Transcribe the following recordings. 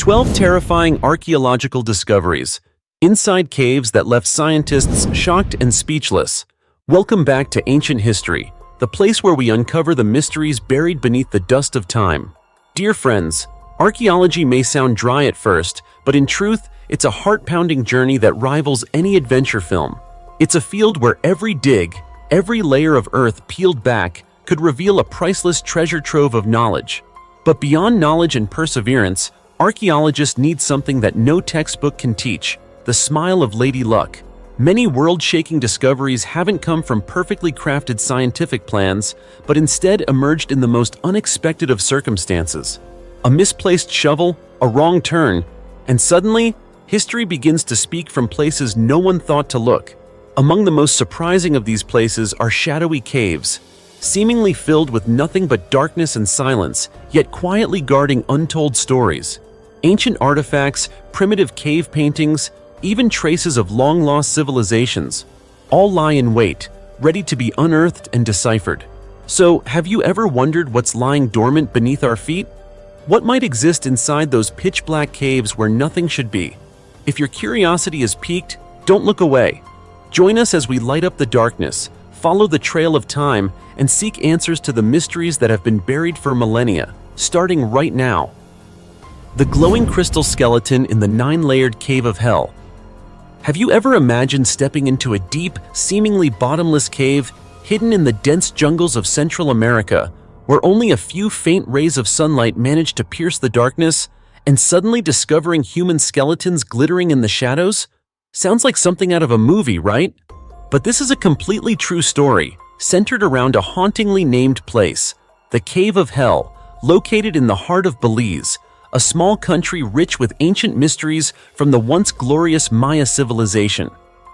12 terrifying archaeological discoveries. Inside caves that left scientists shocked and speechless. Welcome back to Ancient History, the place where we uncover the mysteries buried beneath the dust of time. Dear friends, archaeology may sound dry at first, but in truth, it's a heart-pounding journey that rivals any adventure film. It's a field where every dig, every layer of earth peeled back, could reveal a priceless treasure trove of knowledge. But beyond knowledge and perseverance, archaeologists need something that no textbook can teach: the smile of Lady Luck. Many world-shaking discoveries haven't come from perfectly crafted scientific plans, but instead emerged in the most unexpected of circumstances. A misplaced shovel, a wrong turn, and suddenly, history begins to speak from places no one thought to look. Among the most surprising of these places are shadowy caves, seemingly filled with nothing but darkness and silence, yet quietly guarding untold stories. Ancient artifacts, primitive cave paintings, even traces of long-lost civilizations, all lie in wait, ready to be unearthed and deciphered. So, have you ever wondered what's lying dormant beneath our feet? What might exist inside those pitch-black caves where nothing should be? If your curiosity is piqued, don't look away. Join us as we light up the darkness, follow the trail of time, and seek answers to the mysteries that have been buried for millennia, starting right now. The glowing crystal skeleton in the 9-layered cave of hell. Have you ever imagined stepping into a deep, seemingly bottomless cave hidden in the dense jungles of Central America, where only a few faint rays of sunlight manage to pierce the darkness, and suddenly discovering human skeletons glittering in the shadows? Sounds like something out of a movie, right? But this is a completely true story, centered around a hauntingly named place, the Cave of Hell, located in the heart of Belize, a small country rich with ancient mysteries from the once glorious Maya civilization.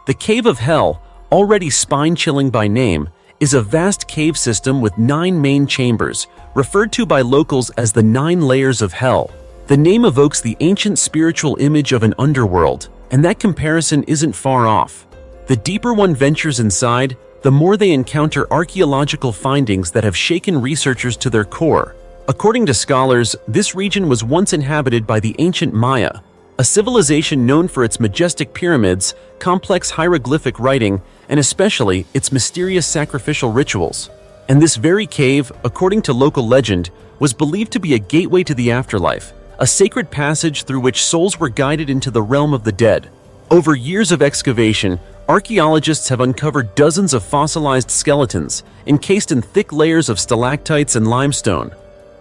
The Cave of Hell, already spine-chilling by name, is a vast cave system with 9 main chambers, referred to by locals as the 9 layers of hell. The name evokes the ancient spiritual image of an underworld, and that comparison isn't far off. The deeper one ventures inside, the more they encounter archaeological findings that have shaken researchers to their core. According to scholars, this region was once inhabited by the ancient Maya, a civilization known for its majestic pyramids, complex hieroglyphic writing, and especially its mysterious sacrificial rituals. And this very cave, according to local legend, was believed to be a gateway to the afterlife, a sacred passage through which souls were guided into the realm of the dead. Over years of excavation, archaeologists have uncovered dozens of fossilized skeletons, encased in thick layers of stalactites and limestone.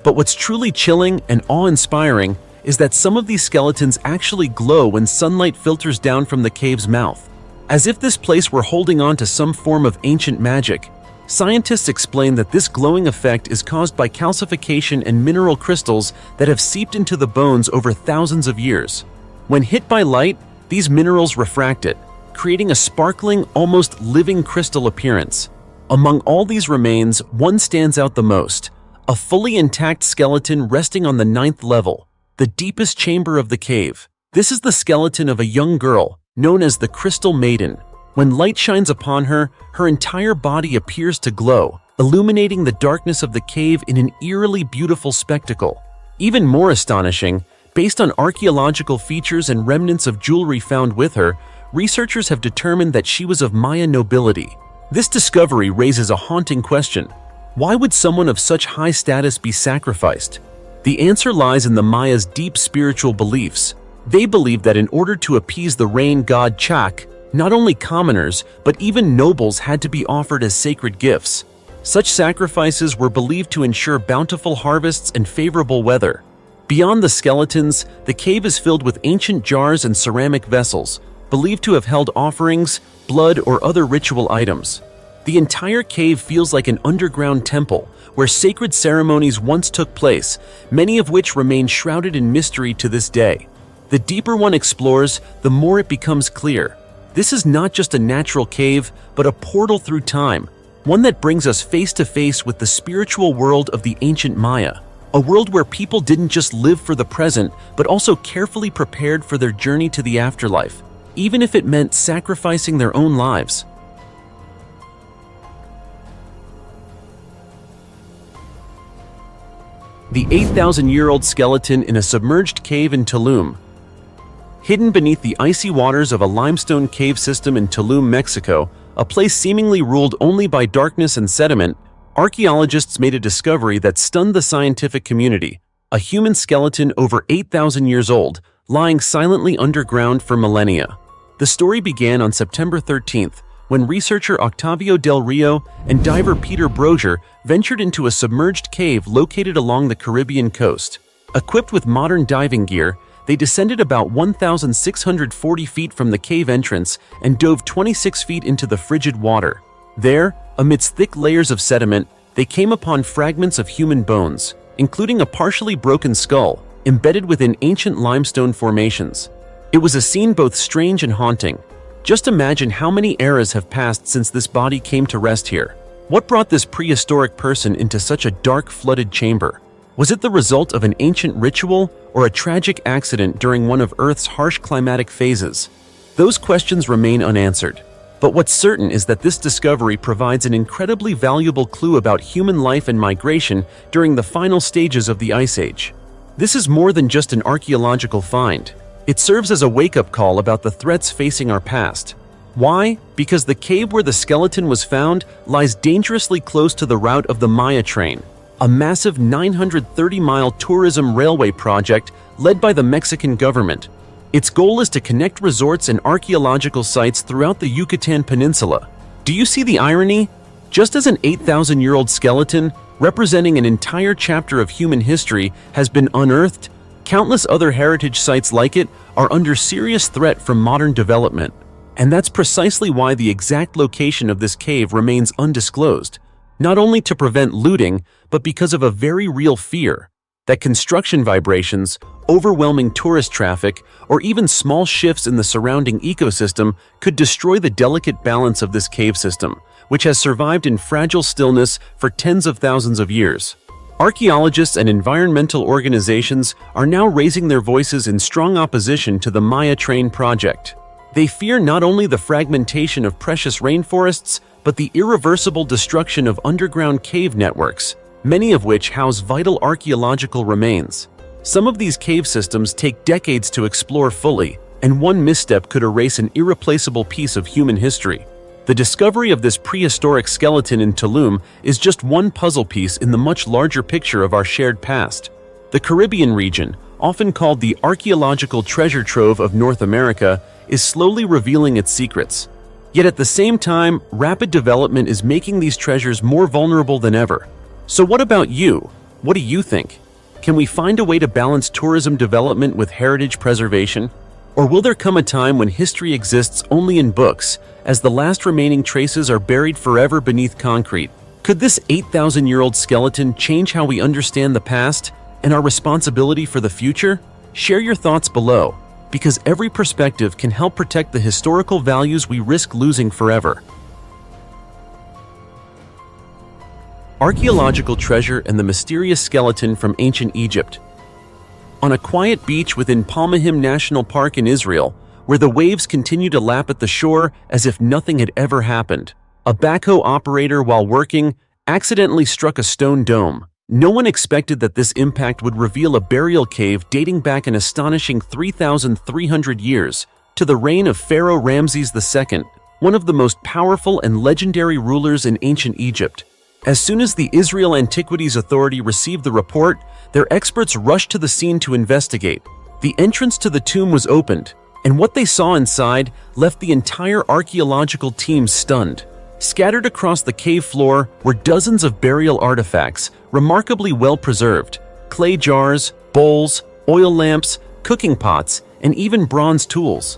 But what's truly chilling and awe-inspiring is that some of these skeletons actually glow when sunlight filters down from the cave's mouth. As if this place were holding on to some form of ancient magic, scientists explain that this glowing effect is caused by calcification and mineral crystals that have seeped into the bones over thousands of years. When hit by light, these minerals refract it, creating a sparkling, almost living crystal appearance. Among all these remains, one stands out the most: a fully intact skeleton resting on the 9th level, the deepest chamber of the cave. This is the skeleton of a young girl, known as the Crystal Maiden. When light shines upon her, her entire body appears to glow, illuminating the darkness of the cave in an eerily beautiful spectacle. Even more astonishing, based on archaeological features and remnants of jewelry found with her, researchers have determined that she was of Maya nobility. This discovery raises a haunting question. Why would someone of such high status be sacrificed? The answer lies in the Mayas' deep spiritual beliefs. They believed that in order to appease the rain god Chak, not only commoners, but even nobles had to be offered as sacred gifts. Such sacrifices were believed to ensure bountiful harvests and favorable weather. Beyond the skeletons, the cave is filled with ancient jars and ceramic vessels, believed to have held offerings, blood, or other ritual items. The entire cave feels like an underground temple, where sacred ceremonies once took place, many of which remain shrouded in mystery to this day. The deeper one explores, the more it becomes clear. This is not just a natural cave, but a portal through time, one that brings us face to face with the spiritual world of the ancient Maya, a world where people didn't just live for the present, but also carefully prepared for their journey to the afterlife, even if it meant sacrificing their own lives. the 8,000-year-old skeleton in a submerged cave in Tulum. Hidden beneath the icy waters of a limestone cave system in Tulum, Mexico, a place seemingly ruled only by darkness and sediment, archaeologists made a discovery that stunned the scientific community: a human skeleton over 8,000 years old, lying silently underground for millennia. The story began on September 13th, when researcher Octavio Del Rio and diver Peter Brozier ventured into a submerged cave located along the Caribbean coast. Equipped with modern diving gear, they descended about 1,640 feet from the cave entrance and dove 26 feet into the frigid water. There, amidst thick layers of sediment, they came upon fragments of human bones, including a partially broken skull, embedded within ancient limestone formations. It was a scene both strange and haunting. Just imagine how many eras have passed since this body came to rest here. What brought this prehistoric person into such a dark, flooded chamber? Was it the result of an ancient ritual or a tragic accident during one of Earth's harsh climatic phases? Those questions remain unanswered. But what's certain is that this discovery provides an incredibly valuable clue about human life and migration during the final stages of the Ice Age. This is more than just an archaeological find. It serves as a wake-up call about the threats facing our past. Why? Because the cave where the skeleton was found lies dangerously close to the route of the Maya train, a massive 930-mile tourism railway project led by the Mexican government. Its goal is to connect resorts and archaeological sites throughout the Yucatan Peninsula. Do you see the irony? Just as an 8,000-year-old skeleton, representing an entire chapter of human history, has been unearthed, countless other heritage sites like it are under serious threat from modern development. And that's precisely why the exact location of this cave remains undisclosed, not only to prevent looting, but because of a very real fear that construction vibrations, overwhelming tourist traffic, or even small shifts in the surrounding ecosystem could destroy the delicate balance of this cave system, which has survived in fragile stillness for tens of thousands of years. Archaeologists and environmental organizations are now raising their voices in strong opposition to the Maya train project. They fear not only the fragmentation of precious rainforests, but the irreversible destruction of underground cave networks, many of which house vital archaeological remains. Some of these cave systems take decades to explore fully, and one misstep could erase an irreplaceable piece of human history. The discovery of this prehistoric skeleton in Tulum is just one puzzle piece in the much larger picture of our shared past. The Caribbean region, often called the archaeological treasure trove of North America, is slowly revealing its secrets. Yet at the same time, rapid development is making these treasures more vulnerable than ever. So what about you? What do you think? Can we find a way to balance tourism development with heritage preservation? Or will there come a time when history exists only in books, as the last remaining traces are buried forever beneath concrete? Could this 8,000-year-old skeleton change how we understand the past and our responsibility for the future? Share your thoughts below, because every perspective can help protect the historical values we risk losing forever. Archaeological treasure and the mysterious skeleton from ancient Egypt. On a quiet beach within Palmahim National Park in Israel, where the waves continue to lap at the shore as if nothing had ever happened, a backhoe operator, while working, accidentally struck a stone dome. No one expected that this impact would reveal a burial cave dating back an astonishing 3,300 years to the reign of Pharaoh Ramses II, one of the most powerful and legendary rulers in ancient Egypt. As soon as the Israel Antiquities Authority received the report, their experts rushed to the scene to investigate. The entrance to the tomb was opened, and what they saw inside left the entire archaeological team stunned. Scattered across the cave floor were dozens of burial artifacts, remarkably well preserved: clay jars, bowls, oil lamps, cooking pots, and even bronze tools.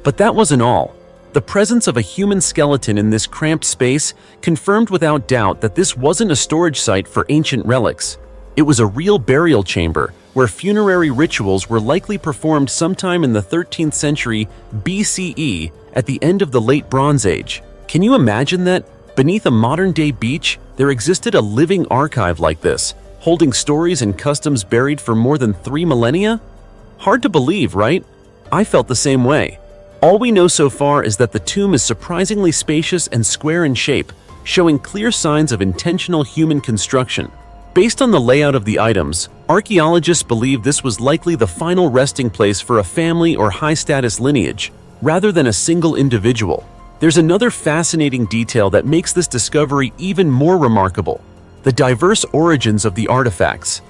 But that wasn't all. The presence of a human skeleton in this cramped space confirmed without doubt that this wasn't a storage site for ancient relics. It was a real burial chamber where funerary rituals were likely performed sometime in the 13th century BCE at the end of the Late Bronze Age. Can you imagine that? Beneath a modern-day beach, there existed a living archive like this, holding stories and customs buried for more than 3 millennia? Hard to believe, right? I felt the same way. All we know so far is that the tomb is surprisingly spacious and square in shape, showing clear signs of intentional human construction. Based on the layout of the items, archaeologists believe this was likely the final resting place for a family or high-status lineage, rather than a single individual. There's another fascinating detail that makes this discovery even more remarkable: the diverse origins of the artifacts.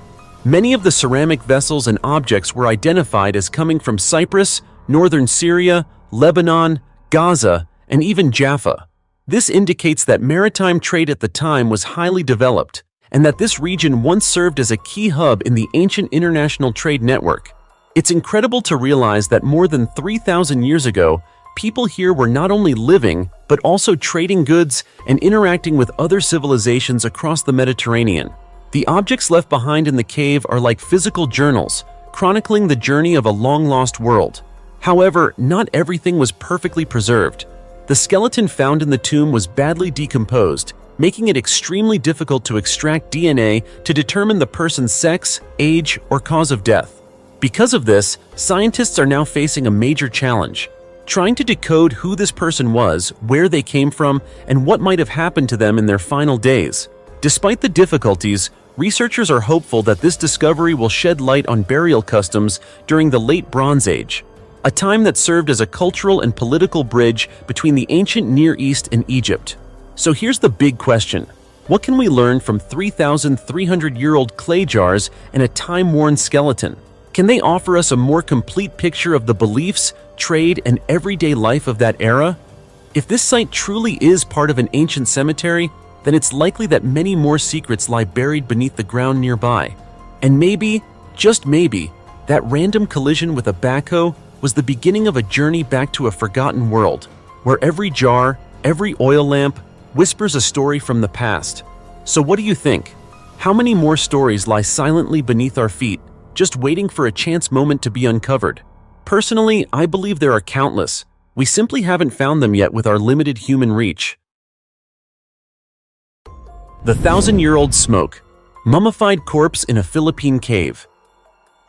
Many of the ceramic vessels and objects were identified as coming from Cyprus, northern Syria, Lebanon, Gaza, and even Jaffa. This indicates that maritime trade at the time was highly developed, and that this region once served as a key hub in the ancient international trade network. It's incredible to realize that more than 3,000 years ago, people here were not only living, but also trading goods and interacting with other civilizations across the Mediterranean. The objects left behind in the cave are like physical journals, chronicling the journey of a long-lost world. However, not everything was perfectly preserved. The skeleton found in the tomb was badly decomposed, making it extremely difficult to extract DNA to determine the person's sex, age, or cause of death. Because of this, scientists are now facing a major challenge: trying to decode who this person was, where they came from, and what might have happened to them in their final days. Despite the difficulties, researchers are hopeful that this discovery will shed light on burial customs during the Late Bronze Age, a time that served as a cultural and political bridge between the ancient Near East and Egypt. So here's the big question: what can we learn from 3,300-year-old clay jars and a time-worn skeleton? Can they offer us a more complete picture of the beliefs, trade, and everyday life of that era? If this site truly is part of an ancient cemetery, then it's likely that many more secrets lie buried beneath the ground nearby. And maybe, just maybe, that random collision with a backhoe was the beginning of a journey back to a forgotten world, where every jar, every oil lamp, whispers a story from the past. So what do you think? How many more stories lie silently beneath our feet, just waiting for a chance moment to be uncovered? Personally, I believe there are countless. We simply haven't found them yet with our limited human reach. The 1,000-year-old smoke. Mummified corpse in a Philippine cave.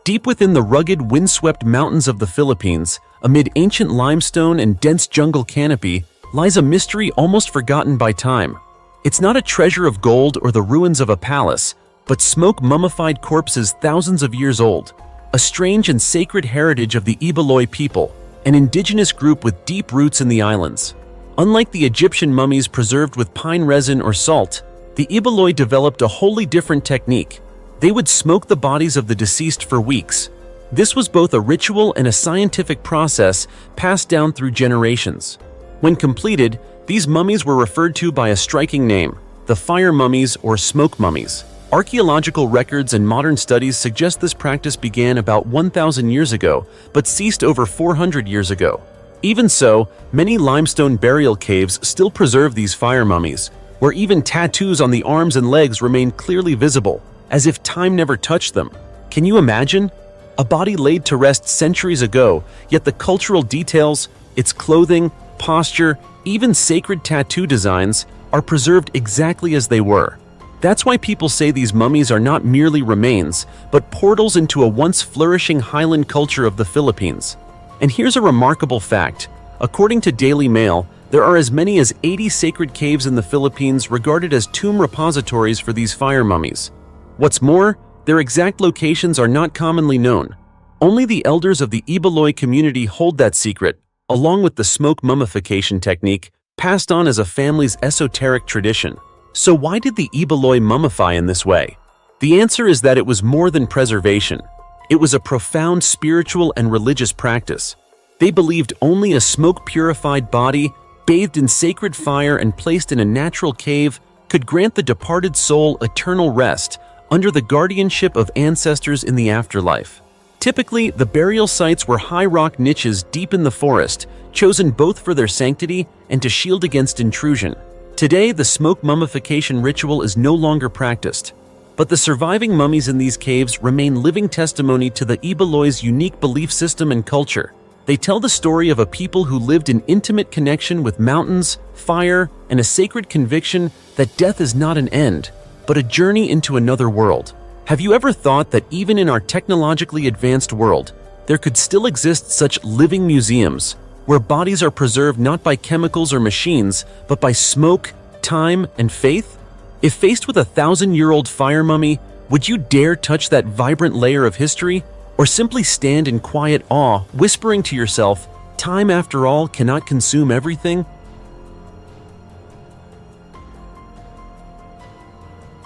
Deep within the rugged, windswept mountains of the Philippines, amid ancient limestone and dense jungle canopy, lies a mystery almost forgotten by time. It's not a treasure of gold or the ruins of a palace, but smoke-mummified corpses thousands of years old, a strange and sacred heritage of the Ibaloi people, an indigenous group with deep roots in the islands. Unlike the Egyptian mummies preserved with pine resin or salt, the Ibaloi developed a wholly different technique. They would smoke the bodies of the deceased for weeks. This was both a ritual and a scientific process passed down through generations. When completed, these mummies were referred to by a striking name: the fire mummies or smoke mummies. Archaeological records and modern studies suggest this practice began about 1,000 years ago, but ceased over 400 years ago. Even so, many limestone burial caves still preserve these fire mummies, where even tattoos on the arms and legs remain clearly visible, as if time never touched them. Can you imagine? A body laid to rest centuries ago, yet the cultural details, its clothing, posture, even sacred tattoo designs, are preserved exactly as they were. That's why people say these mummies are not merely remains, but portals into a once flourishing highland culture of the Philippines. And here's a remarkable fact. According to Daily Mail, there are as many as 80 sacred caves in the Philippines regarded as tomb repositories for these fire mummies. What's more, their exact locations are not commonly known. Only the elders of the Ibaloi community hold that secret, along with the smoke mummification technique, passed on as a family's esoteric tradition. So why did the Ibaloi mummify in this way? The answer is that it was more than preservation. It was a profound spiritual and religious practice. They believed only a smoke-purified body, bathed in sacred fire and placed in a natural cave, could grant the departed soul eternal rest under the guardianship of ancestors in the afterlife. Typically, the burial sites were high rock niches deep in the forest, chosen both for their sanctity and to shield against intrusion. Today, the smoke mummification ritual is no longer practiced, but the surviving mummies in these caves remain living testimony to the Ibaloi's unique belief system and culture. They tell the story of a people who lived in intimate connection with mountains, fire, and a sacred conviction that death is not an end, but a journey into another world. Have you ever thought that even in our technologically advanced world, there could still exist such living museums, where bodies are preserved not by chemicals or machines, but by smoke, time, and faith? If faced with a 1,000-year-old fire mummy, would you dare touch that vibrant layer of history? Or simply stand in quiet awe, whispering to yourself, "Time after all cannot consume everything"?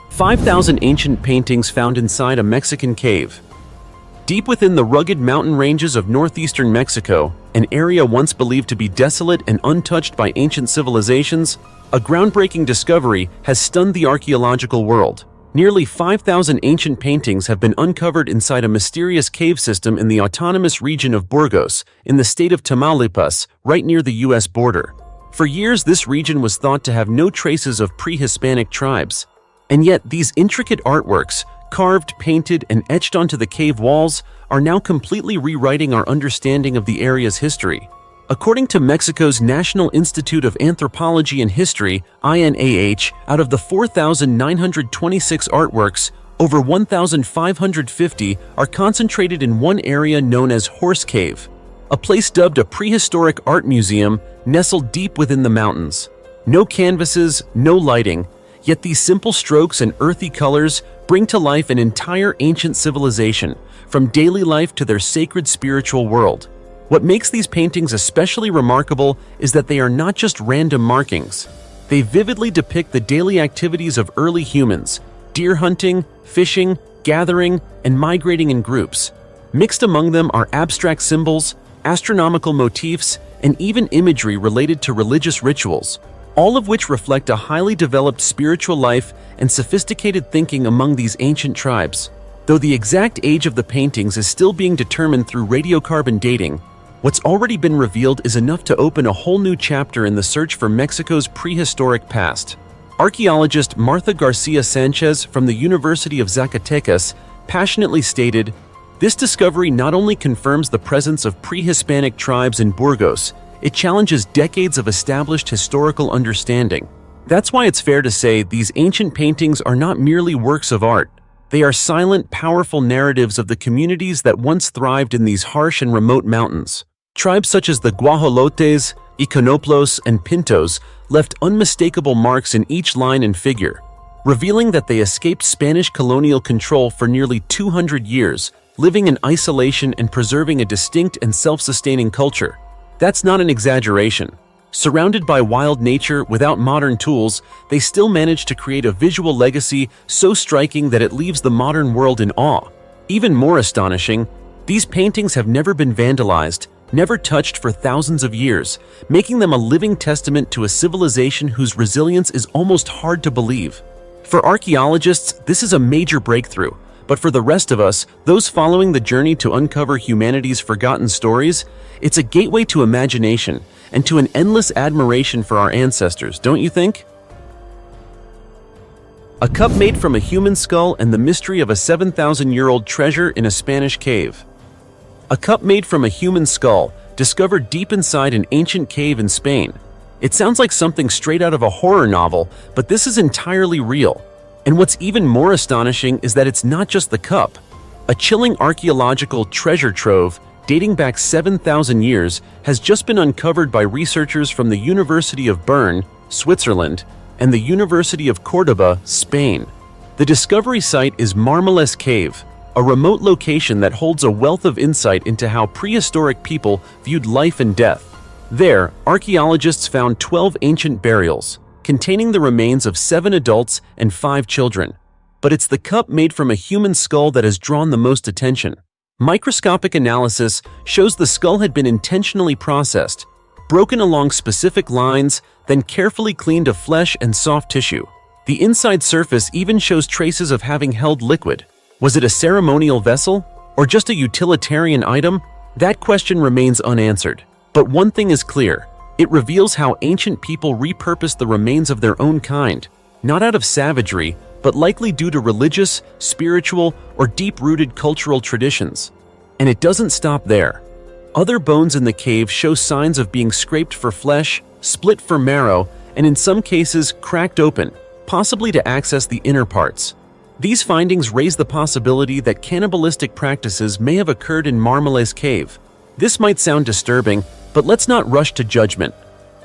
5,000 ancient paintings found inside a Mexican cave. Deep within the rugged mountain ranges of northeastern Mexico, an area once believed to be desolate and untouched by ancient civilizations, a groundbreaking discovery has stunned the archaeological world. Nearly 5,000 ancient paintings have been uncovered inside a mysterious cave system in the autonomous region of Burgos, in the state of Tamaulipas, right near the U.S. border. For years, this region was thought to have no traces of pre-Hispanic tribes. And yet, these intricate artworks, carved, painted, and etched onto the cave walls, are now completely rewriting our understanding of the area's history. According to Mexico's National Institute of Anthropology and History, INAH, out of the 4,926 artworks, over 1,550 are concentrated in one area known as Horse Cave, a place dubbed a prehistoric art museum nestled deep within the mountains. No canvases, no lighting, yet these simple strokes and earthy colors bring to life an entire ancient civilization, from daily life to their sacred spiritual world. What makes these paintings especially remarkable is that they are not just random markings. They vividly depict the daily activities of early humans: deer hunting, fishing, gathering, and migrating in groups. Mixed among them are abstract symbols, astronomical motifs, and even imagery related to religious rituals, all of which reflect a highly developed spiritual life and sophisticated thinking among these ancient tribes. Though the exact age of the paintings is still being determined through radiocarbon dating, what's already been revealed is enough to open a whole new chapter in the search for Mexico's prehistoric past. Archaeologist Martha Garcia Sanchez from the University of Zacatecas passionately stated, "This discovery not only confirms the presence of pre-Hispanic tribes in Burgos, it challenges decades of established historical understanding." That's why it's fair to say these ancient paintings are not merely works of art. They are silent, powerful narratives of the communities that once thrived in these harsh and remote mountains. Tribes such as the Guajolotes, Iconoplos, and Pintos left unmistakable marks in each line and figure, revealing that they escaped Spanish colonial control for nearly 200 years, living in isolation and preserving a distinct and self-sustaining culture. That's not an exaggeration. Surrounded by wild nature without modern tools, they still managed to create a visual legacy so striking that it leaves the modern world in awe. Even more astonishing, these paintings have never been vandalized, never touched for thousands of years, making them a living testament to a civilization whose resilience is almost hard to believe. For archaeologists, this is a major breakthrough, but for the rest of us, those following the journey to uncover humanity's forgotten stories, it's a gateway to imagination and to an endless admiration for our ancestors, don't you think? A cup made from a human skull and the mystery of a 7,000-year-old treasure in a Spanish cave. A cup made from a human skull, discovered deep inside an ancient cave in Spain. It sounds like something straight out of a horror novel, but this is entirely real. And what's even more astonishing is that it's not just the cup. A chilling archaeological treasure trove dating back 7,000 years has just been uncovered by researchers from the University of Bern, Switzerland, and the University of Córdoba, Spain. The discovery site is Marmoles Cave, a remote location that holds a wealth of insight into how prehistoric people viewed life and death. There, archaeologists found 12 ancient burials, containing the remains of 7 adults and 5 children. But it's the cup made from a human skull that has drawn the most attention. Microscopic analysis shows the skull had been intentionally processed, broken along specific lines, then carefully cleaned of flesh and soft tissue. The inside surface even shows traces of having held liquid. Was it a ceremonial vessel, or just a utilitarian item? That question remains unanswered. But one thing is clear: it reveals how ancient people repurposed the remains of their own kind, not out of savagery, but likely due to religious, spiritual, or deep-rooted cultural traditions. And it doesn't stop there. Other bones in the cave show signs of being scraped for flesh, split for marrow, and in some cases cracked open, possibly to access the inner parts. These findings raise the possibility that cannibalistic practices may have occurred in Marmoles Cave. This might sound disturbing, but let's not rush to judgment.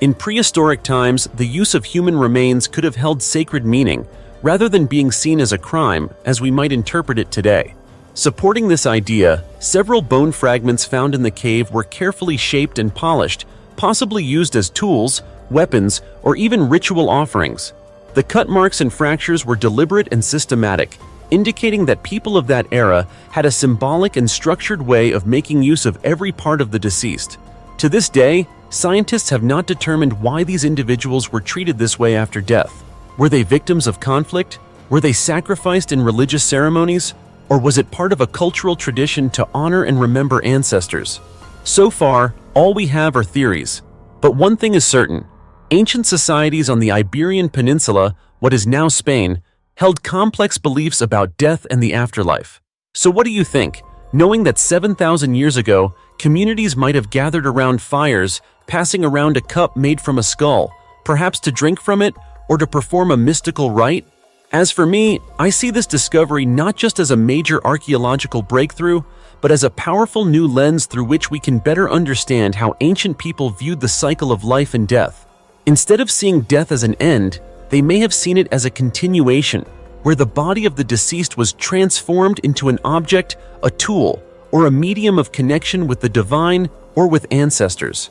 In prehistoric times, the use of human remains could have held sacred meaning, rather than being seen as a crime as we might interpret it today. Supporting this idea, several bone fragments found in the cave were carefully shaped and polished, possibly used as tools, weapons, or even ritual offerings. The cut marks and fractures were deliberate and systematic, indicating that people of that era had a symbolic and structured way of making use of every part of the deceased. To this day, scientists have not determined why these individuals were treated this way after death. Were they victims of conflict? Were they sacrificed in religious ceremonies? Or was it part of a cultural tradition to honor and remember ancestors? So far, all we have are theories. But one thing is certain: ancient societies on the Iberian Peninsula, what is now Spain, held complex beliefs about death and the afterlife. So what do you think? Knowing that 7,000 years ago, communities might have gathered around fires, passing around a cup made from a skull, perhaps to drink from it or to perform a mystical rite? As for me, I see this discovery not just as a major archaeological breakthrough, but as a powerful new lens through which we can better understand how ancient people viewed the cycle of life and death. Instead of seeing death as an end, they may have seen it as a continuation, where the body of the deceased was transformed into an object, a tool, or a medium of connection with the divine or with ancestors.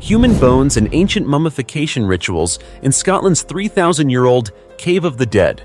Human bones and ancient mummification rituals in Scotland's 3,000-year-old Cave of the Dead.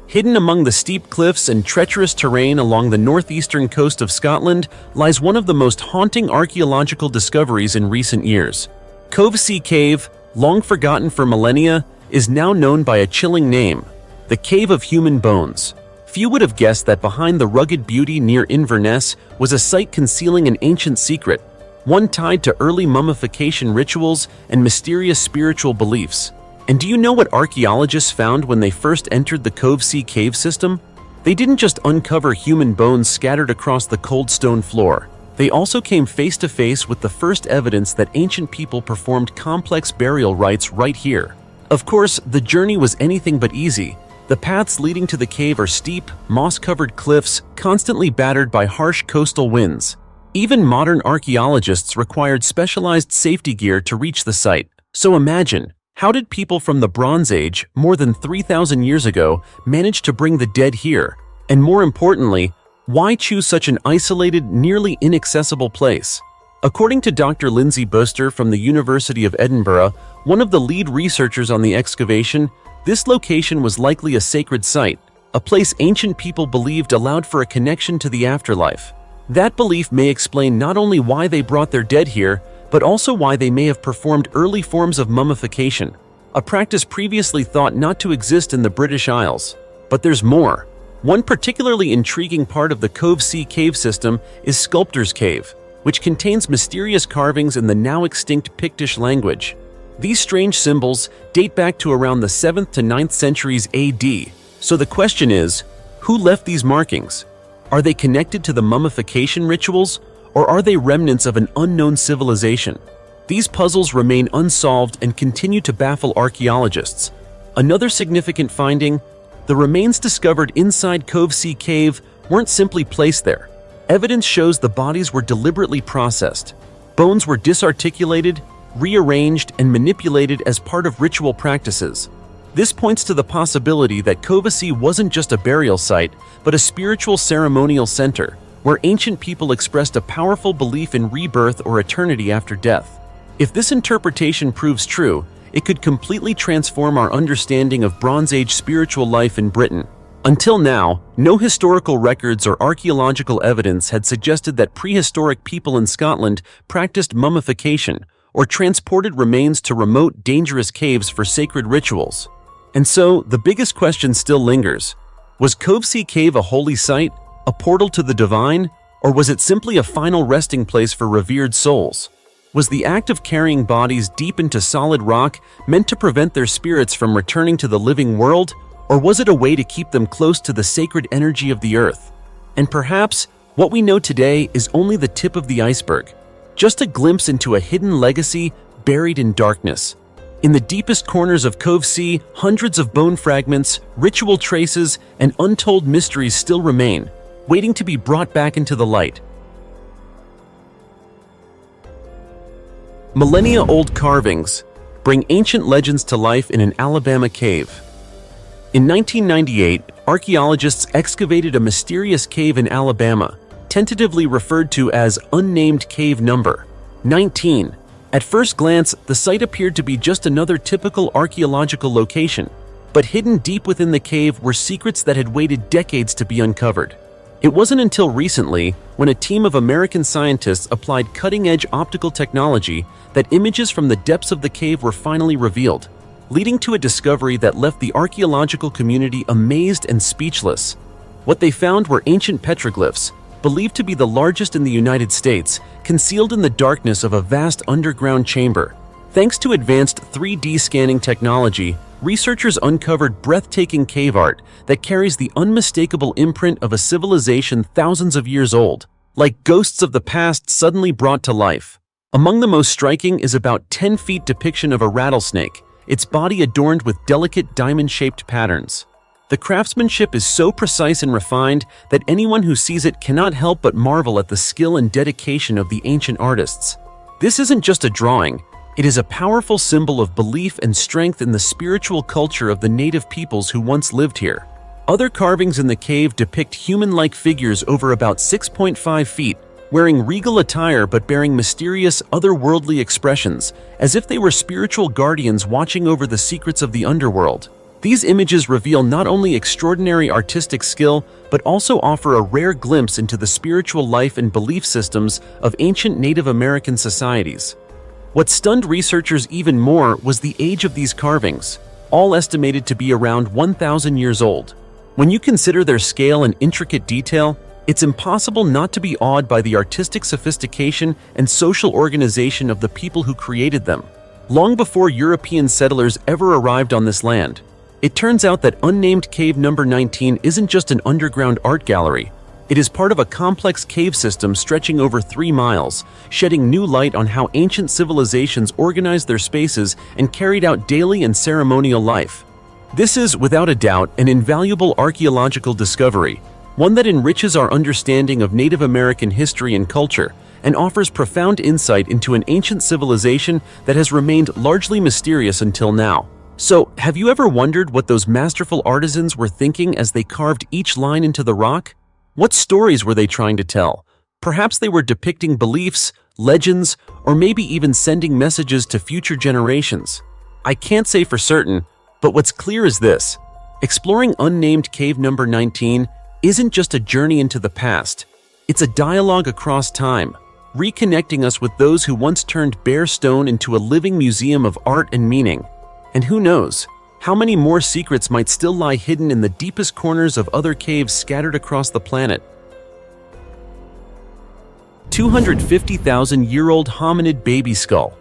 Hidden among the steep cliffs and treacherous terrain along the northeastern coast of Scotland lies one of the most haunting archaeological discoveries in recent years. Covesea Cave, long forgotten for millennia, is now known by a chilling name: the Cave of Human Bones. Few would have guessed that behind the rugged beauty near Inverness was a site concealing an ancient secret, one tied to early mummification rituals and mysterious spiritual beliefs. And do you know what archaeologists found when they first entered the Covesea cave system? They didn't just uncover human bones scattered across the cold stone floor. They also came face to face with the first evidence that ancient people performed complex burial rites right here. Of course, the journey was anything but easy. The paths leading to the cave are steep, moss-covered cliffs, constantly battered by harsh coastal winds. Even modern archaeologists required specialized safety gear to reach the site. So imagine, how did people from the Bronze Age, more than 3,000 years ago, manage to bring the dead here? And more importantly, why choose such an isolated, nearly inaccessible place? According to Dr. Lindsay Buster from the University of Edinburgh, one of the lead researchers on the excavation, this location was likely a sacred site, a place ancient people believed allowed for a connection to the afterlife. That belief may explain not only why they brought their dead here, but also why they may have performed early forms of mummification, a practice previously thought not to exist in the British Isles. But there's more. One particularly intriguing part of the Covesea cave system is Sculptor's Cave, which contains mysterious carvings in the now extinct Pictish language. These strange symbols date back to around the 7th to 9th centuries AD. So the question is, who left these markings? Are they connected to the mummification rituals, or are they remnants of an unknown civilization? These puzzles remain unsolved and continue to baffle archaeologists. Another significant finding: the remains discovered inside Covesea Cave weren't simply placed there. Evidence shows the bodies were deliberately processed. Bones were disarticulated, rearranged, and manipulated as part of ritual practices. This points to the possibility that Covesea wasn't just a burial site, but a spiritual ceremonial center, where ancient people expressed a powerful belief in rebirth or eternity after death. If this interpretation proves true, it could completely transform our understanding of Bronze Age spiritual life in Britain. Until now, no historical records or archaeological evidence had suggested that prehistoric people in Scotland practiced mummification or transported remains to remote, dangerous caves for sacred rituals. And so, the biggest question still lingers. Was Covesea Cave a holy site, a portal to the divine, or was it simply a final resting place for revered souls? Was the act of carrying bodies deep into solid rock meant to prevent their spirits from returning to the living world, or was it a way to keep them close to the sacred energy of the earth? And perhaps, what we know today is only the tip of the iceberg, just a glimpse into a hidden legacy buried in darkness. In the deepest corners of Covesea, hundreds of bone fragments, ritual traces, and untold mysteries still remain, waiting to be brought back into the light. Millennia-old carvings. bring ancient legends to life in an Alabama cave. In 1998, archaeologists excavated a mysterious cave in Alabama, tentatively referred to as unnamed cave number 19. At first glance, the site appeared to be just another typical archaeological location, but hidden deep within the cave were secrets that had waited decades to be uncovered. It wasn't until recently, when a team of American scientists applied cutting-edge optical technology, that images from the depths of the cave were finally revealed, leading to a discovery that left the archaeological community amazed and speechless. What they found were ancient petroglyphs, believed to be the largest in the United States, concealed in the darkness of a vast underground chamber. Thanks to advanced 3D scanning technology, researchers uncovered breathtaking cave art that carries the unmistakable imprint of a civilization thousands of years old, like ghosts of the past suddenly brought to life. Among the most striking is about 10 feet depiction of a rattlesnake, its body adorned with delicate diamond-shaped patterns. The craftsmanship is so precise and refined that anyone who sees it cannot help but marvel at the skill and dedication of the ancient artists. This isn't just a drawing, it is a powerful symbol of belief and strength in the spiritual culture of the native peoples who once lived here. Other carvings in the cave depict human-like figures over about 6.5 feet, wearing regal attire but bearing mysterious, otherworldly expressions, as if they were spiritual guardians watching over the secrets of the underworld. These images reveal not only extraordinary artistic skill, but also offer a rare glimpse into the spiritual life and belief systems of ancient Native American societies. What stunned researchers even more was the age of these carvings, all estimated to be around 1,000 years old. When you consider their scale and intricate detail, it's impossible not to be awed by the artistic sophistication and social organization of the people who created them. Long before European settlers ever arrived on this land, it turns out that unnamed cave number 19 isn't just an underground art gallery. It is part of a complex cave system stretching over 3 miles, shedding new light on how ancient civilizations organized their spaces and carried out daily and ceremonial life. This is, without a doubt, an invaluable archaeological discovery, one that enriches our understanding of Native American history and culture, and offers profound insight into an ancient civilization that has remained largely mysterious until now. So, have you ever wondered what those masterful artisans were thinking as they carved each line into the rock? What stories were they trying to tell? Perhaps they were depicting beliefs, legends, or maybe even sending messages to future generations. I can't say for certain, but what's clear is this: exploring unnamed cave number 19 isn't just a journey into the past. It's a dialogue across time, reconnecting us with those who once turned bare stone into a living museum of art and meaning. And who knows, how many more secrets might still lie hidden in the deepest corners of other caves scattered across the planet. 250,000-year-old hominid baby skull.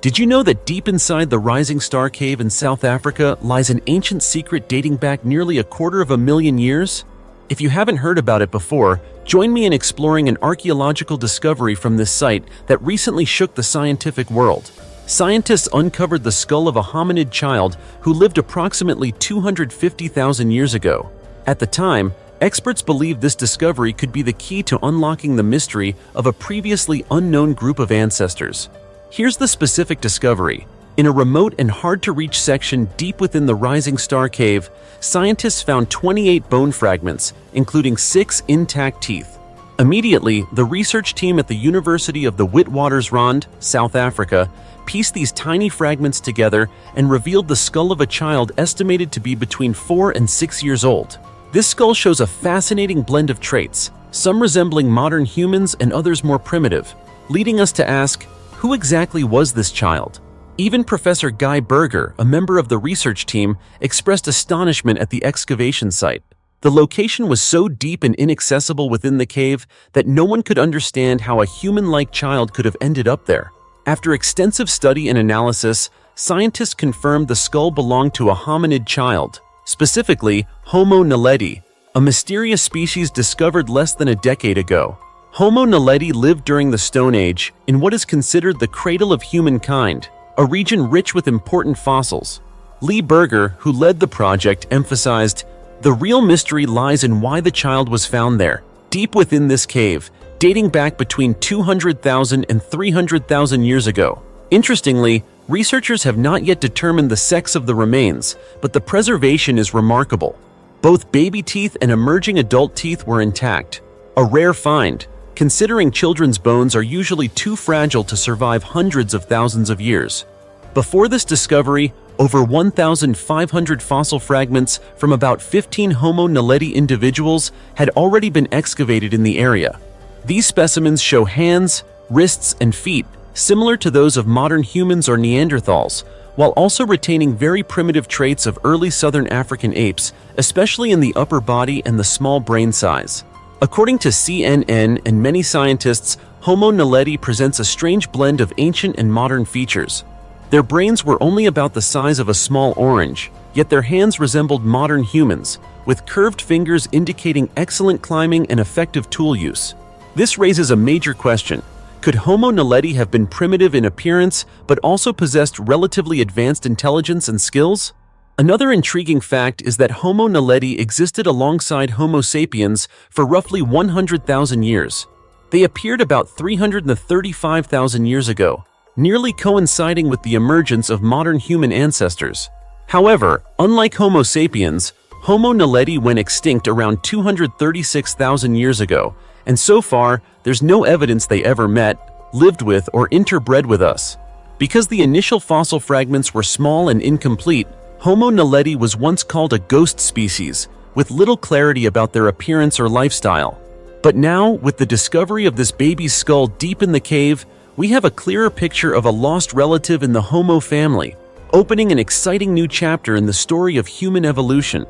Did you know that deep inside the Rising Star Cave in South Africa lies an ancient secret dating back nearly 250,000 years? If you haven't heard about it before, join me in exploring an archaeological discovery from this site that recently shook the scientific world. Scientists uncovered the skull of a hominid child who lived approximately 250,000 years ago. At the time, experts believed this discovery could be the key to unlocking the mystery of a previously unknown group of ancestors. Here's the specific discovery. In a remote and hard-to-reach section deep within the Rising Star Cave, scientists found 28 bone fragments, including 6 intact teeth. Immediately, the research team at the University of the Witwatersrand, South Africa, pieced these tiny fragments together and revealed the skull of a child estimated to be between 4 and 6 years old. This skull shows a fascinating blend of traits, some resembling modern humans and others more primitive, leading us to ask, who exactly was this child? Even Professor Guy Berger, a member of the research team, expressed astonishment at the excavation site. The location was so deep and inaccessible within the cave that no one could understand how a human-like child could have ended up there. After extensive study and analysis, scientists confirmed the skull belonged to a hominid child, specifically Homo naledi, a mysterious species discovered less than a decade ago. Homo naledi lived during the Stone Age in what is considered the cradle of humankind, a region rich with important fossils. Lee Berger, who led the project, emphasized, "The real mystery lies in why the child was found there, deep within this cave, dating back between 200,000 and 300,000 years ago." Interestingly, Researchers have not yet determined the sex of the remains, but the preservation is remarkable. Both baby teeth and emerging adult teeth were intact, a rare find, considering children's bones are usually too fragile to survive hundreds of thousands of years. Before this discovery, over 1,500 fossil fragments from about 15 Homo naledi individuals had already been excavated in the area. These specimens show hands, wrists, and feet similar to those of modern humans or Neanderthals, while also retaining very primitive traits of early southern African apes, especially in the upper body and the small brain size. According to CNN and many scientists, Homo naledi presents a strange blend of ancient and modern features. Their brains were only about the size of a small orange, yet their hands resembled modern humans, with curved fingers indicating excellent climbing and effective tool use. This raises a major question. Could Homo naledi have been primitive in appearance, but also possessed relatively advanced intelligence and skills? Another intriguing fact is that Homo naledi existed alongside Homo sapiens for roughly 100,000 years. They appeared about 335,000 years ago, nearly coinciding with the emergence of modern human ancestors. However, unlike Homo sapiens, Homo naledi went extinct around 236,000 years ago, and so far, there's no evidence they ever met, lived with, or interbred with us. Because the initial fossil fragments were small and incomplete, Homo naledi was once called a ghost species, with little clarity about their appearance or lifestyle. But now, with the discovery of this baby's skull deep in the cave, we have a clearer picture of a lost relative in the Homo family, opening an exciting new chapter in the story of human evolution.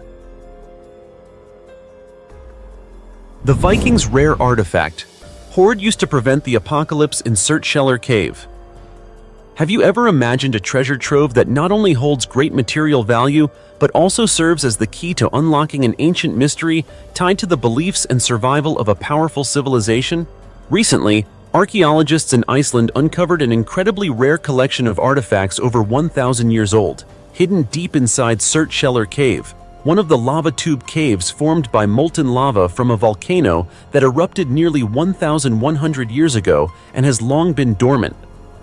The Vikings' rare artifact. Hoard used to prevent the apocalypse in Surtshellar Cave. Have you ever imagined a treasure trove that not only holds great material value, but also serves as the key to unlocking an ancient mystery tied to the beliefs and survival of a powerful civilization? Recently, archaeologists in Iceland uncovered an incredibly rare collection of artifacts over 1,000 years old, hidden deep inside Surtshellar Cave, one of the lava tube caves formed by molten lava from a volcano that erupted nearly 1,100 years ago and has long been dormant.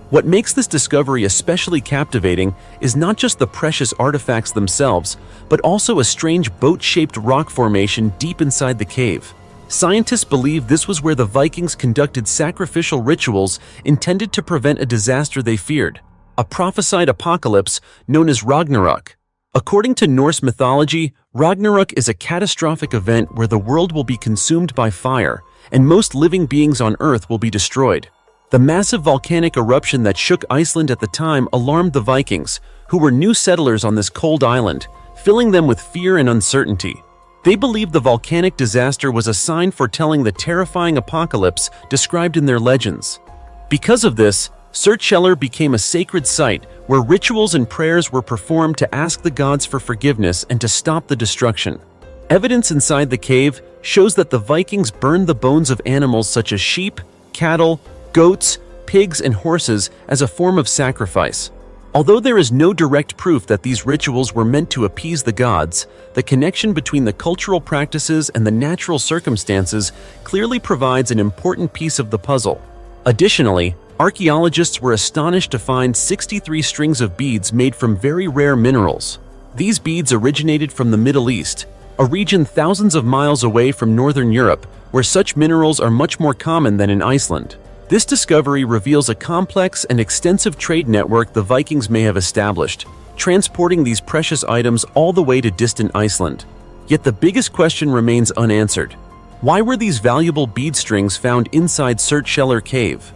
What makes this discovery especially captivating is not just the precious artifacts themselves, but also a strange boat-shaped rock formation deep inside the cave. Scientists believe this was where the Vikings conducted sacrificial rituals intended to prevent a disaster they feared, a prophesied apocalypse known as Ragnarok. According to Norse mythology, Ragnarok is a catastrophic event where the world will be consumed by fire, and most living beings on Earth will be destroyed. The massive volcanic eruption that shook Iceland at the time alarmed the Vikings, who were new settlers on this cold island, filling them with fear and uncertainty. They believed the volcanic disaster was a sign foretelling the terrifying apocalypse described in their legends. Because of this, Surtshellar became a sacred site where rituals and prayers were performed to ask the gods for forgiveness and to stop the destruction. Evidence inside the cave shows that the Vikings burned the bones of animals such as sheep, cattle, goats, pigs, and horses as a form of sacrifice. Although there is no direct proof that these rituals were meant to appease the gods, the connection between the cultural practices and the natural circumstances clearly provides an important piece of the puzzle. Additionally, archaeologists were astonished to find 63 strings of beads made from very rare minerals. These beads originated from the Middle East, a region thousands of miles away from northern Europe, where such minerals are much more common than in Iceland. This discovery reveals a complex and extensive trade network the Vikings may have established, transporting these precious items all the way to distant Iceland. Yet the biggest question remains unanswered. Why were these valuable bead strings found inside Surtshellar Cave?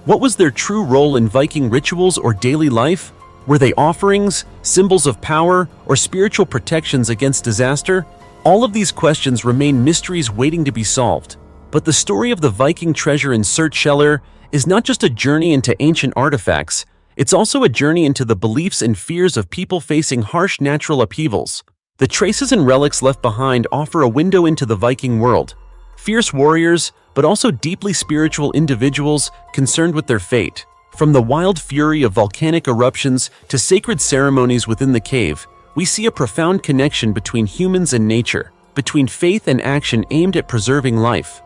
What was their true role in Viking rituals or daily life? Were they offerings, symbols of power, or spiritual protections against disaster? All of these questions remain mysteries waiting to be solved. But the story of the Viking treasure in Surtshellar is not just a journey into ancient artifacts, it's also a journey into the beliefs and fears of people facing harsh natural upheavals. The traces and relics left behind offer a window into the Viking world. Fierce warriors, but also deeply spiritual individuals concerned with their fate. From the wild fury of volcanic eruptions to sacred ceremonies within the cave, we see a profound connection between humans and nature, between faith and action aimed at preserving life.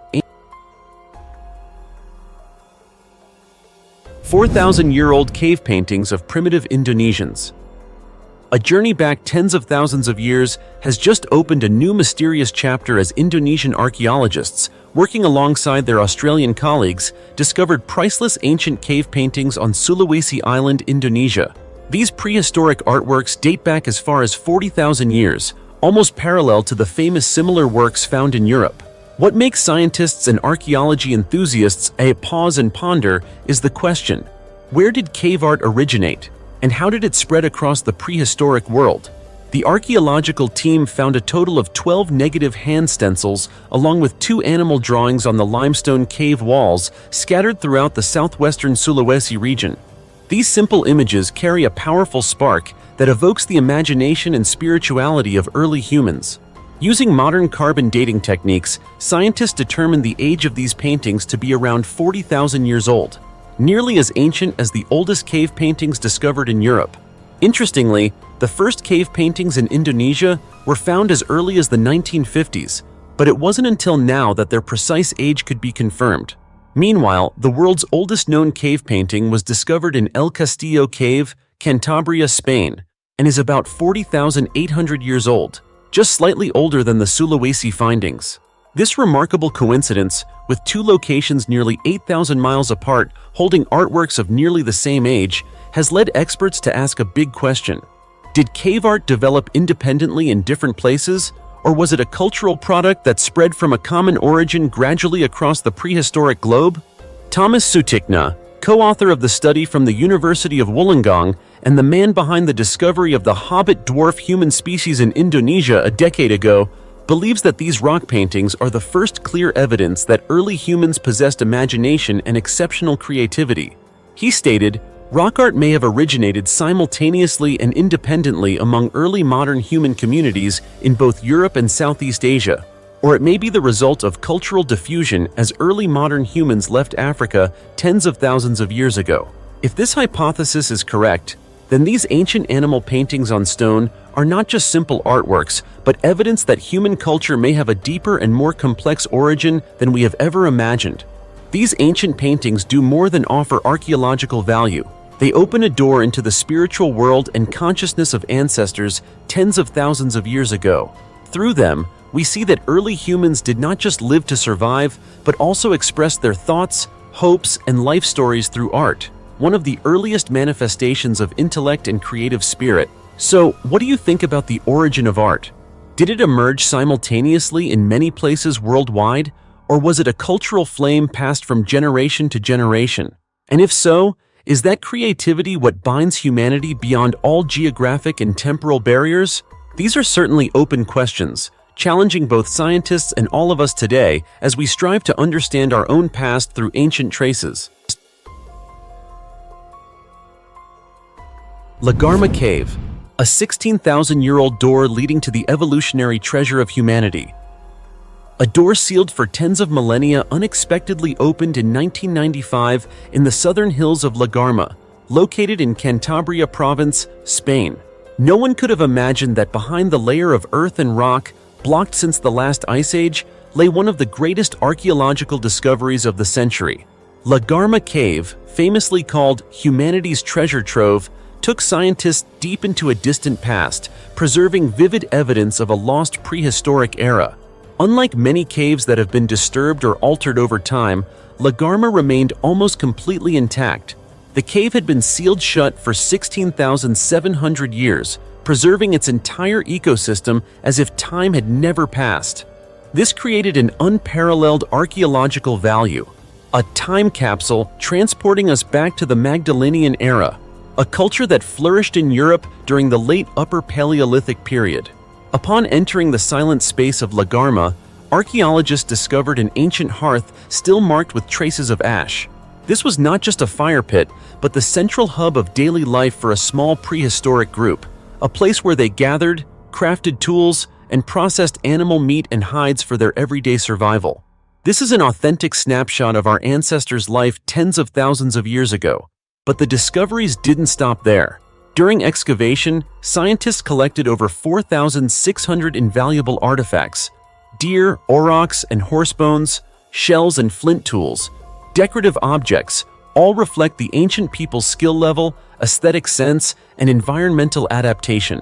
4,000-year-old cave paintings of primitive Indonesians. A journey back tens of thousands of years has just opened a new mysterious chapter as Indonesian archaeologists, working alongside their Australian colleagues, discovered priceless ancient cave paintings on Sulawesi Island, Indonesia. These prehistoric artworks date back as far as 40,000 years, almost parallel to the famous similar works found in Europe. What makes scientists and archaeology enthusiasts pause and ponder is the question: where did cave art originate, and how did it spread across the prehistoric world? The archaeological team found a total of 12 negative hand stencils along with 2 animal drawings on the limestone cave walls scattered throughout the southwestern Sulawesi region. These simple images carry a powerful spark that evokes the imagination and spirituality of early humans. Using modern carbon dating techniques, scientists determined the age of these paintings to be around 40,000 years old, nearly as ancient as the oldest cave paintings discovered in Europe. Interestingly, the first cave paintings in Indonesia were found as early as the 1950s, but it wasn't until now that their precise age could be confirmed. Meanwhile, the world's oldest known cave painting was discovered in El Castillo Cave, Cantabria, Spain, and is about 40,800 years old, just slightly older than the Sulawesi findings. This remarkable coincidence, with 2 locations nearly 8,000 miles apart holding artworks of nearly the same age, has led experts to ask a big question. Did cave art develop independently in different places, or was it a cultural product that spread from a common origin gradually across the prehistoric globe? Thomas Sutikna, co-author of the study from the University of Wollongong and the man behind the discovery of the hobbit dwarf human species in Indonesia a decade ago, believes that these rock paintings are the first clear evidence that early humans possessed imagination and exceptional creativity. He stated, "Rock art may have originated simultaneously and independently among early modern human communities in both Europe and Southeast Asia, or it may be the result of cultural diffusion as early modern humans left Africa tens of thousands of years ago." If this hypothesis is correct, then these ancient animal paintings on stone are not just simple artworks, but evidence that human culture may have a deeper and more complex origin than we have ever imagined. These ancient paintings do more than offer archaeological value. They open a door into the spiritual world and consciousness of ancestors tens of thousands of years ago. Through them, we see that early humans did not just live to survive, but also expressed their thoughts, hopes, and life stories through art, one of the earliest manifestations of intellect and creative spirit. So, what do you think about the origin of art? Did it emerge simultaneously in many places worldwide, or was it a cultural flame passed from generation to generation? And if so, is that creativity what binds humanity beyond all geographic and temporal barriers? These are certainly open questions, challenging both scientists and all of us today as we strive to understand our own past through ancient traces. Lagarma Cave, a 16,000-year-old door leading to the evolutionary treasure of humanity. A door sealed for tens of millennia unexpectedly opened in 1995 in the southern hills of Lagarma, located in Cantabria province, Spain. No one could have imagined that behind the layer of earth and rock, blocked since the last ice age, lay one of the greatest archaeological discoveries of the century. Lagarma Cave, famously called humanity's treasure trove, took scientists deep into a distant past, preserving vivid evidence of a lost prehistoric era. Unlike many caves that have been disturbed or altered over time, Lagarma remained almost completely intact. The cave had been sealed shut for 16,700 years, preserving its entire ecosystem as if time had never passed. This created an unparalleled archaeological value, a time capsule transporting us back to the Magdalenian era, a culture that flourished in Europe during the late Upper Paleolithic period. Upon entering the silent space of Lagarma, archaeologists discovered an ancient hearth still marked with traces of ash. This was not just a fire pit, but the central hub of daily life for a small prehistoric group, a place where they gathered, crafted tools, and processed animal meat and hides for their everyday survival. This is an authentic snapshot of our ancestors' life tens of thousands of years ago. But the discoveries didn't stop there. During excavation, scientists collected over 4,600 invaluable artifacts: deer, aurochs, and horse bones, shells and flint tools, decorative objects, all reflect the ancient people's skill level, aesthetic sense, and environmental adaptation.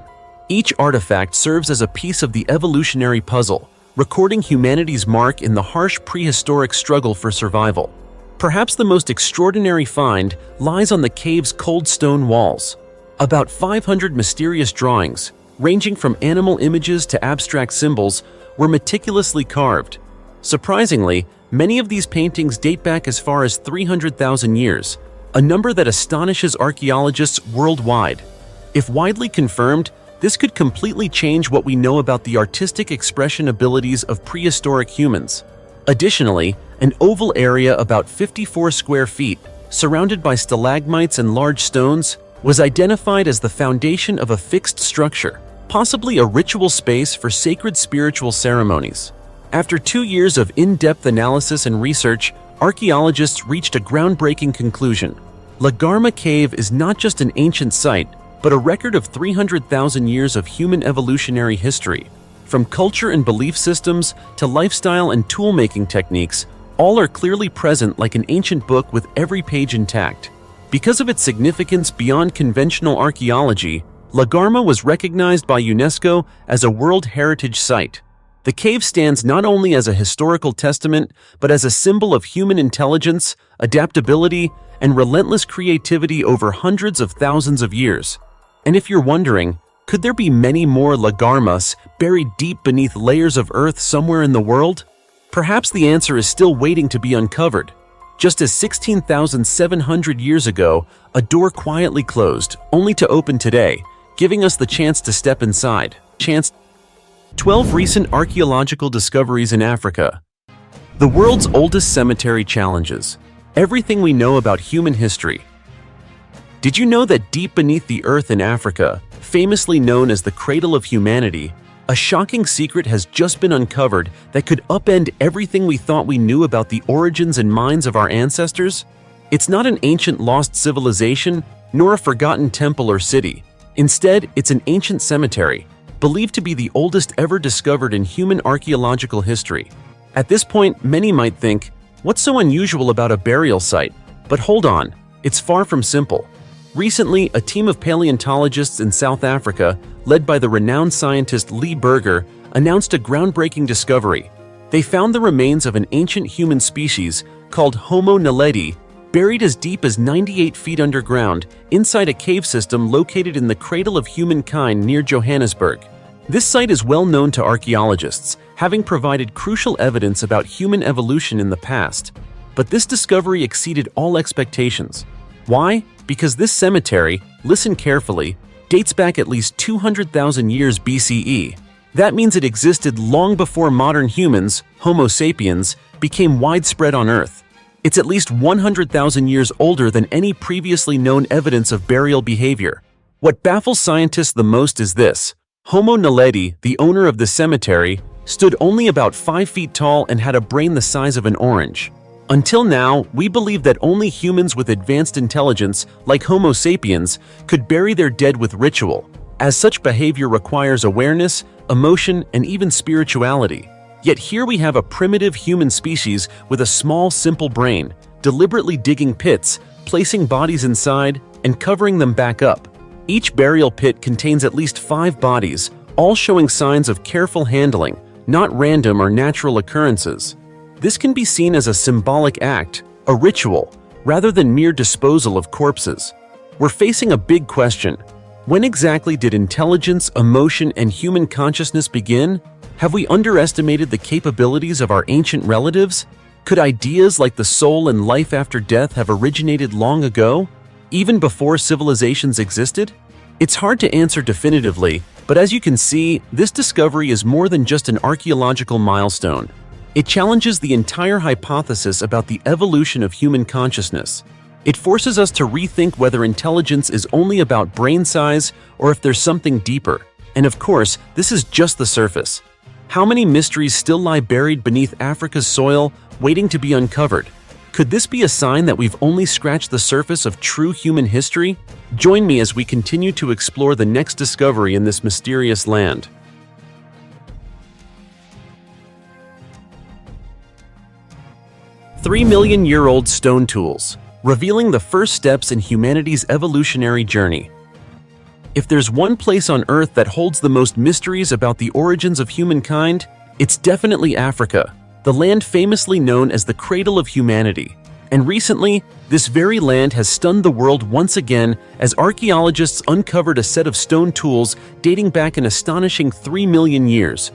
Each artifact serves as a piece of the evolutionary puzzle, recording humanity's mark in the harsh prehistoric struggle for survival. Perhaps the most extraordinary find lies on the cave's cold stone walls. About 500 mysterious drawings, ranging from animal images to abstract symbols, were meticulously carved. Surprisingly, many of these paintings date back as far as 300,000 years, a number that astonishes archaeologists worldwide. If widely confirmed, this could completely change what we know about the artistic expression abilities of prehistoric humans. Additionally, an oval area about 54 square feet, surrounded by stalagmites and large stones, was identified as the foundation of a fixed structure, possibly a ritual space for sacred spiritual ceremonies. After 2 years of in-depth analysis and research, archaeologists reached a groundbreaking conclusion. Lagarma Cave is not just an ancient site, but a record of 300,000 years of human evolutionary history. From culture and belief systems to lifestyle and tool-making techniques, all are clearly present like an ancient book with every page intact. Because of its significance beyond conventional archaeology, Lagarma was recognized by UNESCO as a World Heritage Site. The cave stands not only as a historical testament, but as a symbol of human intelligence, adaptability, and relentless creativity over hundreds of thousands of years. And if you're wondering, could there be many more Lagarmas buried deep beneath layers of earth somewhere in the world? Perhaps the answer is still waiting to be uncovered. Just as 16,700 years ago, a door quietly closed, only to open today, giving us the chance to step inside. 12 recent archaeological discoveries in Africa. The world's oldest cemetery challenges everything we know about human history. Did you know that deep beneath the earth in Africa, famously known as the cradle of humanity, a shocking secret has just been uncovered that could upend everything we thought we knew about the origins and minds of our ancestors? It's not an ancient lost civilization, nor a forgotten temple or city. Instead, it's an ancient cemetery, believed to be the oldest ever discovered in human archaeological history. At this point, many might think, what's so unusual about a burial site? But hold on, it's far from simple. Recently, a team of paleontologists in South Africa, led by the renowned scientist Lee Berger, announced a groundbreaking discovery. They found the remains of an ancient human species called Homo naledi, buried as deep as 98 feet underground inside a cave system located in the cradle of humankind near Johannesburg. This site is well known to archaeologists, having provided crucial evidence about human evolution in the past. But this discovery exceeded all expectations. Why? Because this cemetery, listen carefully, dates back at least 200,000 years BCE. That means it existed long before modern humans, Homo sapiens, became widespread on Earth. It's at least 100,000 years older than any previously known evidence of burial behavior. What baffles scientists the most is this. Homo naledi, the owner of the cemetery, stood only about 5 feet tall and had a brain the size of an orange. Until now, we believe that only humans with advanced intelligence, like Homo sapiens, could bury their dead with ritual, as such behavior requires awareness, emotion, and even spirituality. Yet here we have a primitive human species with a small, simple brain, deliberately digging pits, placing bodies inside, and covering them back up. Each burial pit contains at least 5 bodies, all showing signs of careful handling, not random or natural occurrences. This can be seen as a symbolic act, a ritual, rather than mere disposal of corpses. We're facing a big question. When exactly did intelligence, emotion, and human consciousness begin? Have we underestimated the capabilities of our ancient relatives? Could ideas like the soul and life after death have originated long ago, even before civilizations existed? It's hard to answer definitively, but as you can see, this discovery is more than just an archaeological milestone. It challenges the entire hypothesis about the evolution of human consciousness. It forces us to rethink whether intelligence is only about brain size or if there's something deeper. And of course, this is just the surface. How many mysteries still lie buried beneath Africa's soil, waiting to be uncovered? Could this be a sign that we've only scratched the surface of true human history? Join me as we continue to explore the next discovery in this mysterious land. 3 million-year-old stone tools. revealing the first steps in humanity's evolutionary journey. If there's one place on Earth that holds the most mysteries about the origins of humankind, it's definitely Africa, the land famously known as the cradle of humanity. And recently, this very land has stunned the world once again as archaeologists uncovered a set of stone tools dating back an astonishing 3 million years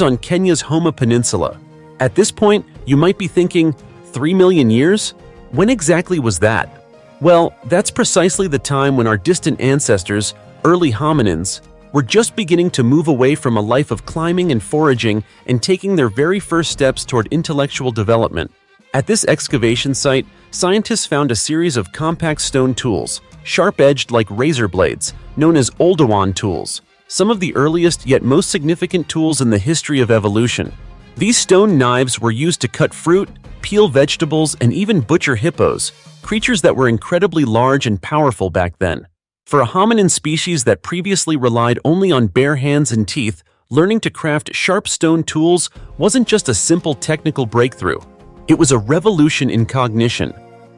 on Kenya's Homa Peninsula. At this point, you might be thinking, 3 million years? When exactly was that? Well, that's precisely the time when our distant ancestors, early hominins, were just beginning to move away from a life of climbing and foraging and taking their very first steps toward intellectual development. At this excavation site, scientists found a series of compact stone tools, sharp-edged like razor blades, known as Oldowan tools, some of the earliest yet most significant tools in the history of evolution. These stone knives were used to cut fruit, peel vegetables, and even butcher hippos, creatures that were incredibly large and powerful back then. For a hominin species that previously relied only on bare hands and teeth, learning to craft sharp stone tools wasn't just a simple technical breakthrough. It was a revolution in cognition,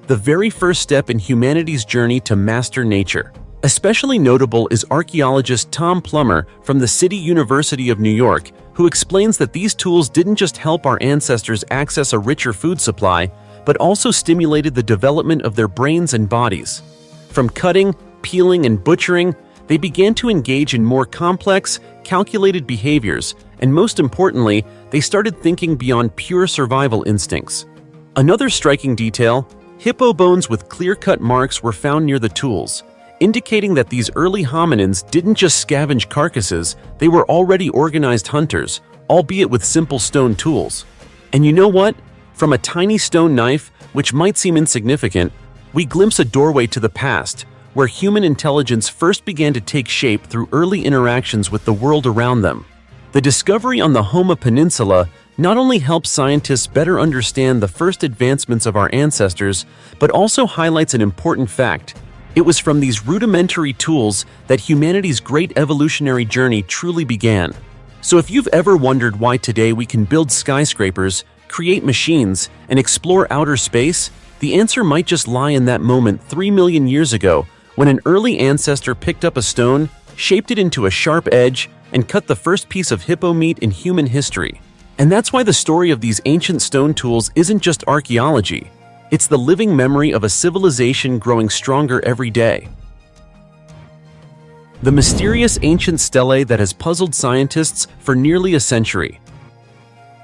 the very first step in humanity's journey to master nature. Especially notable is archaeologist Tom Plummer from the City University of New York, who explains that these tools didn't just help our ancestors access a richer food supply, but also stimulated the development of their brains and bodies. From cutting, peeling, and butchering, they began to engage in more complex, calculated behaviors, and most importantly, they started thinking beyond pure survival instincts. Another striking detail, hippo bones with clear-cut marks were found near the tools, indicating that these early hominins didn't just scavenge carcasses, they were already organized hunters, albeit with simple stone tools. And you know what? From a tiny stone knife, which might seem insignificant, we glimpse a doorway to the past, where human intelligence first began to take shape through early interactions with the world around them. The discovery on the Homa Peninsula not only helps scientists better understand the first advancements of our ancestors, but also highlights an important fact. It was from these rudimentary tools that humanity's great evolutionary journey truly began. So if you've ever wondered why today we can build skyscrapers, create machines, and explore outer space, the answer might just lie in that moment 3 million years ago when an early ancestor picked up a stone, shaped it into a sharp edge, and cut the first piece of hippo meat in human history. And that's why the story of these ancient stone tools isn't just archaeology. It's the living memory of a civilization growing stronger every day. The mysterious ancient stele that has puzzled scientists for nearly a century.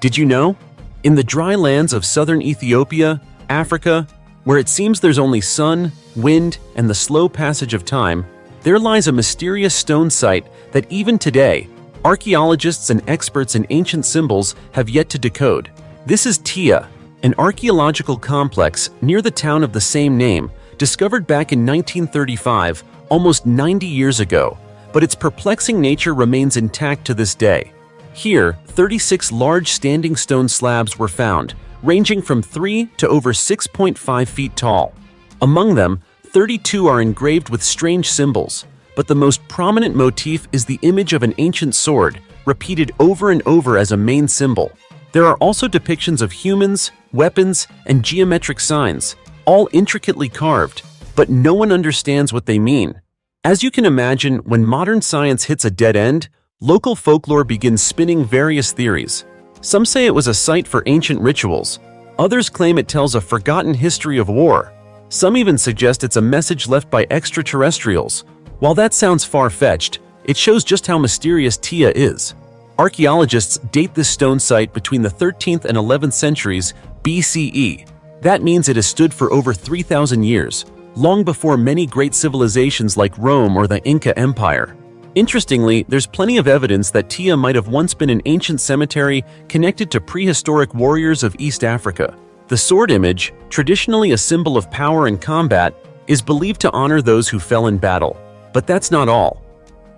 Did you know? In the dry lands of southern Ethiopia, Africa, where it seems there's only sun, wind, and the slow passage of time, there lies a mysterious stone site that even today, archaeologists and experts in ancient symbols have yet to decode. This is Tia, an archaeological complex near the town of the same name, discovered back in 1935, almost 90 years ago, but its perplexing nature remains intact to this day. Here, 36 large standing stone slabs were found, ranging from 3 to over 6.5 feet tall. Among them, 32 are engraved with strange symbols, but the most prominent motif is the image of an ancient sword, repeated over and over as a main symbol. There are also depictions of humans, weapons, and geometric signs, all intricately carved, but no one understands what they mean. As you can imagine, when modern science hits a dead end, local folklore begins spinning various theories. Some say it was a site for ancient rituals. Others claim it tells a forgotten history of war. Some even suggest it's a message left by extraterrestrials. While that sounds far-fetched, it shows just how mysterious Tia is. Archaeologists date this stone site between the 13th and 11th centuries BCE. That means it has stood for over 3,000 years, long before many great civilizations like Rome or the Inca Empire. Interestingly, there's plenty of evidence that Tia might have once been an ancient cemetery connected to prehistoric warriors of East Africa. The sword image, traditionally a symbol of power and combat, is believed to honor those who fell in battle. But that's not all.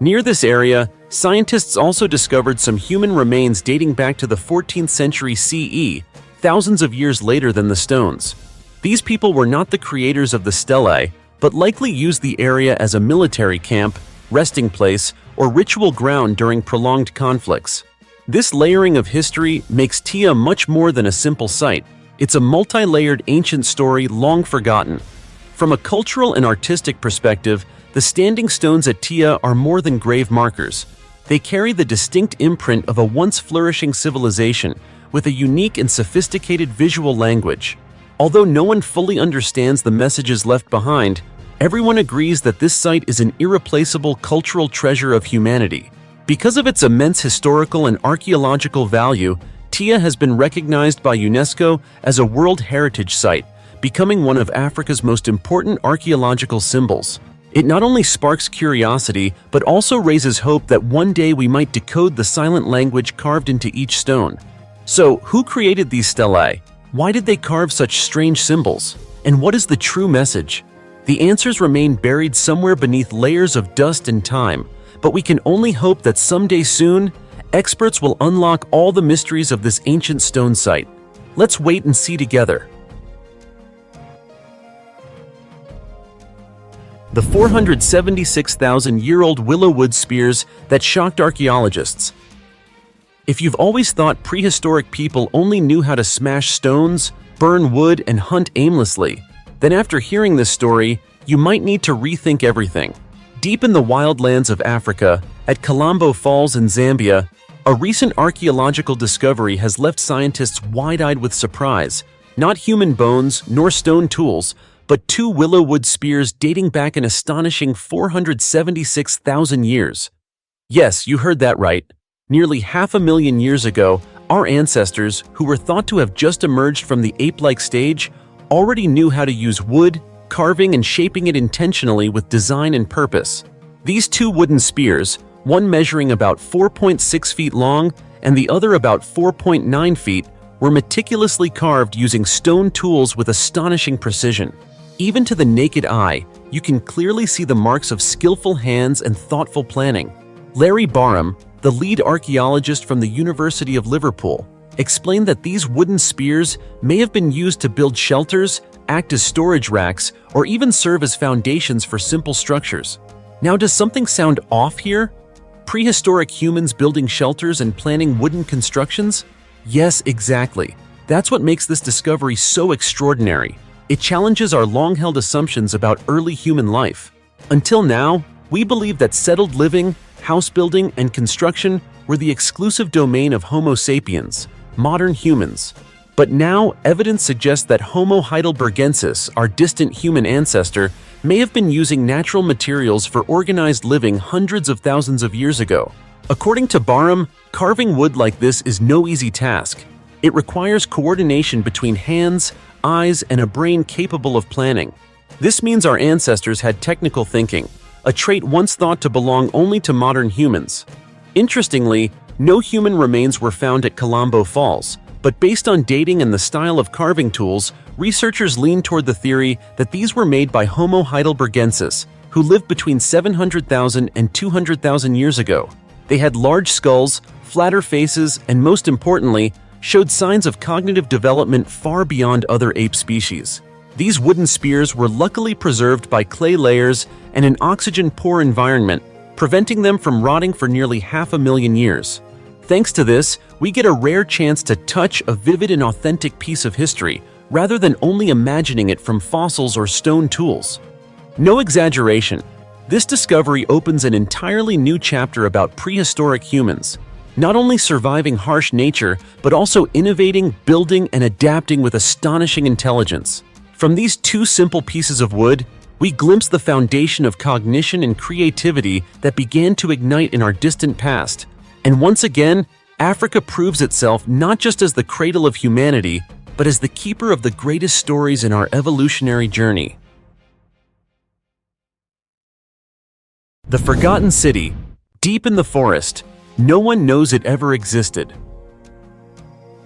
Near this area, scientists also discovered some human remains dating back to the 14th century CE, thousands of years later than the stones. These people were not the creators of the stele, but likely used the area as a military camp, resting place, or ritual ground during prolonged conflicts. This layering of history makes Tia much more than a simple site. It's a multi-layered ancient story long forgotten. From a cultural and artistic perspective, the standing stones at Tia are more than grave markers. They carry the distinct imprint of a once flourishing civilization with a unique and sophisticated visual language. Although no one fully understands the messages left behind, everyone agrees that this site is an irreplaceable cultural treasure of humanity. Because of its immense historical and archaeological value, Tia has been recognized by UNESCO as a World Heritage Site, becoming one of Africa's most important archaeological symbols. It not only sparks curiosity, but also raises hope that one day we might decode the silent language carved into each stone. So, who created these stelae? Why did they carve such strange symbols? And what is the true message? The answers remain buried somewhere beneath layers of dust and time, but we can only hope that someday soon, experts will unlock all the mysteries of this ancient stone site. Let's wait and see together. The 476,000-year-old willow wood spears that shocked archaeologists. If you've always thought prehistoric people only knew how to smash stones, burn wood, and hunt aimlessly, then after hearing this story, you might need to rethink everything. Deep in the wildlands of Africa, at Colombo Falls in Zambia, a recent archaeological discovery has left scientists wide-eyed with surprise. Not human bones nor stone tools, but two willow wood spears dating back an astonishing 476,000 years. Yes, you heard that right. Nearly 500,000 years ago, our ancestors, who were thought to have just emerged from the ape-like stage, already knew how to use wood, carving and shaping it intentionally with design and purpose. These two wooden spears, one measuring about 4.6 feet long and the other about 4.9 feet, were meticulously carved using stone tools with astonishing precision. Even to the naked eye, you can clearly see the marks of skillful hands and thoughtful planning. Larry Barham, the lead archaeologist from the University of Liverpool, explained that these wooden spears may have been used to build shelters, act as storage racks, or even serve as foundations for simple structures. Now, does something sound off here? Prehistoric humans building shelters and planning wooden constructions? Yes, exactly. That's what makes this discovery so extraordinary. It challenges our long-held assumptions about early human life. Until now, we believe that settled living, house building, and construction were the exclusive domain of Homo sapiens, modern humans. But now, evidence suggests that Homo heidelbergensis, our distant human ancestor, may have been using natural materials for organized living hundreds of thousands of years ago. According to Barham, carving wood like this is no easy task. It requires coordination between hands, eyes, and a brain capable of planning. This means our ancestors had technical thinking, a trait once thought to belong only to modern humans. Interestingly, no human remains were found at Colombo Falls, but based on dating and the style of carving tools, researchers lean toward the theory that these were made by Homo heidelbergensis, who lived between 700,000 and 200,000 years ago. They had large skulls, flatter faces, and most importantly, showed signs of cognitive development far beyond other ape species. These wooden spears were luckily preserved by clay layers and an oxygen-poor environment, preventing them from rotting for nearly 500,000 years. Thanks to this, we get a rare chance to touch a vivid and authentic piece of history, rather than only imagining it from fossils or stone tools. No exaggeration, this discovery opens an entirely new chapter about prehistoric humans, not only surviving harsh nature, but also innovating, building, and adapting with astonishing intelligence. From these two simple pieces of wood, we glimpse the foundation of cognition and creativity that began to ignite in our distant past. And once again, Africa proves itself not just as the cradle of humanity, but as the keeper of the greatest stories in our evolutionary journey. The Forgotten City, deep in the forest, no one knows it ever existed.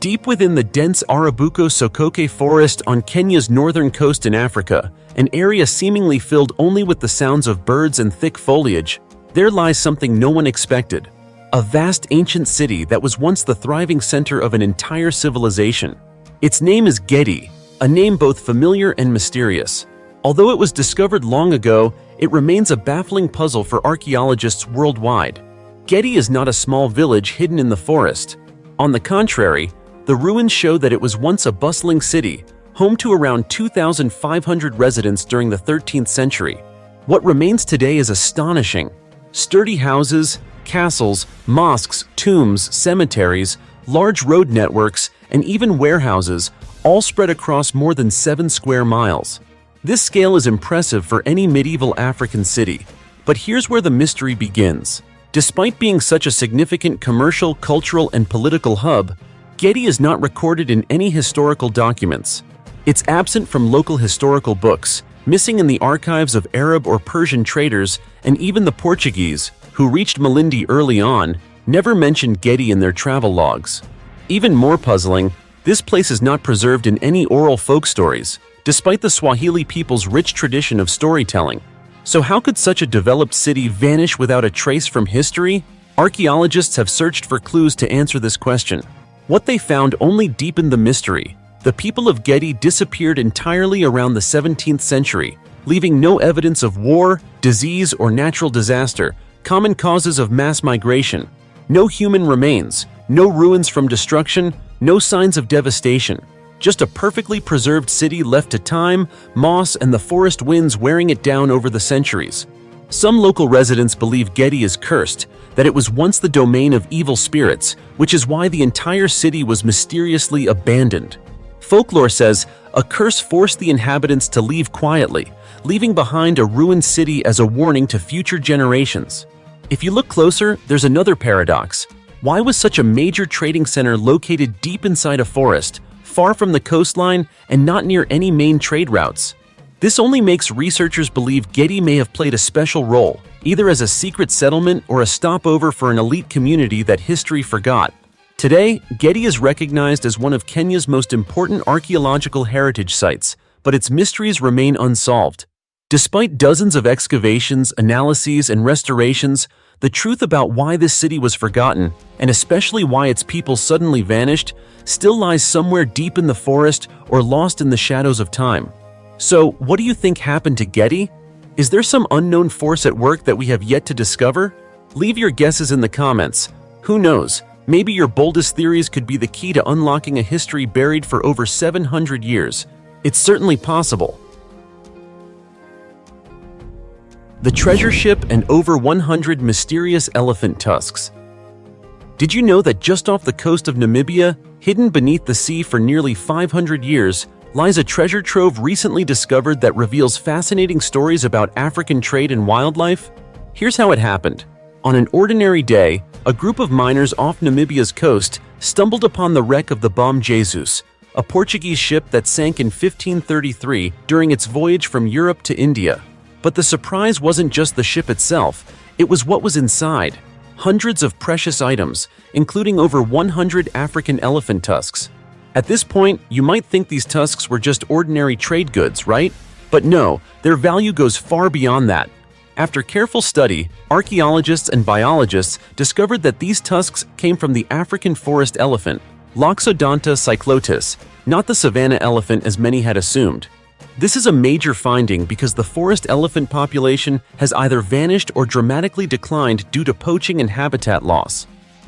Deep within the dense Arabuko-Sokoke forest on Kenya's northern coast in Africa, an area seemingly filled only with the sounds of birds and thick foliage, there lies something no one expected. A vast ancient city that was once the thriving center of an entire civilization. Its name is Gedi, a name both familiar and mysterious. Although it was discovered long ago, it remains a baffling puzzle for archaeologists worldwide. Gedi is not a small village hidden in the forest. On the contrary, The ruins show that it was once a bustling city, home to around 2,500 residents during the 13th century. What remains today is astonishing. Sturdy houses, castles, mosques, tombs, cemeteries, large road networks, and even warehouses, all spread across more than 7 square miles. This scale is impressive for any medieval African city. But here's where the mystery begins. Despite being such a significant commercial, cultural, and political hub, Gedi is not recorded in any historical documents. It's absent from local historical books, missing in the archives of Arab or Persian traders, and even the Portuguese, who reached Malindi early on, never mentioned Gedi in their travel logs. Even more puzzling, this place is not preserved in any oral folk stories, despite the Swahili people's rich tradition of storytelling. So how could such a developed city vanish without a trace from history? Archaeologists have searched for clues to answer this question. What they found only deepened the mystery. The people of Gedi disappeared entirely around the 17th century, leaving no evidence of war, disease, or natural disaster, common causes of mass migration. No human remains, no ruins from destruction, no signs of devastation. Just a perfectly preserved city left to time, moss, and the forest winds wearing it down over the centuries. Some local residents believe Gedi is cursed, that it was once the domain of evil spirits, which is why the entire city was mysteriously abandoned. Folklore says a curse forced the inhabitants to leave quietly, leaving behind a ruined city as a warning to future generations. If you look closer, there's another paradox. Why was such a major trading center located deep inside a forest, far from the coastline, and not near any main trade routes? This only makes researchers believe Gedi may have played a special role, either as a secret settlement or a stopover for an elite community that history forgot. Today, Gedi is recognized as one of Kenya's most important archaeological heritage sites, but its mysteries remain unsolved. Despite dozens of excavations, analyses, and restorations, the truth about why this city was forgotten, and especially why its people suddenly vanished, still lies somewhere deep in the forest or lost in the shadows of time. So, what do you think happened to Gedi? Is there some unknown force at work that we have yet to discover? Leave your guesses in the comments. Who knows? Maybe your boldest theories could be the key to unlocking a history buried for over 700 years. It's certainly possible. The treasure ship and over 100 mysterious elephant tusks. Did you know that just off the coast of Namibia, hidden beneath the sea for nearly 500 years, lies a treasure trove recently discovered that reveals fascinating stories about African trade and wildlife? Here's how it happened. On an ordinary day, a group of miners off Namibia's coast stumbled upon the wreck of the Bom Jesus, a Portuguese ship that sank in 1533 during its voyage from Europe to India. But the surprise wasn't just the ship itself, it was what was inside. Hundreds of precious items, including over 100 African elephant tusks. At this point, you might think these tusks were just ordinary trade goods, right? But no, their value goes far beyond that. After careful study, archaeologists and biologists discovered that these tusks came from the African forest elephant, Loxodonta cyclotis, not the savanna elephant as many had assumed. This is a major finding because the forest elephant population has either vanished or dramatically declined due to poaching and habitat loss.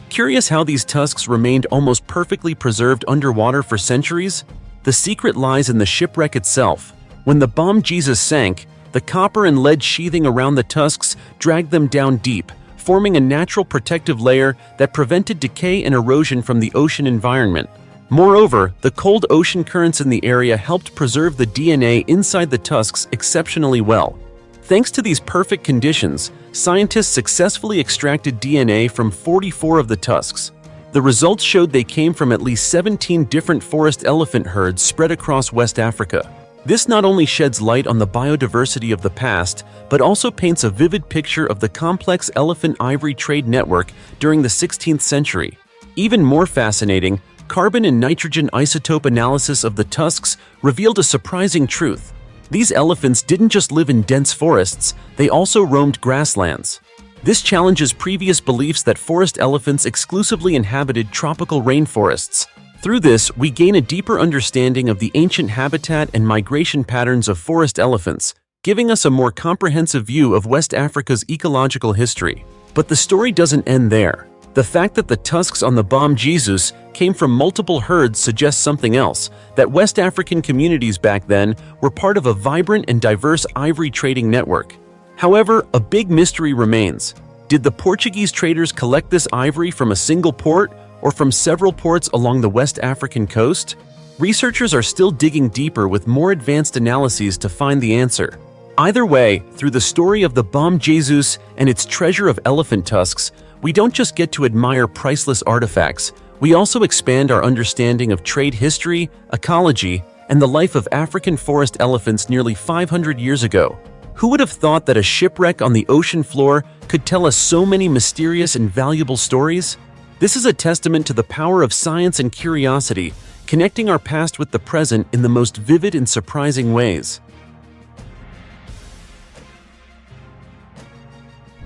Curious how these tusks remained almost perfectly preserved underwater for centuries? The secret lies in the shipwreck itself. When the Bom Jesus sank, the copper and lead sheathing around the tusks dragged them down deep, forming a natural protective layer that prevented decay and erosion from the ocean environment. Moreover, the cold ocean currents in the area helped preserve the DNA inside the tusks exceptionally well. Thanks to these perfect conditions, scientists successfully extracted DNA from 44 of the tusks. The results showed they came from at least 17 different forest elephant herds spread across West Africa. This not only sheds light on the biodiversity of the past, but also paints a vivid picture of the complex elephant ivory trade network during the 16th century. Even more fascinating, carbon and nitrogen isotope analysis of the tusks revealed a surprising truth. These elephants didn't just live in dense forests, they also roamed grasslands. This challenges previous beliefs that forest elephants exclusively inhabited tropical rainforests. Through this, we gain a deeper understanding of the ancient habitat and migration patterns of forest elephants, giving us a more comprehensive view of West Africa's ecological history. But the story doesn't end there. The fact that the tusks on the Bom Jesus came from multiple herds suggests something else, that West African communities back then were part of a vibrant and diverse ivory trading network. However, a big mystery remains. Did the Portuguese traders collect this ivory from a single port or from several ports along the West African coast? Researchers are still digging deeper with more advanced analyses to find the answer. Either way, through the story of the Bom Jesus and its treasure of elephant tusks, we don't just get to admire priceless artifacts, we also expand our understanding of trade history, ecology, and the life of African forest elephants nearly 500 years ago. Who would have thought that a shipwreck on the ocean floor could tell us so many mysterious and valuable stories? This is a testament to the power of science and curiosity, connecting our past with the present in the most vivid and surprising ways.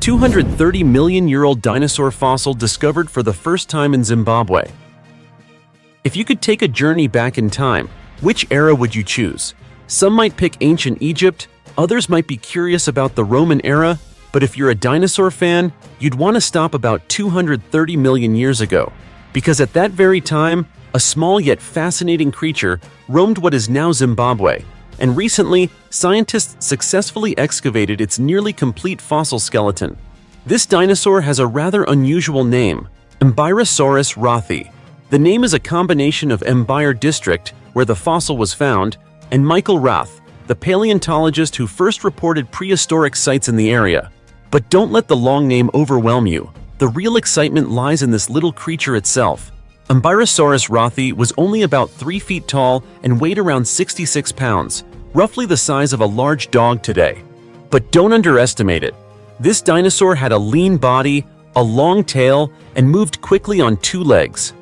230-million-year-old dinosaur fossil discovered for the first time in Zimbabwe. If you could take a journey back in time, which era would you choose? Some might pick ancient Egypt, others might be curious about the Roman era, but if you're a dinosaur fan, you'd want to stop about 230 million years ago. Because at that very time, a small yet fascinating creature roamed what is now Zimbabwe, and recently, scientists successfully excavated its nearly complete fossil skeleton. This dinosaur has a rather unusual name, Embark rothi. The name is a combination of Embark district, where the fossil was found, and Michael Rath, the paleontologist who first reported prehistoric sites in the area. But don't let the long name overwhelm you. The real excitement lies in this little creature itself. Embark rothi was only about 3 feet tall and weighed around 66 pounds, roughly the size of a large dog today. But don't underestimate it. This dinosaur had a lean body, a long tail, and moved quickly on 2 legs.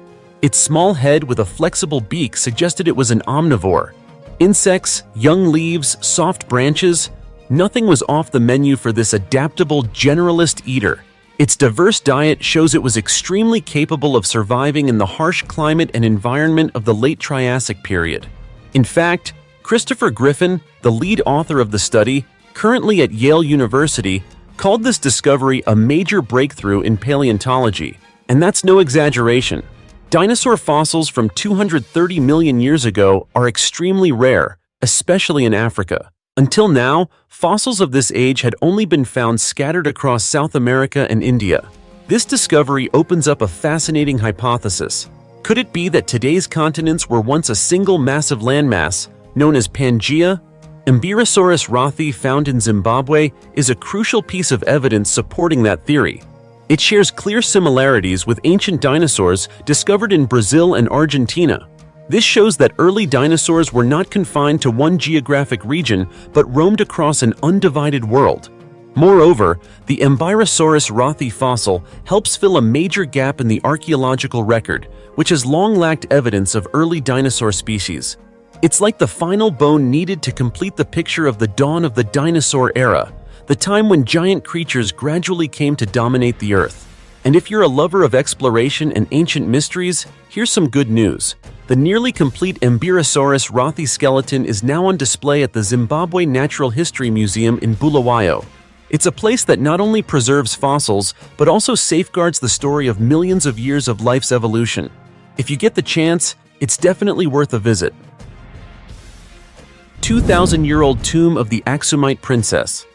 Its small head with a flexible beak suggested it was an omnivore. Insects, young leaves, soft branches, nothing was off the menu for this adaptable generalist eater. Its diverse diet shows it was extremely capable of surviving in the harsh climate and environment of the late Triassic period. In fact, Christopher Griffin, the lead author of the study, currently at Yale University, called this discovery a major breakthrough in paleontology. And that's no exaggeration. Dinosaur fossils from 230 million years ago are extremely rare, especially in Africa. Until now, fossils of this age had only been found scattered across South America and India. This discovery opens up a fascinating hypothesis. Could it be that today's continents were once a single massive landmass, known as Pangaea? Embark rothi, found in Zimbabwe, is a crucial piece of evidence supporting that theory. It shares clear similarities with ancient dinosaurs discovered in Brazil and Argentina. This shows that early dinosaurs were not confined to one geographic region, but roamed across an undivided world. Moreover, the Embark rothi fossil helps fill a major gap in the archaeological record, which has long lacked evidence of early dinosaur species. It's like the final bone needed to complete the picture of the dawn of the dinosaur era, the time when giant creatures gradually came to dominate the Earth. And if you're a lover of exploration and ancient mysteries, here's some good news. The nearly complete Embark rothi skeleton is now on display at the Zimbabwe Natural History Museum in Bulawayo. It's a place that not only preserves fossils, but also safeguards the story of millions of years of life's evolution. If you get the chance, it's definitely worth a visit. 2,000-year-old tomb of the Axomite princess.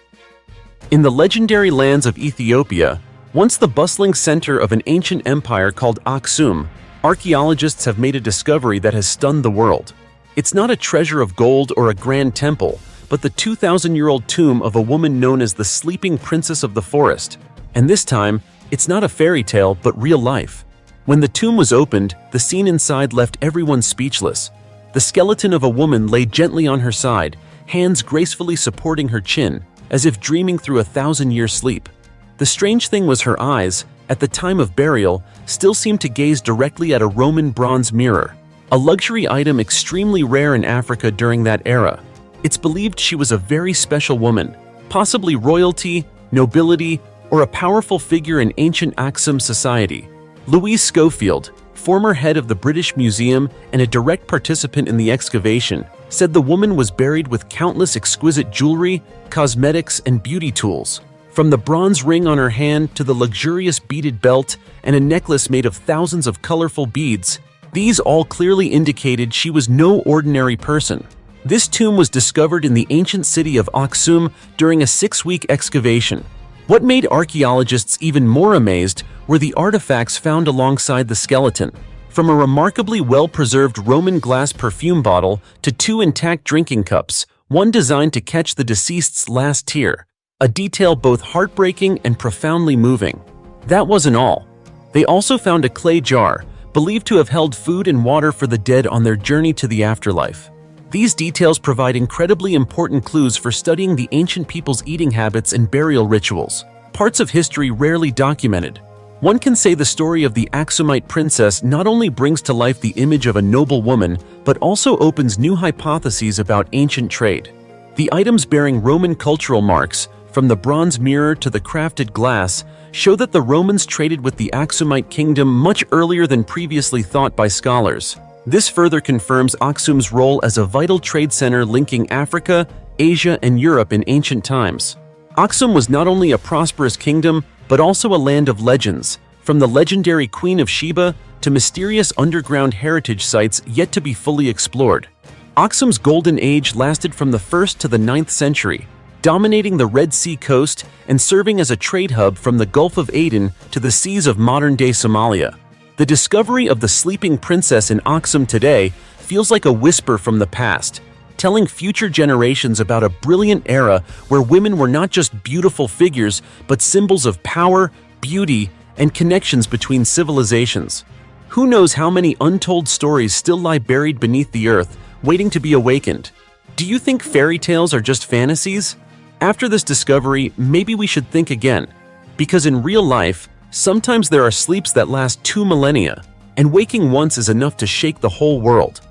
In the legendary lands of Ethiopia, once the bustling center of an ancient empire called Aksum, archaeologists have made a discovery that has stunned the world. It's not a treasure of gold or a grand temple, but the 2,000-year-old tomb of a woman known as the Sleeping Princess of the Forest. And this time, it's not a fairy tale, but real life. When the tomb was opened, the scene inside left everyone speechless. The skeleton of a woman lay gently on her side, hands gracefully supporting her chin, as if dreaming through a 1,000-year sleep. The strange thing was her eyes, at the time of burial, still seemed to gaze directly at a Roman bronze mirror, a luxury item extremely rare in Africa during that era. It's believed she was a very special woman, possibly royalty, nobility, or a powerful figure in ancient Aksum society. Louise Schofield, former head of the British Museum and a direct participant in the excavation, said the woman was buried with countless exquisite jewelry, cosmetics, and beauty tools. From the bronze ring on her hand to the luxurious beaded belt and a necklace made of thousands of colorful beads, these all clearly indicated she was no ordinary person. This tomb was discovered in the ancient city of Aksum during a 6-week excavation. What made archaeologists even more amazed were the artifacts found alongside the skeleton. From a remarkably well-preserved Roman glass perfume bottle to 2 intact drinking cups, one designed to catch the deceased's last tear, a detail both heartbreaking and profoundly moving. That wasn't all. They also found a clay jar, believed to have held food and water for the dead on their journey to the afterlife. These details provide incredibly important clues for studying the ancient people's eating habits and burial rituals, parts of history rarely documented. One can say the story of the Axomite princess not only brings to life the image of a noble woman, but also opens new hypotheses about ancient trade. The items bearing Roman cultural marks, from the bronze mirror to the crafted glass, show that the Romans traded with the Axomite kingdom much earlier than previously thought by scholars. This further confirms Aksum's role as a vital trade center linking Africa, Asia, and Europe in ancient times. Aksum was not only a prosperous kingdom, but also a land of legends, from the legendary Queen of Sheba to mysterious underground heritage sites yet to be fully explored. Aksum's golden age lasted from the 1st to the 9th century, dominating the Red Sea coast and serving as a trade hub from the Gulf of Aden to the seas of modern-day Somalia. The discovery of the sleeping princess in Aksum today feels like a whisper from the past, telling future generations about a brilliant era where women were not just beautiful figures, but symbols of power, beauty, and connections between civilizations. Who knows how many untold stories still lie buried beneath the earth, waiting to be awakened? Do you think fairy tales are just fantasies? After this discovery, maybe we should think again, because in real life, sometimes there are sleeps that last 2 millennia, and waking once is enough to shake the whole world.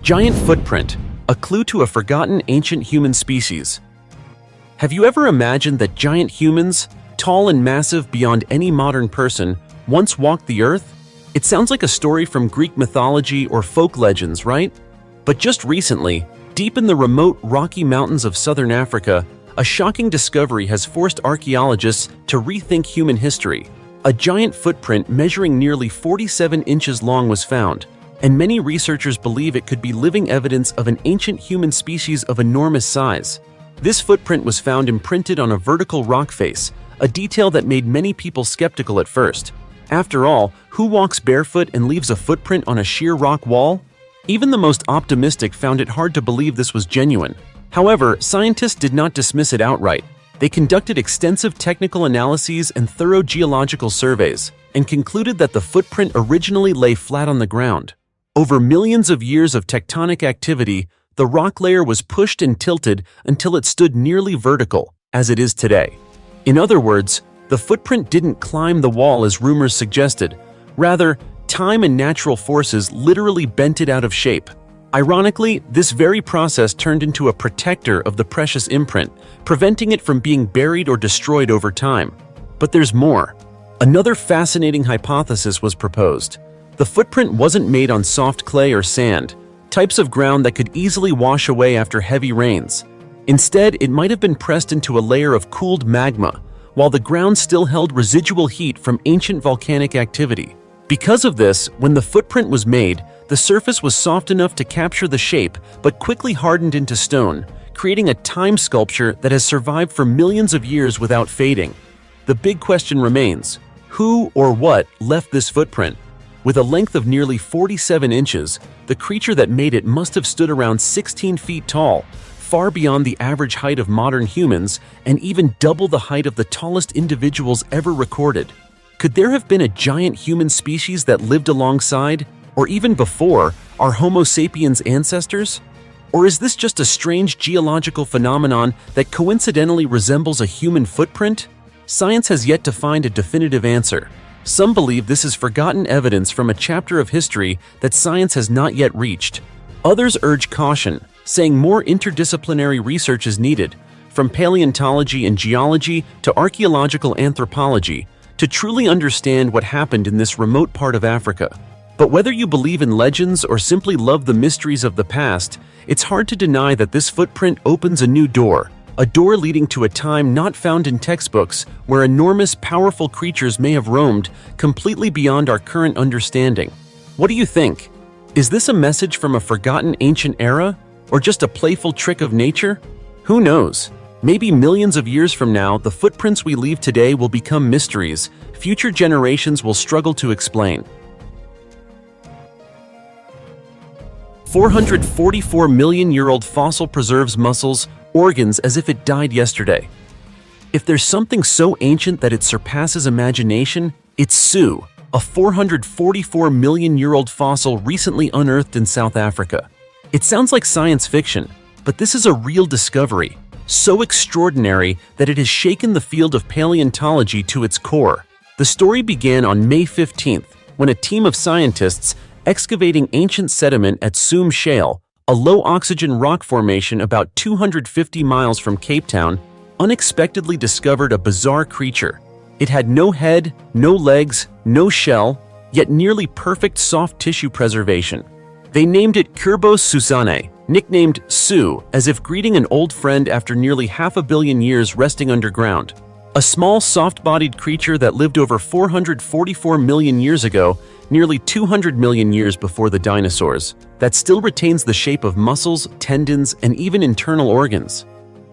Giant footprint, a clue to a forgotten ancient human species. Have you ever imagined that giant humans, tall and massive beyond any modern person, once walked the earth? It sounds like a story from Greek mythology or folk legends, right? But just recently, deep in the remote Rocky Mountains of southern Africa, a shocking discovery has forced archaeologists to rethink human history. A giant footprint measuring nearly 47 inches long was found, and many researchers believe it could be living evidence of an ancient human species of enormous size. This footprint was found imprinted on a vertical rock face, a detail that made many people skeptical at first. After all, who walks barefoot and leaves a footprint on a sheer rock wall? Even the most optimistic found it hard to believe this was genuine. However, scientists did not dismiss it outright. They conducted extensive technical analyses and thorough geological surveys, and concluded that the footprint originally lay flat on the ground. Over millions of years of tectonic activity, the rock layer was pushed and tilted until it stood nearly vertical, as it is today. In other words, the footprint didn't climb the wall as rumors suggested. Rather, time and natural forces literally bent it out of shape. Ironically, this very process turned into a protector of the precious imprint, preventing it from being buried or destroyed over time. But there's more. Another fascinating hypothesis was proposed. The footprint wasn't made on soft clay or sand, types of ground that could easily wash away after heavy rains. Instead, it might have been pressed into a layer of cooled magma, while the ground still held residual heat from ancient volcanic activity. Because of this, when the footprint was made, the surface was soft enough to capture the shape, but quickly hardened into stone, creating a time sculpture that has survived for millions of years without fading. The big question remains: who or what left this footprint? With a length of nearly 47 inches, the creature that made it must have stood around 16 feet tall, far beyond the average height of modern humans, and even double the height of the tallest individuals ever recorded. Could there have been a giant human species that lived alongside, or even before, our Homo sapiens ancestors? Or is this just a strange geological phenomenon that coincidentally resembles a human footprint? Science has yet to find a definitive answer. Some believe this is forgotten evidence from a chapter of history that science has not yet reached. Others urge caution, saying more interdisciplinary research is needed, from paleontology and geology to archaeological anthropology, to truly understand what happened in this remote part of Africa. But whether you believe in legends or simply love the mysteries of the past, it's hard to deny that this footprint opens a new door, a door leading to a time not found in textbooks where enormous, powerful creatures may have roamed completely beyond our current understanding. What do you think? Is this a message from a forgotten ancient era, or just a playful trick of nature? Who knows? Maybe millions of years from now, the footprints we leave today will become mysteries future generations will struggle to explain. 444-million-year-old fossil preserves muscles, organs as if it died yesterday. If there's something so ancient that it surpasses imagination, it's Sioux, a 444-million-year-old fossil recently unearthed in South Africa. It sounds like science fiction, but this is a real discovery, so extraordinary that it has shaken the field of paleontology to its core. The story began on May 15th, when a team of scientists excavating ancient sediment at Soom Shale, a low-oxygen rock formation about 250 miles from Cape Town, unexpectedly discovered a bizarre creature. It had no head, no legs, no shell, yet nearly perfect soft tissue preservation. They named it Kurbos Susane, nicknamed Sioux, as if greeting an old friend after nearly 500 million years resting underground. A small, soft-bodied creature that lived over 444 million years ago, nearly 200 million years before the dinosaurs, that still retains the shape of muscles, tendons, and even internal organs.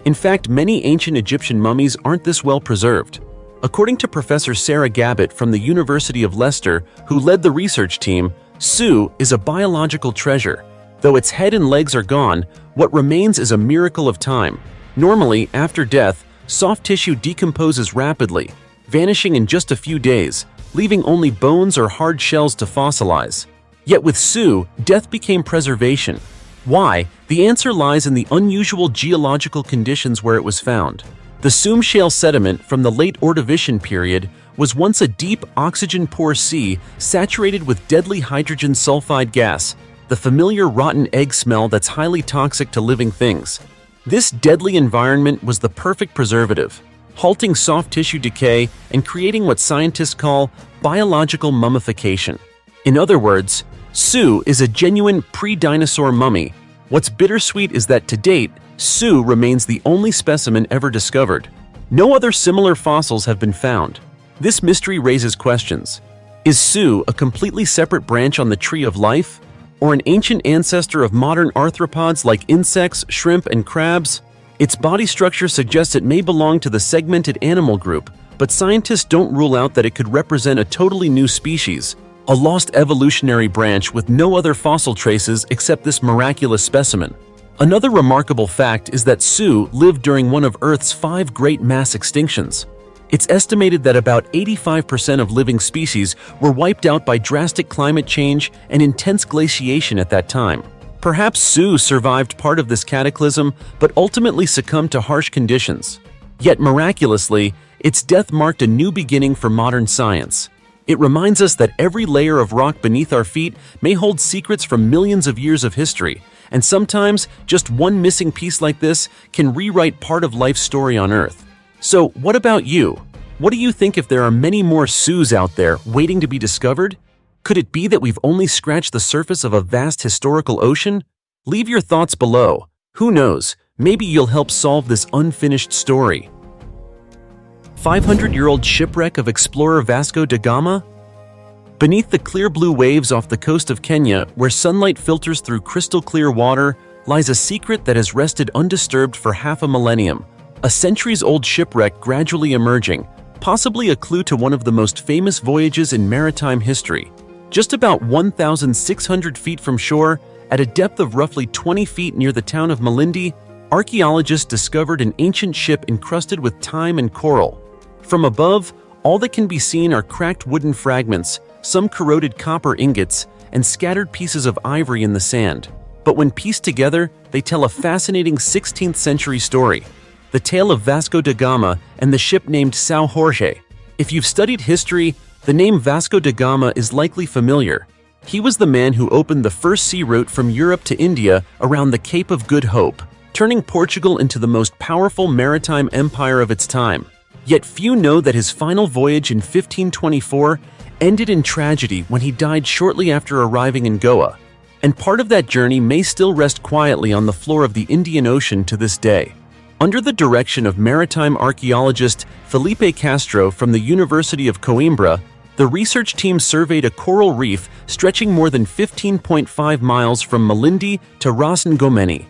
In fact, many ancient Egyptian mummies aren't this well preserved. According to Professor Sarah Gabbett from the University of Leicester, who led the research team, Sioux is a biological treasure. Though its head and legs are gone, what remains is a miracle of time. Normally, after death, soft tissue decomposes rapidly, vanishing in just a few days, leaving only bones or hard shells to fossilize. Yet with Sioux, death became preservation. Why? The answer lies in the unusual geological conditions where it was found. The Soom Shale sediment from the late Ordovician period was once a deep, oxygen-poor sea saturated with deadly hydrogen sulfide gas, the familiar rotten egg smell that's highly toxic to living things. This deadly environment was the perfect preservative, halting soft tissue decay and creating what scientists call biological mummification. In other words, Sioux is a genuine pre-dinosaur mummy. What's bittersweet is that to date, Sioux remains the only specimen ever discovered. No other similar fossils have been found. This mystery raises questions. Is Sioux a completely separate branch on the tree of life? Or an ancient ancestor of modern arthropods like insects, shrimp, and crabs? Its body structure suggests it may belong to the segmented animal group, but scientists don't rule out that it could represent a totally new species, a lost evolutionary branch with no other fossil traces except this miraculous specimen. Another remarkable fact is that Sioux lived during one of Earth's 5 great mass extinctions. It's estimated that about 85% of living species were wiped out by drastic climate change and intense glaciation at that time. Perhaps Sioux survived part of this cataclysm, but ultimately succumbed to harsh conditions. Yet miraculously, its death marked a new beginning for modern science. It reminds us that every layer of rock beneath our feet may hold secrets from millions of years of history, and sometimes just one missing piece like this can rewrite part of life's story on Earth. So, what about you? What do you think if there are many more Sioux out there waiting to be discovered? Could it be that we've only scratched the surface of a vast historical ocean? Leave your thoughts below. Who knows, maybe you'll help solve this unfinished story. 500-year-old shipwreck of explorer Vasco da Gama? Beneath the clear blue waves off the coast of Kenya, where sunlight filters through crystal-clear water, lies a secret that has rested undisturbed for half a millennium. A centuries-old shipwreck gradually emerging, possibly a clue to one of the most famous voyages in maritime history. Just about 1,600 feet from shore, at a depth of roughly 20 feet near the town of Malindi, archaeologists discovered an ancient ship encrusted with time and coral. From above, all that can be seen are cracked wooden fragments, some corroded copper ingots, and scattered pieces of ivory in the sand. But when pieced together, they tell a fascinating 16th century story. The tale of Vasco da Gama and the ship named São Jorge. If you've studied history, the name Vasco da Gama is likely familiar. He was the man who opened the first sea route from Europe to India around the Cape of Good Hope, turning Portugal into the most powerful maritime empire of its time. Yet few know that his final voyage in 1524 ended in tragedy when he died shortly after arriving in Goa. And part of that journey may still rest quietly on the floor of the Indian Ocean to this day. Under the direction of maritime archaeologist Felipe Castro from the University of Coimbra, the research team surveyed a coral reef stretching more than 15.5 miles from Malindi to Ras Ngomeni.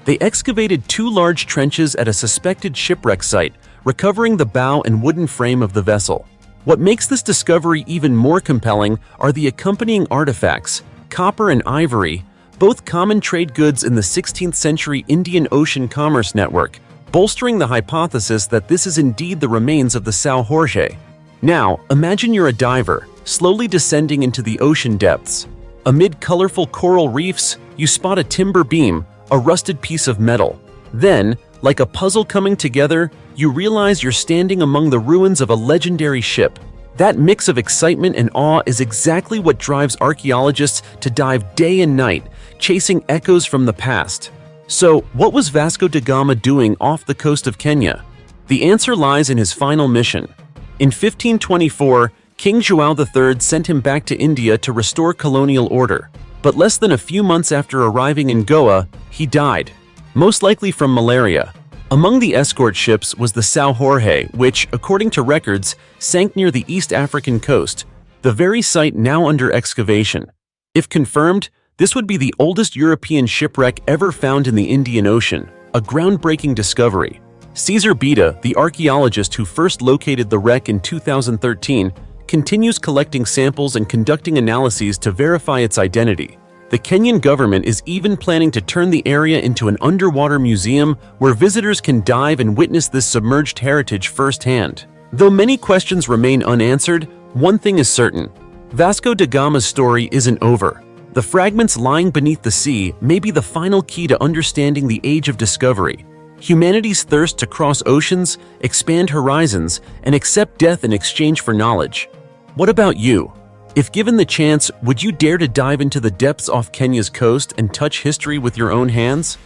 They excavated 2 large trenches at a suspected shipwreck site, recovering the bow and wooden frame of the vessel. What makes this discovery even more compelling are the accompanying artifacts, copper and ivory, both common trade goods in the 16th century Indian Ocean commerce network, bolstering the hypothesis that this is indeed the remains of the São Jorge. Now, imagine you're a diver, slowly descending into the ocean depths. Amid colorful coral reefs, you spot a timber beam, a rusted piece of metal. Then, like a puzzle coming together, you realize you're standing among the ruins of a legendary ship. That mix of excitement and awe is exactly what drives archaeologists to dive day and night, chasing echoes from the past. So, what was Vasco da Gama doing off the coast of Kenya? The answer lies in his final mission. In 1524, King João III sent him back to India to restore colonial order. But less than a few months after arriving in Goa, he died, most likely from malaria. Among the escort ships was the São Jorge, which, according to records, sank near the East African coast, the very site now under excavation. If confirmed, this would be the oldest European shipwreck ever found in the Indian Ocean, a groundbreaking discovery. Cesar Beta, the archaeologist who first located the wreck in 2013, continues collecting samples and conducting analyses to verify its identity. The Kenyan government is even planning to turn the area into an underwater museum where visitors can dive and witness this submerged heritage firsthand. Though many questions remain unanswered, one thing is certain: Vasco da Gama's story isn't over. The fragments lying beneath the sea may be the final key to understanding the age of discovery. Humanity's thirst to cross oceans, expand horizons, and accept death in exchange for knowledge. What about you? If given the chance, would you dare to dive into the depths off Kenya's coast and touch history with your own hands?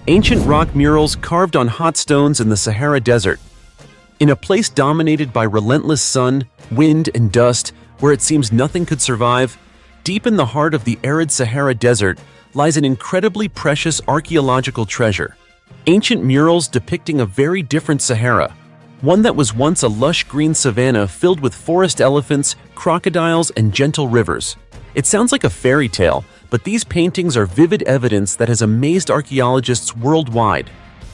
Ancient rock murals carved on hot stones in the Sahara Desert. In a place dominated by relentless sun, wind, and dust, where it seems nothing could survive, deep in the heart of the arid Sahara Desert lies an incredibly precious archaeological treasure. Ancient murals depicting a very different Sahara, one that was once a lush green savanna filled with forest elephants, crocodiles, and gentle rivers. It sounds like a fairy tale, but these paintings are vivid evidence that has amazed archaeologists worldwide.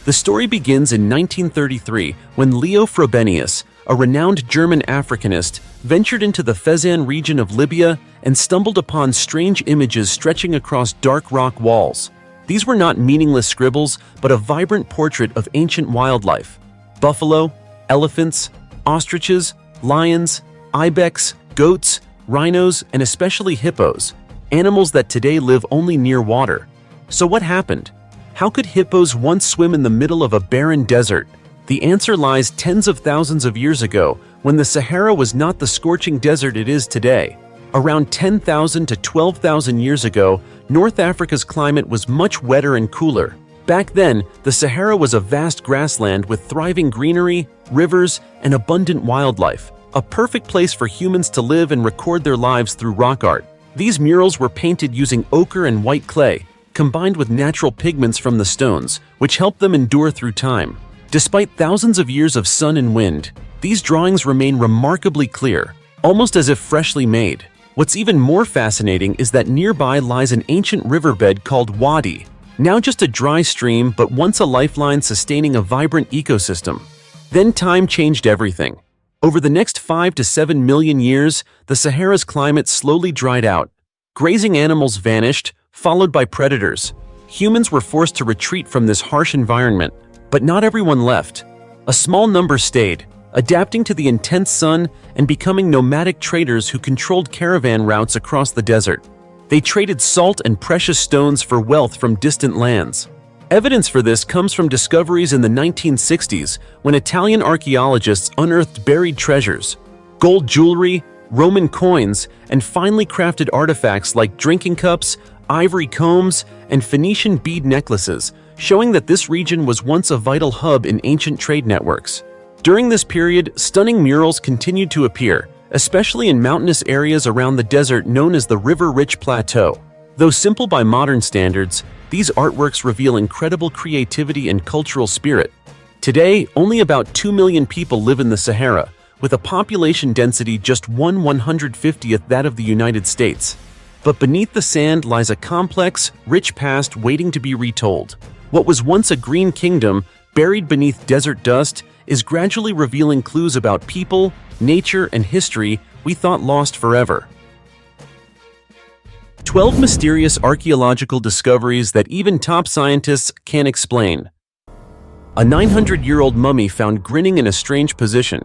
The story begins in 1933 when Leo Frobenius, a renowned German Africanist, ventured into the Fezzan region of Libya and stumbled upon strange images stretching across dark rock walls. These were not meaningless scribbles, but a vibrant portrait of ancient wildlife: buffalo, elephants, ostriches, lions, ibex, goats, rhinos, and especially hippos, animals that today live only near water. So what happened? How could hippos once swim in the middle of a barren desert? The answer lies tens of thousands of years ago, when the Sahara was not the scorching desert it is today. Around 10,000 to 12,000 years ago, North Africa's climate was much wetter and cooler. Back then, the Sahara was a vast grassland with thriving greenery, rivers, and abundant wildlife, a perfect place for humans to live and record their lives through rock art. These murals were painted using ochre and white clay, combined with natural pigments from the stones, which helped them endure through time. Despite thousands of years of sun and wind, these drawings remain remarkably clear, almost as if freshly made. What's even more fascinating is that nearby lies an ancient riverbed called Wadi, now just a dry stream but once a lifeline sustaining a vibrant ecosystem. Then time changed everything. Over the next 5 to 7 million years, the Sahara's climate slowly dried out. Grazing animals vanished, followed by predators. Humans were forced to retreat from this harsh environment, but not everyone left. A small number stayed, adapting to the intense sun and becoming nomadic traders who controlled caravan routes across the desert. They traded salt and precious stones for wealth from distant lands. Evidence for this comes from discoveries in the 1960s when Italian archaeologists unearthed buried treasures, gold jewelry, Roman coins, and finely crafted artifacts like drinking cups, ivory combs, and Phoenician bead necklaces, showing that this region was once a vital hub in ancient trade networks. During this period, stunning murals continued to appear, especially in mountainous areas around the desert known as the River-Rich Plateau. Though simple by modern standards, these artworks reveal incredible creativity and cultural spirit. Today, only about 2 million people live in the Sahara, with a population density just 1/150th that of the United States. But beneath the sand lies a complex, rich past waiting to be retold. What was once a green kingdom, buried beneath desert dust, is gradually revealing clues about people, nature, and history we thought lost forever. 12 mysterious archaeological discoveries that even top scientists can't explain. A 900-year-old mummy found grinning in a strange position.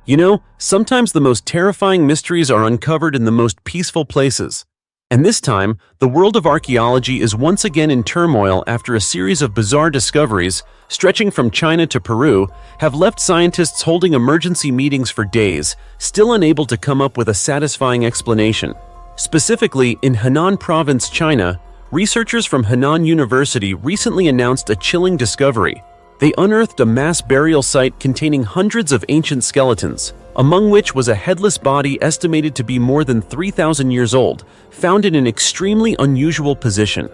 You know, sometimes the most terrifying mysteries are uncovered in the most peaceful places. And this time, the world of archaeology is once again in turmoil after a series of bizarre discoveries, stretching from China to Peru, have left scientists holding emergency meetings for days, still unable to come up with a satisfying explanation. Specifically, in Henan Province, China, researchers from Henan University recently announced a chilling discovery. They unearthed a mass burial site containing hundreds of ancient skeletons, among which was a headless body estimated to be more than 3,000 years old, found in an extremely unusual position.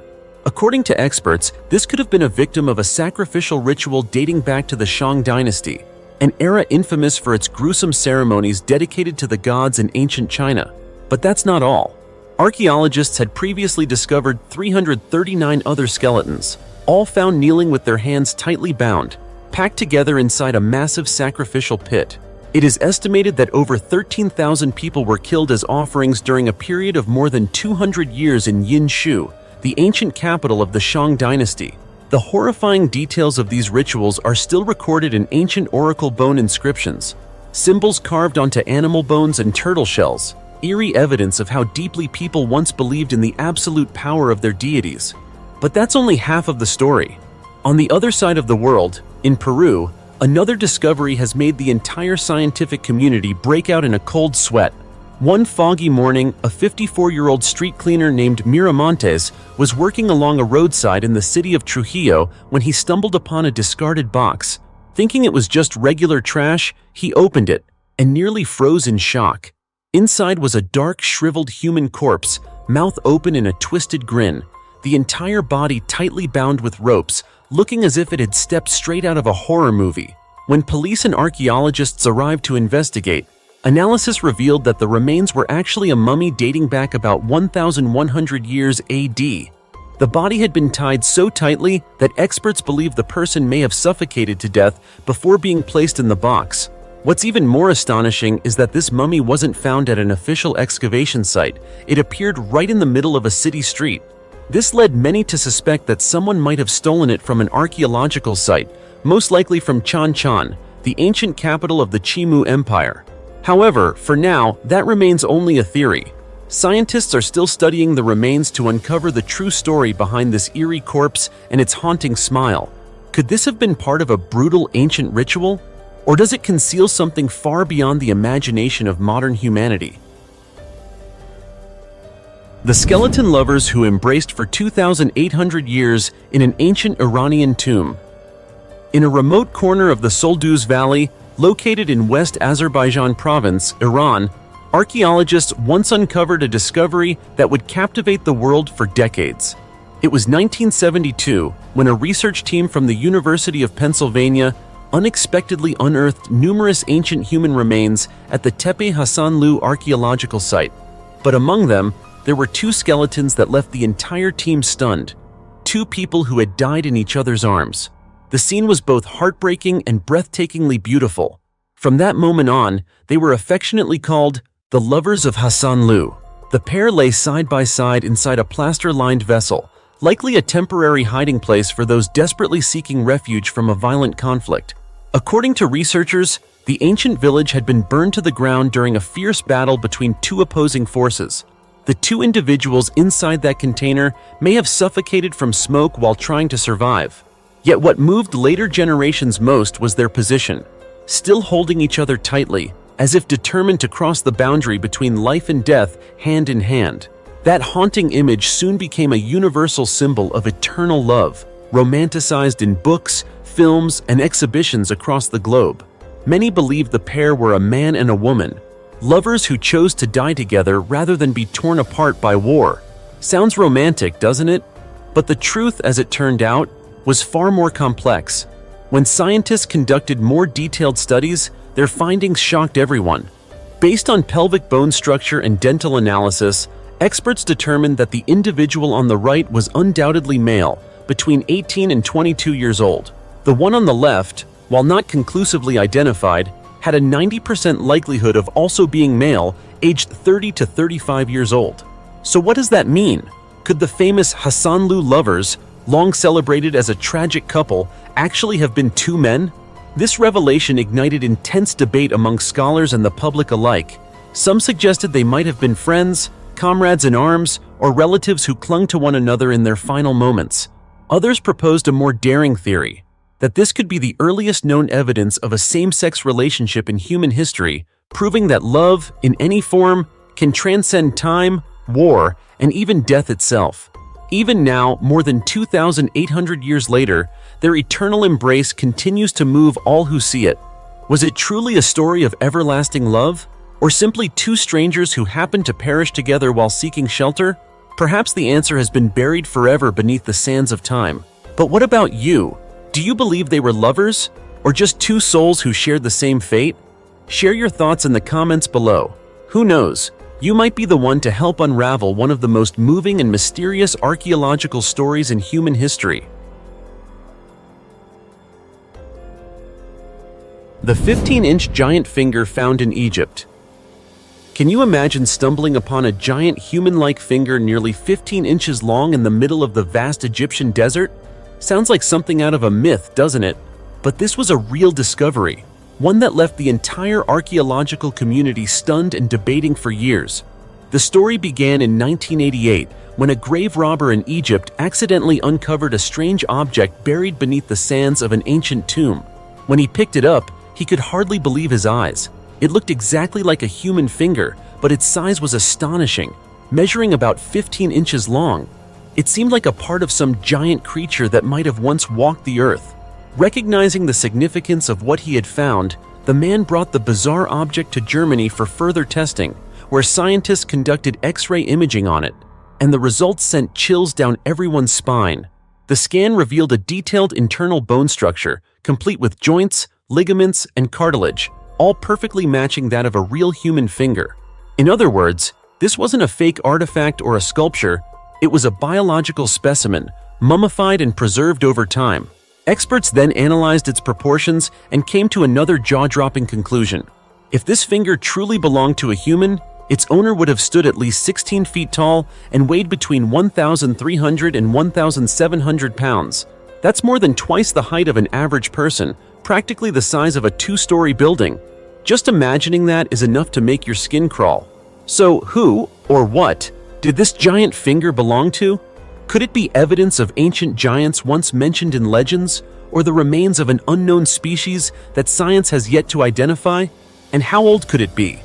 According to experts, this could have been a victim of a sacrificial ritual dating back to the Jin Dynasty, an era infamous for its gruesome ceremonies dedicated to the gods in ancient China. But that's not all. Archaeologists had previously discovered 339 other skeletons, all found kneeling with their hands tightly bound, packed together inside a massive sacrificial pit. It is estimated that over 13,000 people were killed as offerings during a period of more than 200 years in Yinshu, the ancient capital of the Jin Dynasty. The horrifying details of these rituals are still recorded in ancient oracle bone inscriptions, symbols carved onto animal bones and turtle shells, eerie evidence of how deeply people once believed in the absolute power of their deities. But that's only half of the story. On the other side of the world, in Peru, another discovery has made the entire scientific community break out in a cold sweat. One foggy morning, a 54-year-old street cleaner named Miramontes was working along a roadside in the city of Trujillo when he stumbled upon a discarded box. Thinking it was just regular trash, he opened it and nearly froze in shock. Inside was a dark, shriveled human corpse, mouth open in a twisted grin, the entire body tightly bound with ropes, looking as if it had stepped straight out of a horror movie. When police and archaeologists arrived to investigate, analysis revealed that the remains were actually a mummy dating back about 1,100 years AD. The body had been tied so tightly that experts believe the person may have suffocated to death before being placed in the box. What's even more astonishing is that this mummy wasn't found at an official excavation site. It appeared right in the middle of a city street. This led many to suspect that someone might have stolen it from an archaeological site, most likely from Chan, the ancient capital of the Chimu Empire. However, for now, that remains only a theory. Scientists are still studying the remains to uncover the true story behind this eerie corpse and its haunting smile. Could this have been part of a brutal ancient ritual? Or does it conceal something far beyond the imagination of modern humanity? The skeleton lovers who embraced for 2,800 years in an ancient Iranian tomb. In a remote corner of the Solduz Valley, located in West Azerbaijan province, Iran, archaeologists once uncovered a discovery that would captivate the world for decades. It was 1972 when a research team from the University of Pennsylvania unexpectedly unearthed numerous ancient human remains at the Tepe Hassanlu archaeological site. But among them, there were two skeletons that left the entire team stunned. Two people who had died in each other's arms. The scene was both heartbreaking and breathtakingly beautiful. From that moment on, they were affectionately called the Lovers of Hassanlu. The pair lay side by side inside a plaster-lined vessel, likely a temporary hiding place for those desperately seeking refuge from a violent conflict. According to researchers, the ancient village had been burned to the ground during a fierce battle between two opposing forces. The two individuals inside that container may have suffocated from smoke while trying to survive. Yet what moved later generations most was their position, still holding each other tightly, as if determined to cross the boundary between life and death hand in hand. That haunting image soon became a universal symbol of eternal love, romanticized in books, films, and exhibitions across the globe. Many believed the pair were a man and a woman, lovers who chose to die together rather than be torn apart by war. Sounds romantic, doesn't it? But the truth, as it turned out, was far more complex. When scientists conducted more detailed studies, their findings shocked everyone. Based on pelvic bone structure and dental analysis, experts determined that the individual on the right was undoubtedly male, between 18 and 22 years old. The one on the left, while not conclusively identified, had a 90% likelihood of also being male, aged 30 to 35 years old. So what does that mean? Could the famous Hassanlu lovers, long celebrated as a tragic couple, actually have been two men? This revelation ignited intense debate among scholars and the public alike. Some suggested they might have been friends, comrades in arms, or relatives who clung to one another in their final moments. Others proposed a more daring theory, that this could be the earliest known evidence of a same-sex relationship in human history, proving that love, in any form, can transcend time, war, and even death itself. Even now, more than 2,800 years later, their eternal embrace continues to move all who see it. Was it truly a story of everlasting love? Or simply two strangers who happened to perish together while seeking shelter? Perhaps the answer has been buried forever beneath the sands of time. But what about you? Do you believe they were lovers? Or just two souls who shared the same fate? Share your thoughts in the comments below. Who knows? You might be the one to help unravel one of the most moving and mysterious archaeological stories in human history. The 15-inch giant finger found in Egypt. Can you imagine stumbling upon a giant human-like finger nearly 15 inches long in the middle of the vast Egyptian desert? Sounds like something out of a myth, doesn't it? But this was a real discovery, one that left the entire archaeological community stunned and debating for years. The story began in 1988 when a grave robber in Egypt accidentally uncovered a strange object buried beneath the sands of an ancient tomb. When he picked it up, he could hardly believe his eyes. It looked exactly like a human finger, but its size was astonishing, measuring about 15 inches long. It seemed like a part of some giant creature that might have once walked the earth. Recognizing the significance of what he had found, the man brought the bizarre object to Germany for further testing, where scientists conducted X-ray imaging on it, and the results sent chills down everyone's spine. The scan revealed a detailed internal bone structure, complete with joints, ligaments, and cartilage, all perfectly matching that of a real human finger. In other words, this wasn't a fake artifact or a sculpture, it was a biological specimen, mummified and preserved over time. Experts then analyzed its proportions and came to another jaw-dropping conclusion. If this finger truly belonged to a human, its owner would have stood at least 16 feet tall and weighed between 1,300 and 1,700 pounds. That's more than twice the height of an average person, practically the size of a two-story building. Just imagining that is enough to make your skin crawl. So who, or what, did this giant finger belong to? Could it be evidence of ancient giants once mentioned in legends, or the remains of an unknown species that science has yet to identify? And how old could it be?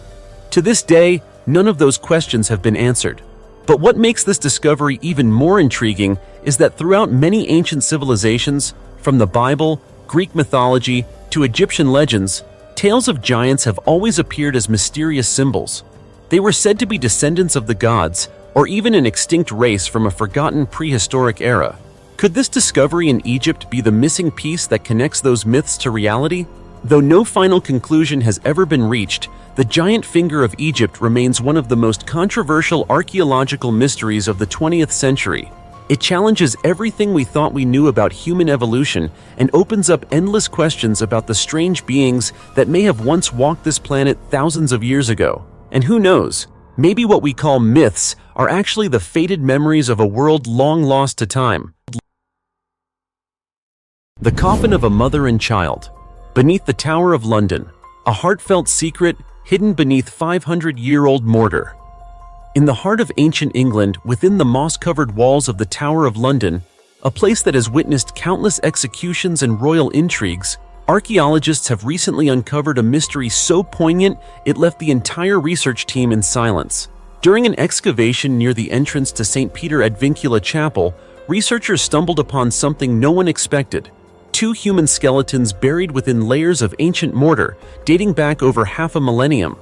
To this day, none of those questions have been answered. But what makes this discovery even more intriguing is that throughout many ancient civilizations, from the Bible, Greek mythology, to Egyptian legends, tales of giants have always appeared as mysterious symbols. They were said to be descendants of the gods, or even an extinct race from a forgotten prehistoric era. Could this discovery in Egypt be the missing piece that connects those myths to reality? Though no final conclusion has ever been reached, the giant finger of Egypt remains one of the most controversial archaeological mysteries of the 20th century. It challenges everything we thought we knew about human evolution and opens up endless questions about the strange beings that may have once walked this planet thousands of years ago. And who knows? Maybe what we call myths are actually the faded memories of a world long lost to time. The coffin of a mother and child. Beneath the Tower of London, a heartfelt secret hidden beneath 500-year-old mortar. In the heart of ancient England, within the moss-covered walls of the Tower of London, a place that has witnessed countless executions and royal intrigues, archaeologists have recently uncovered a mystery so poignant it left the entire research team in silence. During an excavation near the entrance to St. Peter ad Vincula Chapel, researchers stumbled upon something no one expected: two human skeletons buried within layers of ancient mortar dating back over half a millennium.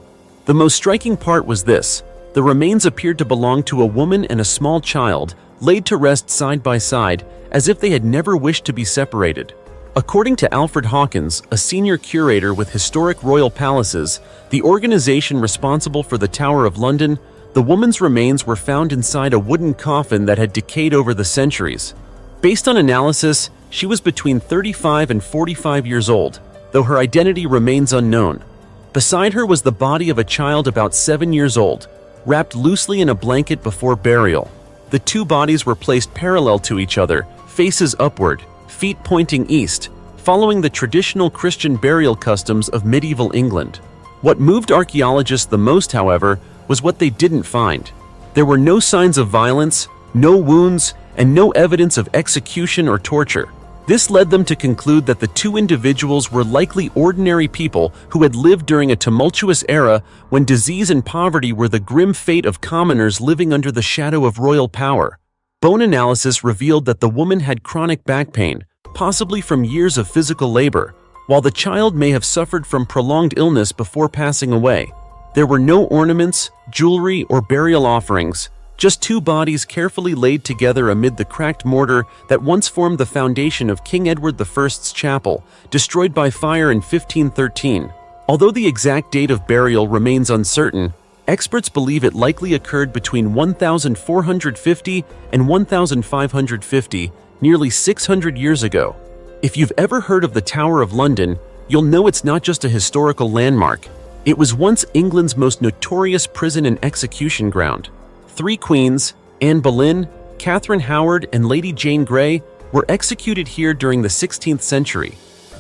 The most striking part was this: The remains appeared to belong to a woman and a small child, laid to rest side by side, as if they had never wished to be separated. According to Alfred Hawkins, a senior curator with Historic Royal Palaces, the organization responsible for the Tower of London, the woman's remains were found inside a wooden coffin that had decayed over the centuries. Based on analysis, she was between 35 and 45 years old, though her identity remains unknown. Beside her was the body of a child about 7 years old, wrapped loosely in a blanket before burial. The two bodies were placed parallel to each other, faces upward, feet pointing east, following the traditional Christian burial customs of medieval England. What moved archaeologists the most, however, was what they didn't find. There were no signs of violence, no wounds, and no evidence of execution or torture. This led them to conclude that the two individuals were likely ordinary people who had lived during a tumultuous era when disease and poverty were the grim fate of commoners living under the shadow of royal power. Bone analysis revealed that the woman had chronic back pain, possibly from years of physical labor, while the child may have suffered from prolonged illness before passing away. There were no ornaments, jewelry, or burial offerings, just two bodies carefully laid together amid the cracked mortar that once formed the foundation of King Edward I's chapel, destroyed by fire in 1513. Although the exact date of burial remains uncertain, experts believe it likely occurred between 1450 and 1550, nearly 600 years ago. If you've ever heard of the Tower of London, you'll know it's not just a historical landmark. It was once England's most notorious prison and execution ground. 3 queens, Anne Boleyn, Catherine Howard, and Lady Jane Grey, were executed here during the 16th century.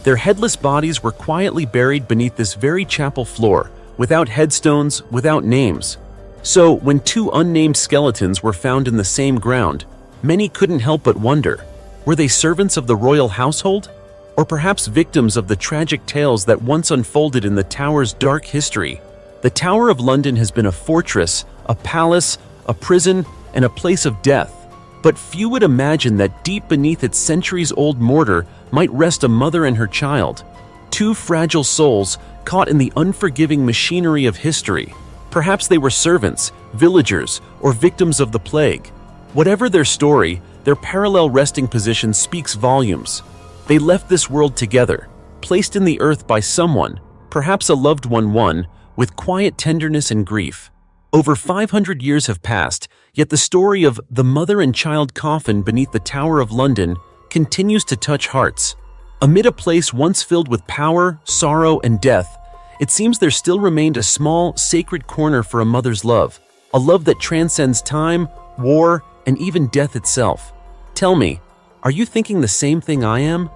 Their headless bodies were quietly buried beneath this very chapel floor, without headstones, without names. So, when 2 unnamed skeletons were found in the same ground, many couldn't help but wonder, were they servants of the royal household? Or perhaps victims of the tragic tales that once unfolded in the tower's dark history? The Tower of London has been a fortress, a palace, a prison, and a place of death. But few would imagine that deep beneath its centuries-old mortar might rest a mother and her child, 2 fragile souls caught in the unforgiving machinery of history. Perhaps they were servants, villagers, or victims of the plague. Whatever their story, their parallel resting position speaks volumes. They left this world together, placed in the earth by someone, perhaps a loved one, with quiet tenderness and grief. Over 500 years have passed, yet the story of the mother and child coffin beneath the Tower of London continues to touch hearts. Amid a place once filled with power, sorrow, and death, it seems there still remained a small, sacred corner for a mother's love, a love that transcends time, war, and even death itself. Tell me, are you thinking the same thing I am?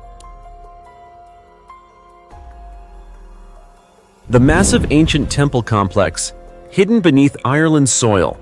The massive ancient temple complex, hidden beneath Ireland's soil.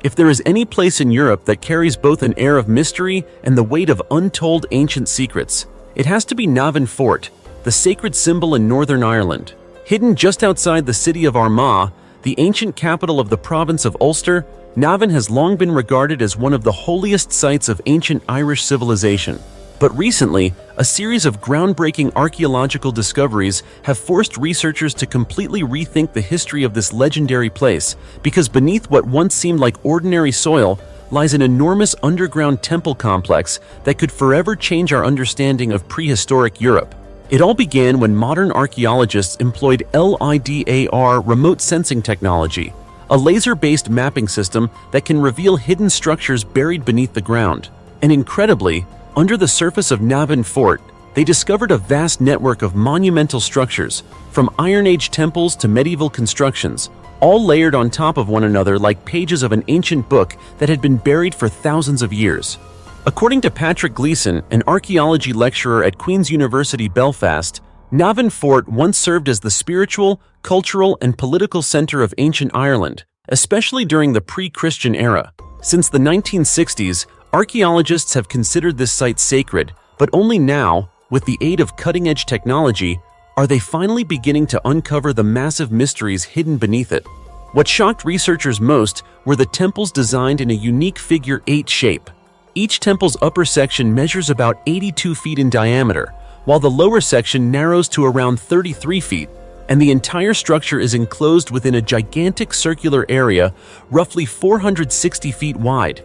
If there is any place in Europe that carries both an air of mystery and the weight of untold ancient secrets, it has to be Navan Fort, the sacred symbol in Northern Ireland. Hidden just outside the city of Armagh, the ancient capital of the province of Ulster, Navan has long been regarded as one of the holiest sites of ancient Irish civilization. But recently, a series of groundbreaking archaeological discoveries have forced researchers to completely rethink the history of this legendary place, because beneath what once seemed like ordinary soil lies an enormous underground temple complex that could forever change our understanding of prehistoric Europe. It all began when modern archaeologists employed LIDAR remote sensing technology, a laser-based mapping system that can reveal hidden structures buried beneath the ground. And incredibly, under the surface of Navan Fort, they discovered a vast network of monumental structures, from Iron Age temples to medieval constructions, all layered on top of one another like pages of an ancient book that had been buried for thousands of years. According to Patrick Gleeson, an archaeology lecturer at Queen's University Belfast, Navan Fort once served as the spiritual, cultural, and political center of ancient Ireland, especially during the pre-Christian era. Since the 1960s, archaeologists have considered this site sacred, but only now, with the aid of cutting-edge technology, are they finally beginning to uncover the massive mysteries hidden beneath it. What shocked researchers most were the temples designed in a unique figure 8 shape. Each temple's upper section measures about 82 feet in diameter, while the lower section narrows to around 33 feet, and the entire structure is enclosed within a gigantic circular area, roughly 460 feet wide.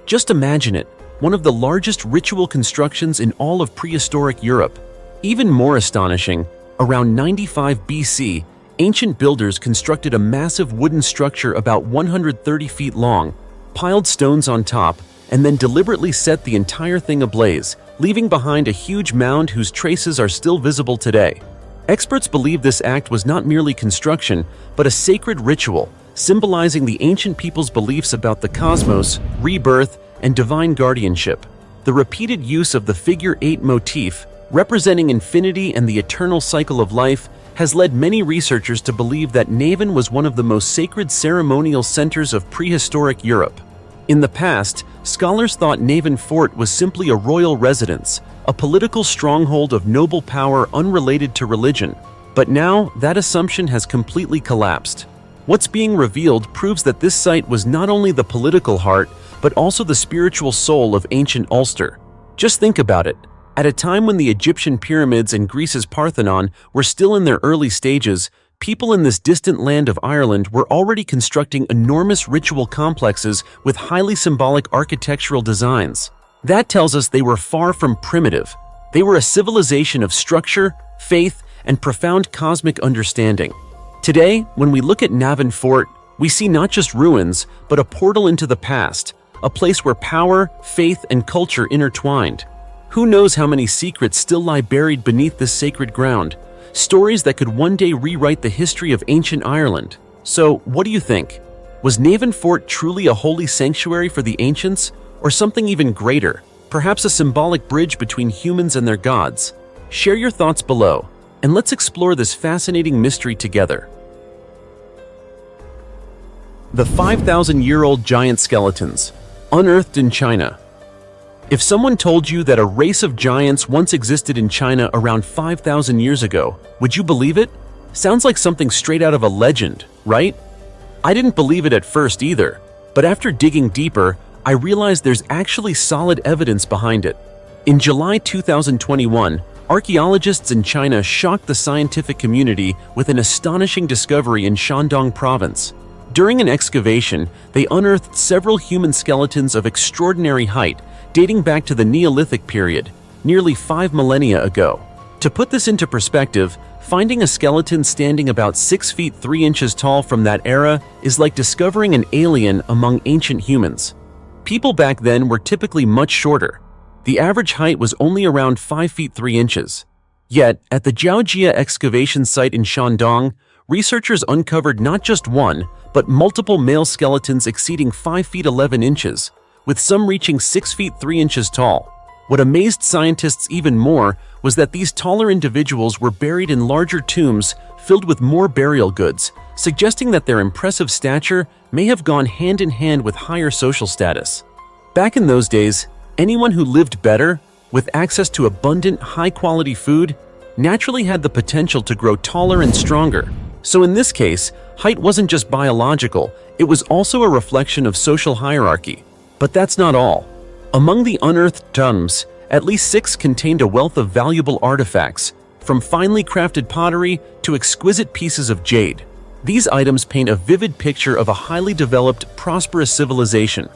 Just imagine it, one of the largest ritual constructions in all of prehistoric Europe. Even more astonishing, around 95 BC, ancient builders constructed a massive wooden structure about 130 feet long, piled stones on top, and then deliberately set the entire thing ablaze, leaving behind a huge mound whose traces are still visible today. Experts believe this act was not merely construction, but a sacred ritual, symbolizing the ancient people's beliefs about the cosmos, rebirth, and divine guardianship. The repeated use of the figure 8 motif, representing infinity and the eternal cycle of life, has led many researchers to believe that Navan was one of the most sacred ceremonial centers of prehistoric Europe. In the past, scholars thought Navan Fort was simply a royal residence, a political stronghold of noble power unrelated to religion. But now, that assumption has completely collapsed. What's being revealed proves that this site was not only the political heart, but also the spiritual soul of ancient Ulster. Just think about it. At a time when the Egyptian pyramids and Greece's Parthenon were still in their early stages, people in this distant land of Ireland were already constructing enormous ritual complexes with highly symbolic architectural designs. That tells us they were far from primitive. They were a civilization of structure, faith, and profound cosmic understanding. Today, when we look at Navan Fort, we see not just ruins, but a portal into the past, a place where power, faith, and culture intertwined. Who knows how many secrets still lie buried beneath this sacred ground? Stories that could one day rewrite the history of ancient Ireland. So, what do you think? Was Navan Fort truly a holy sanctuary for the ancients, or something even greater, perhaps a symbolic bridge between humans and their gods? Share your thoughts below, and let's explore this fascinating mystery together. The 5,000-year-old giant skeletons, unearthed in China. If someone told you that a race of giants once existed in China around 5,000 years ago, would you believe it? Sounds like something straight out of a legend, right? I didn't believe it at first either, but after digging deeper, I realized there's actually solid evidence behind it. In July 2021, archaeologists in China shocked the scientific community with an astonishing discovery in Shandong province. During an excavation, they unearthed several human skeletons of extraordinary height, dating back to the Neolithic period, nearly 5 millennia ago. To put this into perspective, finding a skeleton standing about 6 feet 3 inches tall from that era is like discovering an alien among ancient humans. People back then were typically much shorter. The average height was only around 5 feet 3 inches. Yet, at the Jiaojia excavation site in Shandong, researchers uncovered not just one, but multiple male skeletons exceeding 5 feet 11 inches, with some reaching 6 feet 3 inches tall. What amazed scientists even more was that these taller individuals were buried in larger tombs filled with more burial goods, suggesting that their impressive stature may have gone hand in hand with higher social status. Back in those days, anyone who lived better, with access to abundant, high-quality food, naturally had the potential to grow taller and stronger. So in this case, height wasn't just biological, it was also a reflection of social hierarchy. But that's not all. Among the unearthed tombs, at least 6 contained a wealth of valuable artifacts, from finely crafted pottery to exquisite pieces of jade. These items paint a vivid picture of a highly developed, prosperous civilization,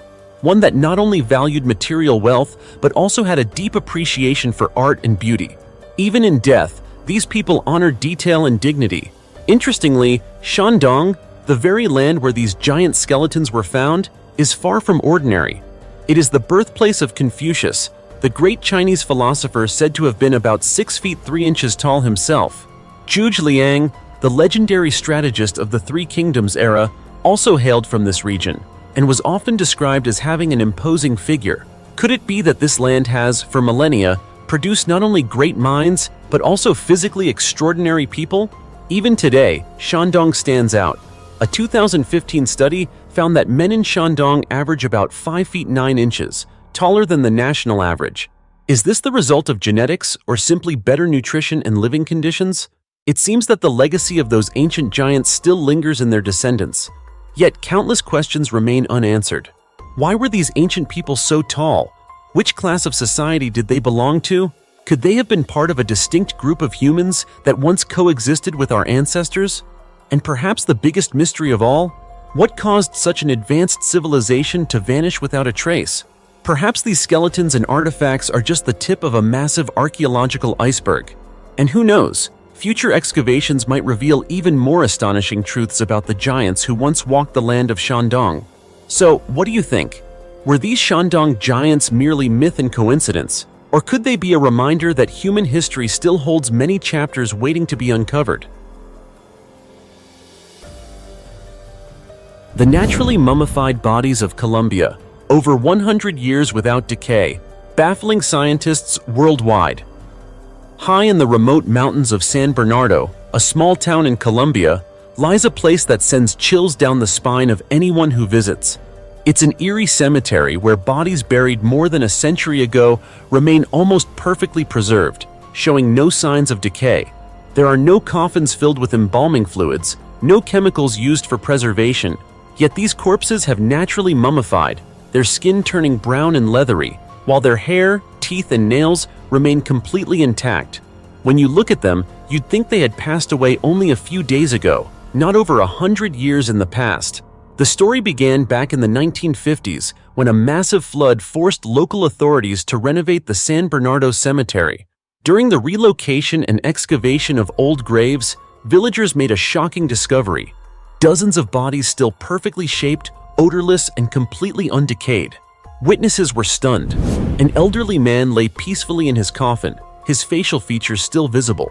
one that not only valued material wealth, but also had a deep appreciation for art and beauty. Even in death, these people honored detail and dignity. Interestingly, Shandong, the very land where these giant skeletons were found, is far from ordinary. It is the birthplace of Confucius, the great Chinese philosopher said to have been about 6 feet 3 inches tall himself. Zhuge Liang, the legendary strategist of the Three Kingdoms era, also hailed from this region, and was often described as having an imposing figure. Could it be that this land has, for millennia, produced not only great minds, but also physically extraordinary people? Even today, Shandong stands out. A 2015 study found that men in Shandong average about 5 feet 9 inches, taller than the national average. Is this the result of genetics or simply better nutrition and living conditions? It seems that the legacy of those ancient giants still lingers in their descendants. Yet countless questions remain unanswered. Why were these ancient people so tall? Which class of society did they belong to? Could they have been part of a distinct group of humans that once coexisted with our ancestors? And perhaps the biggest mystery of all, what caused such an advanced civilization to vanish without a trace? Perhaps these skeletons and artifacts are just the tip of a massive archaeological iceberg. And who knows, future excavations might reveal even more astonishing truths about the giants who once walked the land of Shandong. So, what do you think? Were these Shandong giants merely myth and coincidence? Or could they be a reminder that human history still holds many chapters waiting to be uncovered? The naturally mummified bodies of Colombia, over 100 years without decay, baffling scientists worldwide. High in the remote mountains of San Bernardo, a small town in Colombia, lies a place that sends chills down the spine of anyone who visits. It's an eerie cemetery where bodies buried more than a century ago remain almost perfectly preserved, showing no signs of decay. There are no coffins filled with embalming fluids, no chemicals used for preservation, yet these corpses have naturally mummified, their skin turning brown and leathery, while their hair, teeth, and nails remain completely intact. When you look at them, you'd think they had passed away only a few days ago, not over 100 years in the past. The story began back in the 1950s when a massive flood forced local authorities to renovate the San Bernardo Cemetery. During the relocation and excavation of old graves, villagers made a shocking discovery: dozens of bodies still perfectly shaped, odorless, and completely undecayed. Witnesses were stunned. An elderly man lay peacefully in his coffin, his facial features still visible.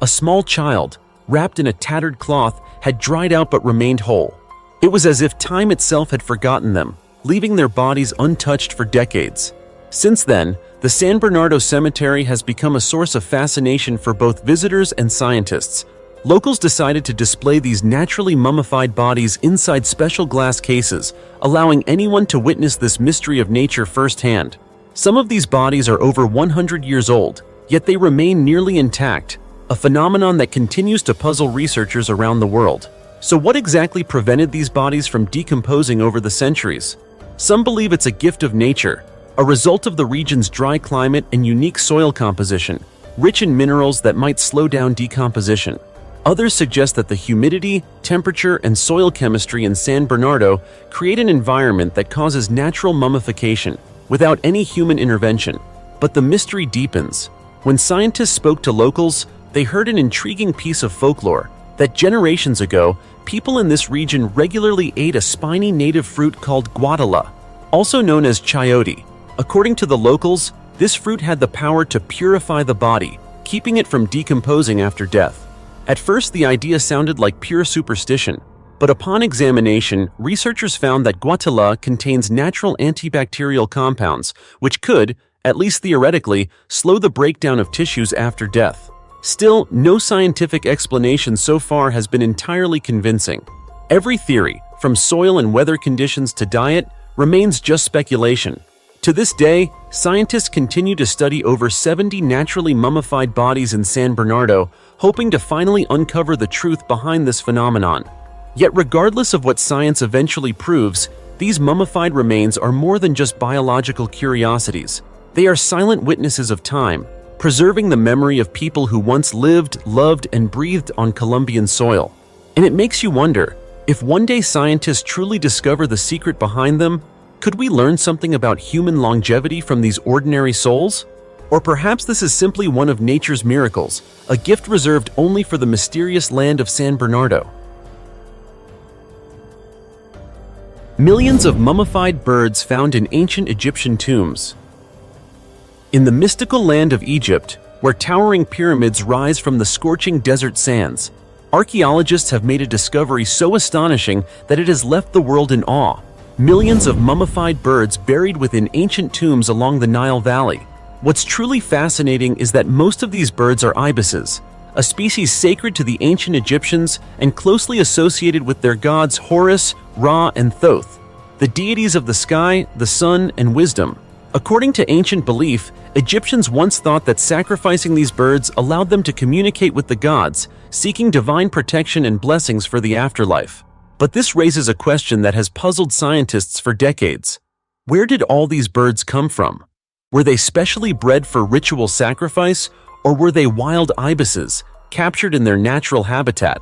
A small child, wrapped in a tattered cloth, had dried out but remained whole. It was as if time itself had forgotten them, leaving their bodies untouched for decades. Since then, the San Bernardo Cemetery has become a source of fascination for both visitors and scientists. Locals decided to display these naturally mummified bodies inside special glass cases, allowing anyone to witness this mystery of nature firsthand. Some of these bodies are over 100 years old, yet they remain nearly intact, a phenomenon that continues to puzzle researchers around the world. So what exactly prevented these bodies from decomposing over the centuries? Some believe it's a gift of nature, a result of the region's dry climate and unique soil composition, rich in minerals that might slow down decomposition. Others suggest that the humidity, temperature, and soil chemistry in San Bernardo create an environment that causes natural mummification without any human intervention. But the mystery deepens. When scientists spoke to locals, they heard an intriguing piece of folklore that generations ago, people in this region regularly ate a spiny native fruit called guatala, also known as chayote. According to the locals, this fruit had the power to purify the body, keeping it from decomposing after death. At first, the idea sounded like pure superstition, but upon examination, researchers found that guatala contains natural antibacterial compounds, which could, at least theoretically, slow the breakdown of tissues after death. Still, no scientific explanation so far has been entirely convincing. Every theory, from soil and weather conditions to diet, remains just speculation. To this day, scientists continue to study over 70 naturally mummified bodies in San Bernardo, hoping to finally uncover the truth behind this phenomenon. Yet regardless of what science eventually proves, these mummified remains are more than just biological curiosities. They are silent witnesses of time, preserving the memory of people who once lived, loved, and breathed on Colombian soil. And it makes you wonder, if one day scientists truly discover the secret behind them, could we learn something about human longevity from these ordinary souls? Or perhaps this is simply one of nature's miracles, a gift reserved only for the mysterious land of San Bernardo. Millions of mummified birds found in ancient Egyptian tombs. In the mystical land of Egypt, where towering pyramids rise from the scorching desert sands, archaeologists have made a discovery so astonishing that it has left the world in awe. Millions of mummified birds buried within ancient tombs along the Nile Valley. What's truly fascinating is that most of these birds are ibises, a species sacred to the ancient Egyptians and closely associated with their gods Horus, Ra, and Thoth, the deities of the sky, the sun, and wisdom. According to ancient belief, Egyptians once thought that sacrificing these birds allowed them to communicate with the gods, seeking divine protection and blessings for the afterlife. But this raises a question that has puzzled scientists for decades. Where did all these birds come from? Were they specially bred for ritual sacrifice, or were they wild ibises, captured in their natural habitat?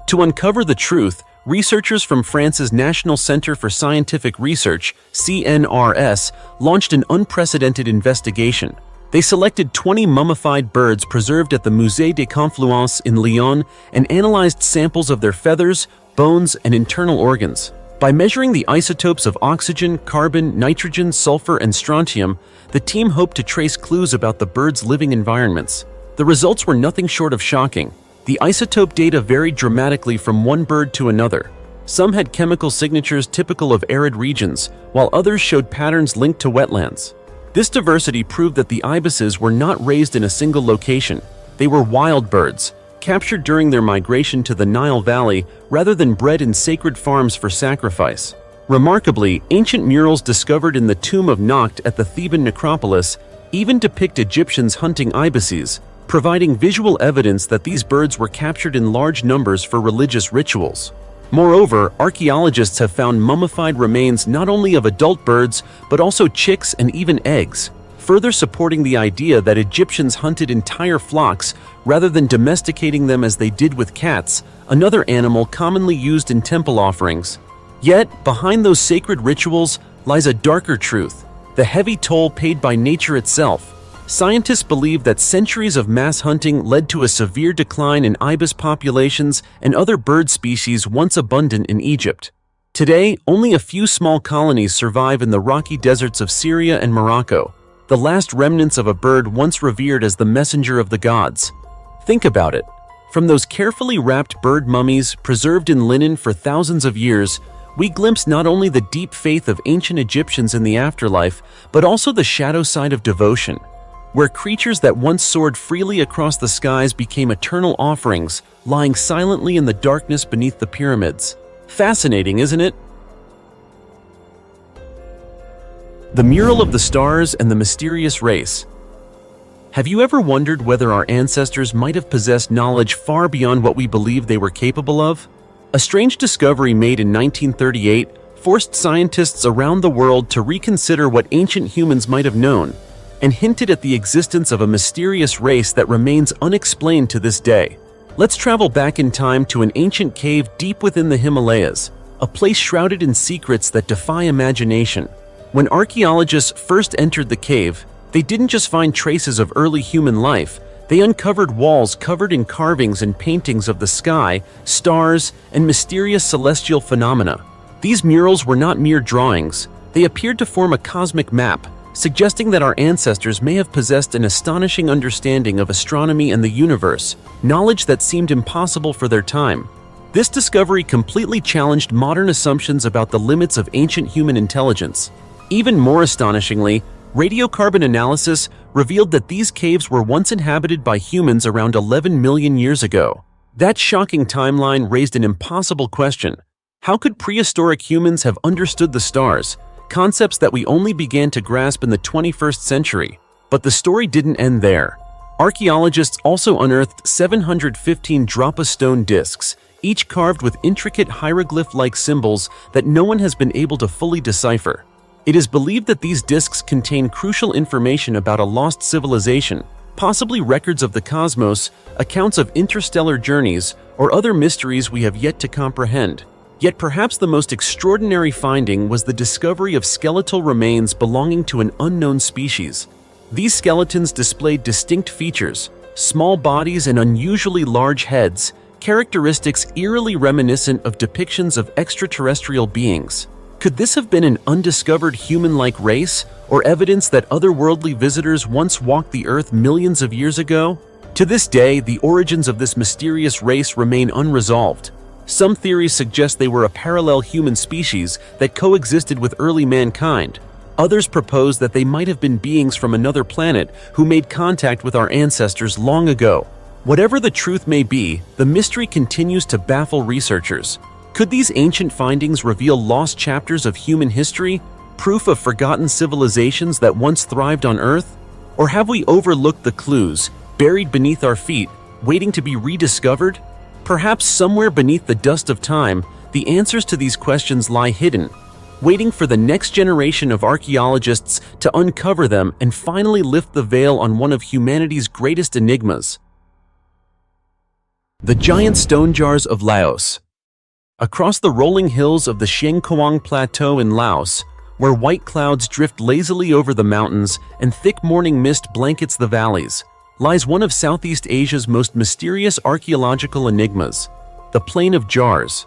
To uncover the truth, researchers from France's National Center for Scientific Research, CNRS, launched an unprecedented investigation. They selected 20 mummified birds preserved at the Musée des Confluences in Lyon and analyzed samples of their feathers, bones, and internal organs. By measuring the isotopes of oxygen, carbon, nitrogen, sulfur, and strontium, the team hoped to trace clues about the birds' living environments. The results were nothing short of shocking. The isotope data varied dramatically from one bird to another. Some had chemical signatures typical of arid regions, while others showed patterns linked to wetlands. This diversity proved that the ibises were not raised in a single location. They were wild birds, captured during their migration to the Nile Valley rather than bred in sacred farms for sacrifice. Remarkably, ancient murals discovered in the tomb of Nakht at the Theban necropolis even depict Egyptians hunting ibises, providing visual evidence that these birds were captured in large numbers for religious rituals. Moreover, archaeologists have found mummified remains not only of adult birds, but also chicks and even eggs, further supporting the idea that Egyptians hunted entire flocks rather than domesticating them as they did with cats, another animal commonly used in temple offerings. Yet, behind those sacred rituals lies a darker truth: the heavy toll paid by nature itself. Scientists believe that centuries of mass hunting led to a severe decline in ibis populations and other bird species once abundant in Egypt. Today, only a few small colonies survive in the rocky deserts of Syria and Morocco, the last remnants of a bird once revered as the messenger of the gods. Think about it. From those carefully wrapped bird mummies preserved in linen for thousands of years, we glimpse not only the deep faith of ancient Egyptians in the afterlife, but also the shadow side of devotion, where creatures that once soared freely across the skies became eternal offerings, lying silently in the darkness beneath the pyramids. Fascinating, isn't it? The mural of the stars and the mysterious race. Have you ever wondered whether our ancestors might have possessed knowledge far beyond what we believe they were capable of? A strange discovery made in 1938 forced scientists around the world to reconsider what ancient humans might have known, and hinted at the existence of a mysterious race that remains unexplained to this day. Let's travel back in time to an ancient cave deep within the Himalayas, a place shrouded in secrets that defy imagination. When archaeologists first entered the cave, they didn't just find traces of early human life. They uncovered walls covered in carvings and paintings of the sky, stars, and mysterious celestial phenomena. These murals were not mere drawings. They appeared to form a cosmic map, suggesting that our ancestors may have possessed an astonishing understanding of astronomy and the universe, knowledge that seemed impossible for their time. This discovery completely challenged modern assumptions about the limits of ancient human intelligence. Even more astonishingly, radiocarbon analysis revealed that these caves were once inhabited by humans around 11 million years ago. That shocking timeline raised an impossible question. How could prehistoric humans have understood the stars, concepts that we only began to grasp in the 21st century? But the story didn't end there. Archaeologists also unearthed 715 drop-a-stone discs, each carved with intricate hieroglyph-like symbols that no one has been able to fully decipher. It is believed that these discs contain crucial information about a lost civilization, possibly records of the cosmos, accounts of interstellar journeys, or other mysteries we have yet to comprehend. Yet perhaps the most extraordinary finding was the discovery of skeletal remains belonging to an unknown species. These skeletons displayed distinct features, small bodies and unusually large heads, characteristics eerily reminiscent of depictions of extraterrestrial beings. Could this have been an undiscovered human-like race, or evidence that otherworldly visitors once walked the Earth millions of years ago? To this day, the origins of this mysterious race remain unresolved. Some theories suggest they were a parallel human species that coexisted with early mankind. Others propose that they might have been beings from another planet who made contact with our ancestors long ago. Whatever the truth may be, the mystery continues to baffle researchers. Could these ancient findings reveal lost chapters of human history, proof of forgotten civilizations that once thrived on Earth? Or have we overlooked the clues, buried beneath our feet, waiting to be rediscovered? Perhaps somewhere beneath the dust of time, the answers to these questions lie hidden. waiting for the next generation of archaeologists to uncover them and finally lift the veil on one of humanity's greatest enigmas. The giant stone jars of Laos. Across the rolling hills of the Shengkuang Plateau in Laos, where white clouds drift lazily over the mountains and thick morning mist blankets the valleys, lies one of Southeast Asia's most mysterious archaeological enigmas, the Plain of Jars.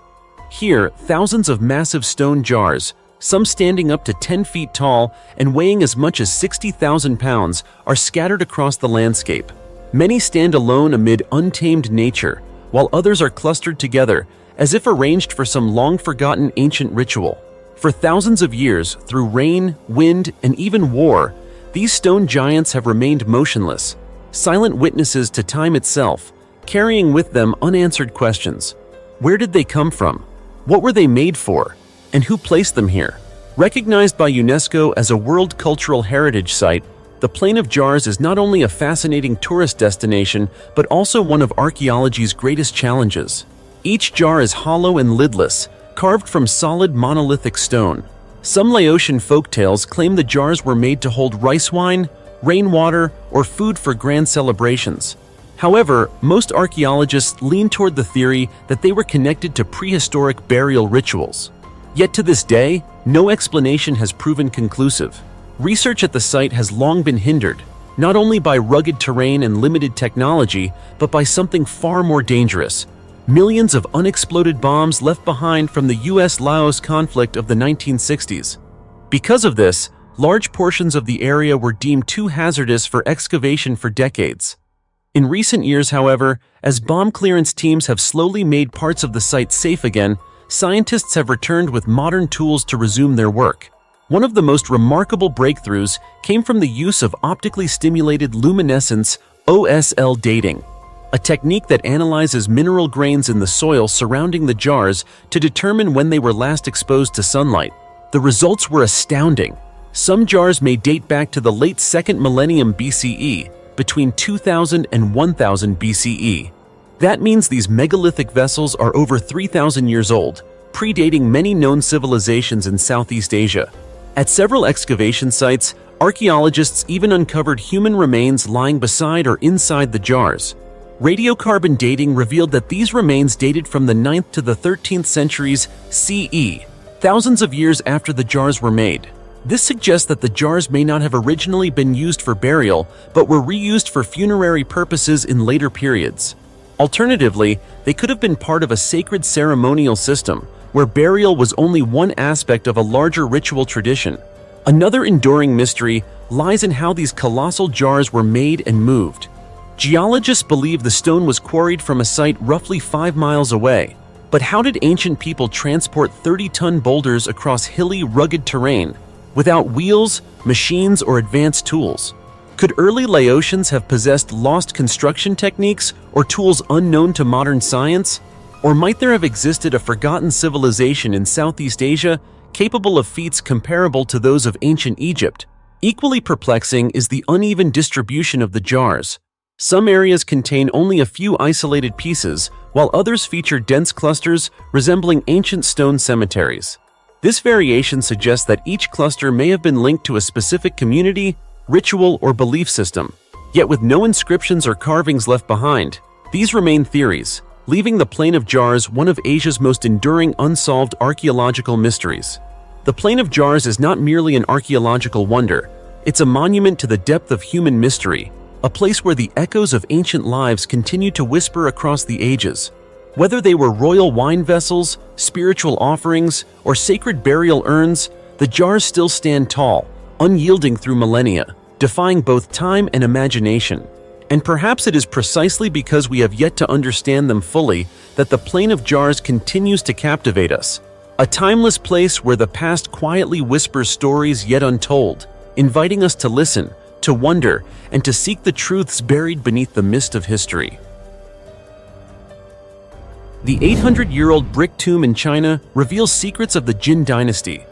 Here, thousands of massive stone jars, some standing up to 10 feet tall and weighing as much as 60,000 pounds, are scattered across the landscape. Many stand alone amid untamed nature, while others are clustered together, as if arranged for some long-forgotten ancient ritual. For thousands of years, through rain, wind, and even war, these stone giants have remained motionless, silent witnesses to time itself, carrying with them unanswered questions. Where did they come from? What were they made for? And who placed them here? Recognized by UNESCO as a World Cultural Heritage Site, the Plain of Jars is not only a fascinating tourist destination, but also one of archaeology's greatest challenges. Each jar is hollow and lidless, carved from solid monolithic stone. Some Laotian folktales claim the jars were made to hold rice wine, rainwater, or food for grand celebrations. However, most archaeologists lean toward the theory that they were connected to prehistoric burial rituals. Yet to this day, no explanation has proven conclusive. Research at the site has long been hindered, not only by rugged terrain and limited technology, but by something far more dangerous: millions of unexploded bombs left behind from the US-Laos conflict of the 1960s. Because of this, large portions of the area were deemed too hazardous for excavation for decades. In recent years, however, as bomb clearance teams have slowly made parts of the site safe again, scientists have returned with modern tools to resume their work. One of the most remarkable breakthroughs came from the use of optically stimulated luminescence (OSL) dating, a technique that analyzes mineral grains in the soil surrounding the jars to determine when they were last exposed to sunlight. The results were astounding. Some jars may date back to the late 2nd millennium BCE, between 2000 and 1000 BCE. That means these megalithic vessels are over 3,000 years old, predating many known civilizations in Southeast Asia. At several excavation sites, archaeologists even uncovered human remains lying beside or inside the jars. Radiocarbon dating revealed that these remains dated from the 9th to the 13th centuries CE, thousands of years after the jars were made. This suggests that the jars may not have originally been used for burial, but were reused for funerary purposes in later periods. Alternatively, they could have been part of a sacred ceremonial system, where burial was only one aspect of a larger ritual tradition. Another enduring mystery lies in how these colossal jars were made and moved. Geologists believe the stone was quarried from a site roughly 5 miles away. But how did ancient people transport 30-ton boulders across hilly, rugged terrain without wheels, machines, or advanced tools? Could early Laotians have possessed lost construction techniques or tools unknown to modern science? Or might there have existed a forgotten civilization in Southeast Asia capable of feats comparable to those of ancient Egypt? Equally perplexing is the uneven distribution of the jars. Some areas contain only a few isolated pieces, while others feature dense clusters resembling ancient stone cemeteries. This variation suggests that each cluster may have been linked to a specific community, ritual, or belief system. Yet with no inscriptions or carvings left behind, these remain theories, leaving the Plain of Jars one of Asia's most enduring unsolved archaeological mysteries. The Plain of Jars is not merely an archaeological wonder, it's a monument to the depth of human mystery, a place where the echoes of ancient lives continue to whisper across the ages. Whether they were royal wine vessels, spiritual offerings, or sacred burial urns, the jars still stand tall, unyielding through millennia, defying both time and imagination. And perhaps it is precisely because we have yet to understand them fully that the Plain of Jars continues to captivate us. A timeless place where the past quietly whispers stories yet untold, inviting us to listen, to wonder, and to seek the truths buried beneath the mist of history. The 800-year-old brick tomb in China reveals secrets of the Jin Dynasty.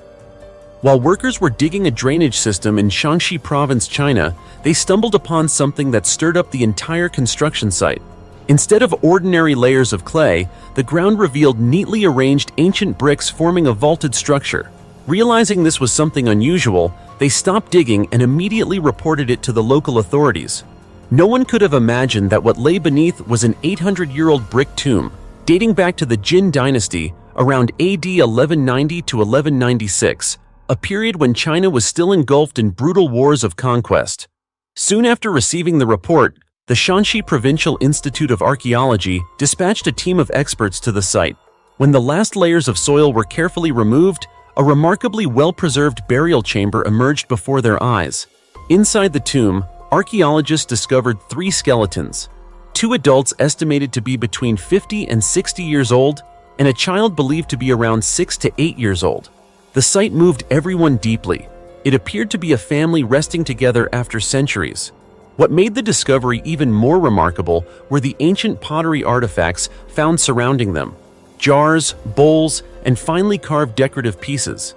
While workers were digging a drainage system in Shaanxi Province, China, they stumbled upon something that stirred up the entire construction site. Instead of ordinary layers of clay, the ground revealed neatly arranged ancient bricks forming a vaulted structure. Realizing this was something unusual, they stopped digging and immediately reported it to the local authorities. No one could have imagined that what lay beneath was an 800-year-old brick tomb, dating back to the Jin Dynasty, around AD 1190 to 1196, a period when China was still engulfed in brutal wars of conquest. Soon after receiving the report, the Shanxi Provincial Institute of Archaeology dispatched a team of experts to the site. When the last layers of soil were carefully removed, a remarkably well-preserved burial chamber emerged before their eyes. Inside the tomb, archaeologists discovered 3 skeletons: 2 adults estimated to be between 50 and 60 years old, and a child believed to be around 6 to 8 years old. The sight moved everyone deeply. It appeared to be a family resting together after centuries. What made the discovery even more remarkable were the ancient pottery artifacts found surrounding them: jars, bowls, and finely carved decorative pieces.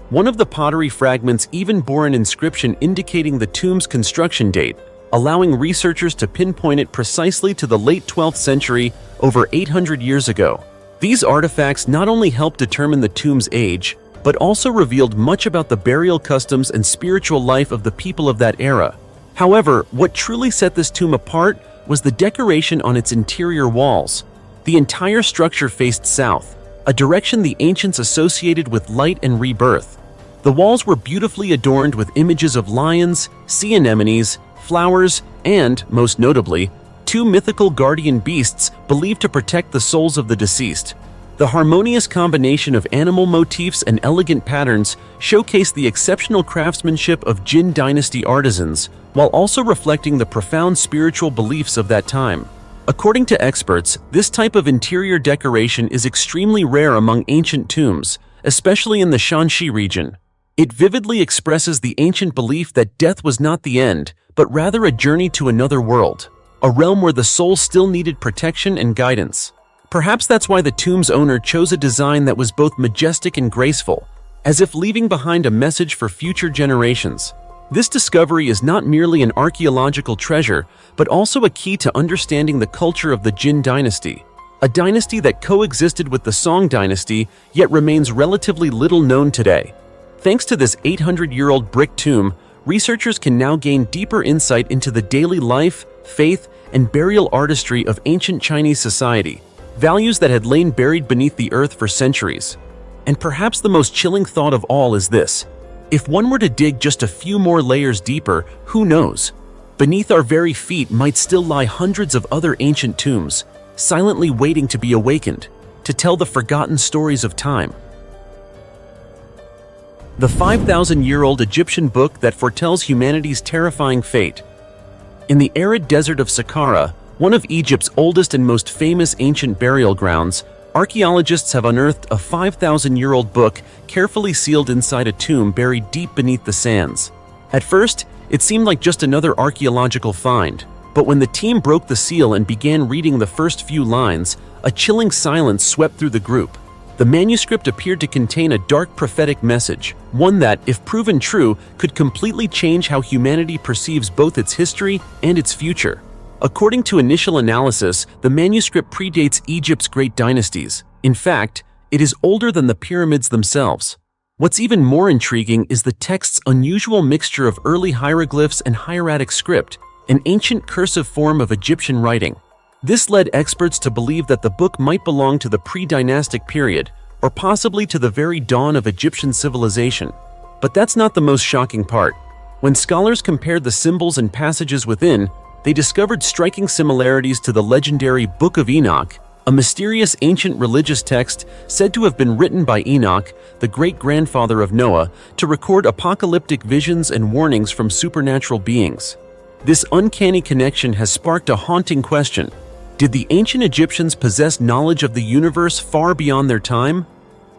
One of the pottery fragments even bore an inscription indicating the tomb's construction date, allowing researchers to pinpoint it precisely to the late 12th century, over 800 years ago. These artifacts not only helped determine the tomb's age, but also revealed much about the burial customs and spiritual life of the people of that era. However, what truly set this tomb apart was the decoration on its interior walls. The entire structure faced south, a direction the ancients associated with light and rebirth. The walls were beautifully adorned with images of lions, sea anemones, flowers, and, most notably, 2 mythical guardian beasts believed to protect the souls of the deceased. The harmonious combination of animal motifs and elegant patterns showcased the exceptional craftsmanship of Jin Dynasty artisans, while also reflecting the profound spiritual beliefs of that time. According to experts, this type of interior decoration is extremely rare among ancient tombs, especially in the Shanxi region. It vividly expresses the ancient belief that death was not the end, but rather a journey to another world, a realm where the soul still needed protection and guidance. Perhaps that's why the tomb's owner chose a design that was both majestic and graceful, as if leaving behind a message for future generations. This discovery is not merely an archaeological treasure, but also a key to understanding the culture of the Jin Dynasty, a dynasty that coexisted with the Song Dynasty yet remains relatively little known today. Thanks to this 800-year-old brick tomb, researchers can now gain deeper insight into the daily life, faith, and burial artistry of ancient Chinese society, values that had lain buried beneath the earth for centuries. And perhaps the most chilling thought of all is this: if one were to dig just a few more layers deeper, who knows? Beneath our very feet might still lie hundreds of other ancient tombs, silently waiting to be awakened, to tell the forgotten stories of time. The 5,000-year-old Egyptian book that foretells humanity's terrifying fate. In the arid desert of Saqqara, one of Egypt's oldest and most famous ancient burial grounds, archaeologists have unearthed a 5,000-year-old book carefully sealed inside a tomb buried deep beneath the sands. At first, it seemed like just another archaeological find, but when the team broke the seal and began reading the first few lines, a chilling silence swept through the group. The manuscript appeared to contain a dark prophetic message, one that, if proven true, could completely change how humanity perceives both its history and its future. According to initial analysis, the manuscript predates Egypt's great dynasties. In fact, it is older than the pyramids themselves. What's even more intriguing is the text's unusual mixture of early hieroglyphs and hieratic script, an ancient cursive form of Egyptian writing. This led experts to believe that the book might belong to the pre-dynastic period, or possibly to the very dawn of Egyptian civilization. But that's not the most shocking part. When scholars compared the symbols and passages within, they discovered striking similarities to the legendary Book of Enoch, a mysterious ancient religious text said to have been written by Enoch, the great-grandfather of Noah, to record apocalyptic visions and warnings from supernatural beings. This uncanny connection has sparked a haunting question. Did the ancient Egyptians possess knowledge of the universe far beyond their time?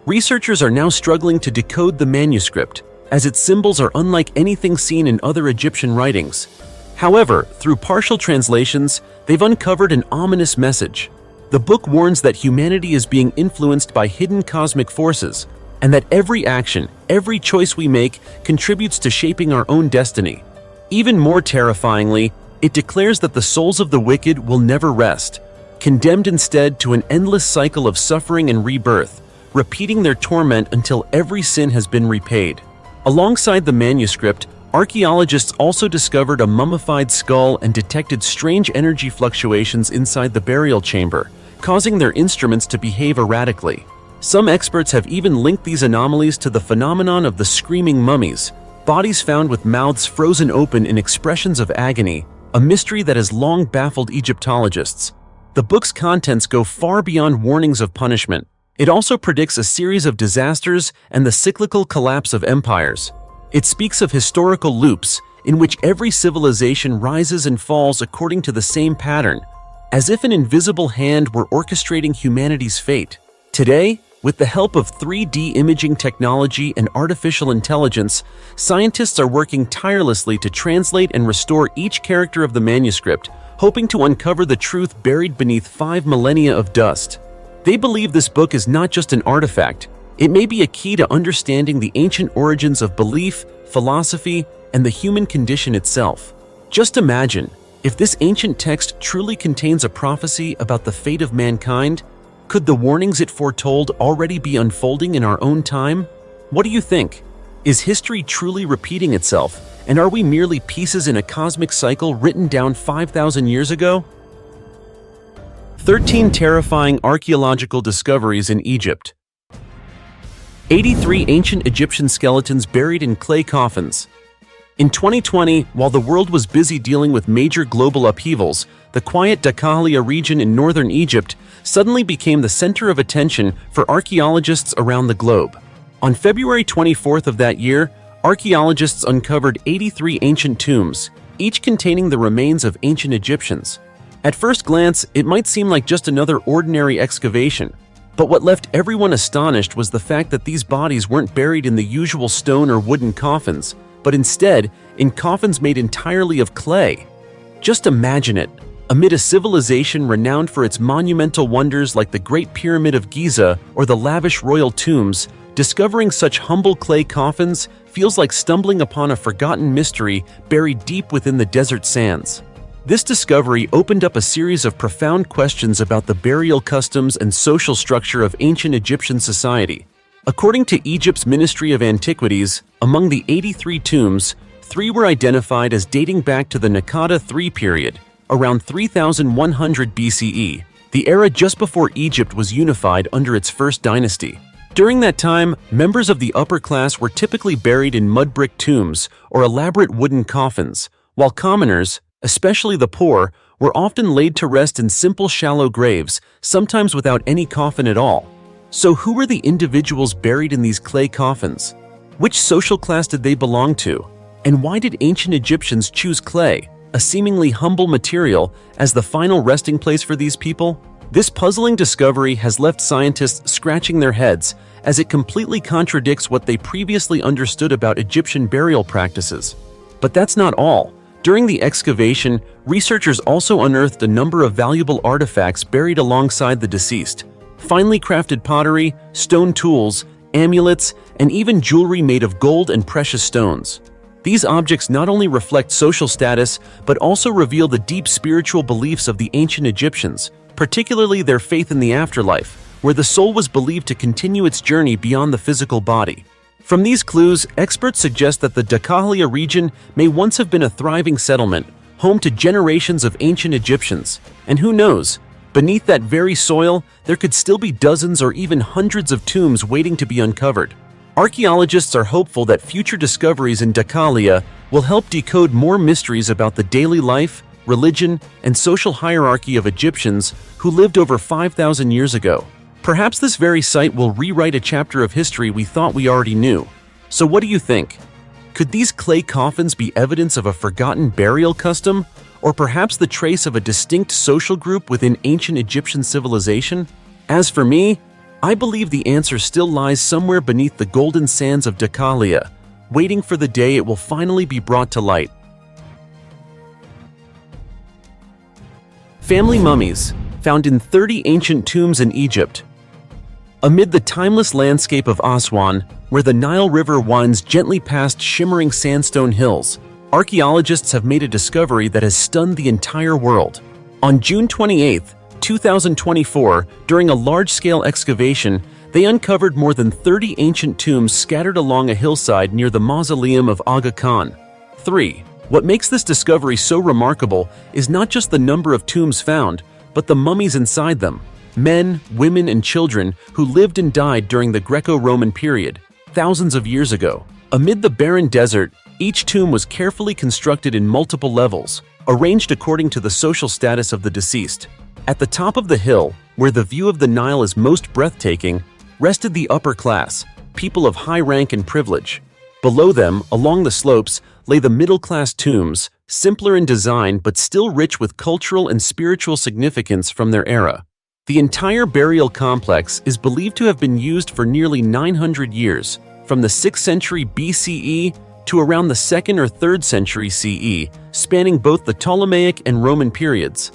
Researchers are now struggling to decode the manuscript, as its symbols are unlike anything seen in other Egyptian writings. However, through partial translations, they've uncovered an ominous message. The book warns that humanity is being influenced by hidden cosmic forces, and that every action, every choice we make, contributes to shaping our own destiny. Even more terrifyingly, it declares that the souls of the wicked will never rest, condemned instead to an endless cycle of suffering and rebirth, repeating their torment until every sin has been repaid. Alongside the manuscript, archaeologists also discovered a mummified skull and detected strange energy fluctuations inside the burial chamber, causing their instruments to behave erratically. Some experts have even linked these anomalies to the phenomenon of the screaming mummies, bodies found with mouths frozen open in expressions of agony, a mystery that has long baffled Egyptologists. The book's contents go far beyond warnings of punishment. It also predicts a series of disasters and the cyclical collapse of empires. It speaks of historical loops in which every civilization rises and falls according to the same pattern, as if an invisible hand were orchestrating humanity's fate. Today, with the help of 3D imaging technology and artificial intelligence, scientists are working tirelessly to translate and restore each character of the manuscript, hoping to uncover the truth buried beneath 5 millennia of dust. They believe this book is not just an artifact. It may be a key to understanding the ancient origins of belief, philosophy, and the human condition itself. Just imagine, if this ancient text truly contains a prophecy about the fate of mankind, could the warnings it foretold already be unfolding in our own time? What do you think? Is history truly repeating itself, and are we merely pieces in a cosmic cycle written down 5,000 years ago? 13 terrifying archaeological discoveries in Egypt. 83 ancient Egyptian skeletons buried in clay coffins. In 2020, while the world was busy dealing with major global upheavals, the quiet Dakalia region in northern Egypt suddenly became the center of attention for archaeologists around the globe. On February 24th of that year, archaeologists uncovered 83 ancient tombs, each containing the remains of ancient Egyptians. At first glance, it might seem like just another ordinary excavation, but what left everyone astonished was the fact that these bodies weren't buried in the usual stone or wooden coffins, but instead in coffins made entirely of clay. Just imagine it. Amid a civilization renowned for its monumental wonders like the Great Pyramid of Giza or the lavish royal tombs, discovering such humble clay coffins feels like stumbling upon a forgotten mystery buried deep within the desert sands. This discovery opened up a series of profound questions about the burial customs and social structure of ancient Egyptian society. According to Egypt's Ministry of Antiquities, among the 83 tombs, 3 were identified as dating back to the Naqada III period, around 3100 BCE, the era just before Egypt was unified under its first dynasty. During that time, members of the upper class were typically buried in mud brick tombs or elaborate wooden coffins, while commoners, especially the poor, were often laid to rest in simple shallow graves, sometimes without any coffin at all. So who were the individuals buried in these clay coffins? Which social class did they belong to? And why did ancient Egyptians choose clay, a seemingly humble material, as the final resting place for these people? This puzzling discovery has left scientists scratching their heads, as it completely contradicts what they previously understood about Egyptian burial practices. But that's not all. During the excavation, researchers also unearthed a number of valuable artifacts buried alongside the deceased: finely crafted pottery, stone tools, amulets, and even jewelry made of gold and precious stones. These objects not only reflect social status, but also reveal the deep spiritual beliefs of the ancient Egyptians, particularly their faith in the afterlife, where the soul was believed to continue its journey beyond the physical body. From these clues, experts suggest that the Dakalia region may once have been a thriving settlement, home to generations of ancient Egyptians. And who knows, beneath that very soil, there could still be dozens or even hundreds of tombs waiting to be uncovered. Archaeologists are hopeful that future discoveries in Dakalia will help decode more mysteries about the daily life, religion, and social hierarchy of Egyptians who lived over 5,000 years ago. Perhaps this very site will rewrite a chapter of history we thought we already knew. So what do you think? Could these clay coffins be evidence of a forgotten burial custom, or perhaps the trace of a distinct social group within ancient Egyptian civilization? As for me, I believe the answer still lies somewhere beneath the golden sands of Dakalia, waiting for the day it will finally be brought to light. Family mummies, found in 30 ancient tombs in Egypt. Amid the timeless landscape of Aswan, where the Nile River winds gently past shimmering sandstone hills, archaeologists have made a discovery that has stunned the entire world. On June 28, 2024, during a large-scale excavation, They uncovered more than 30 ancient tombs scattered along a hillside near the mausoleum of Aga Khan. 3. What makes this discovery so remarkable is not just the number of tombs found, but the mummies inside them. Men, women, and children who lived and died during the Greco-Roman period, thousands of years ago. Amid the barren desert, each tomb was carefully constructed in multiple levels, arranged according to the social status of the deceased. At the top of the hill, where the view of the Nile is most breathtaking, rested the upper class, people of high rank and privilege. Below them, along the slopes, lay the middle-class tombs, simpler in design but still rich with cultural and spiritual significance from their era. The entire burial complex is believed to have been used for nearly 900 years, from the 6th century BCE to around the 2nd or 3rd century CE, spanning both the Ptolemaic and Roman periods.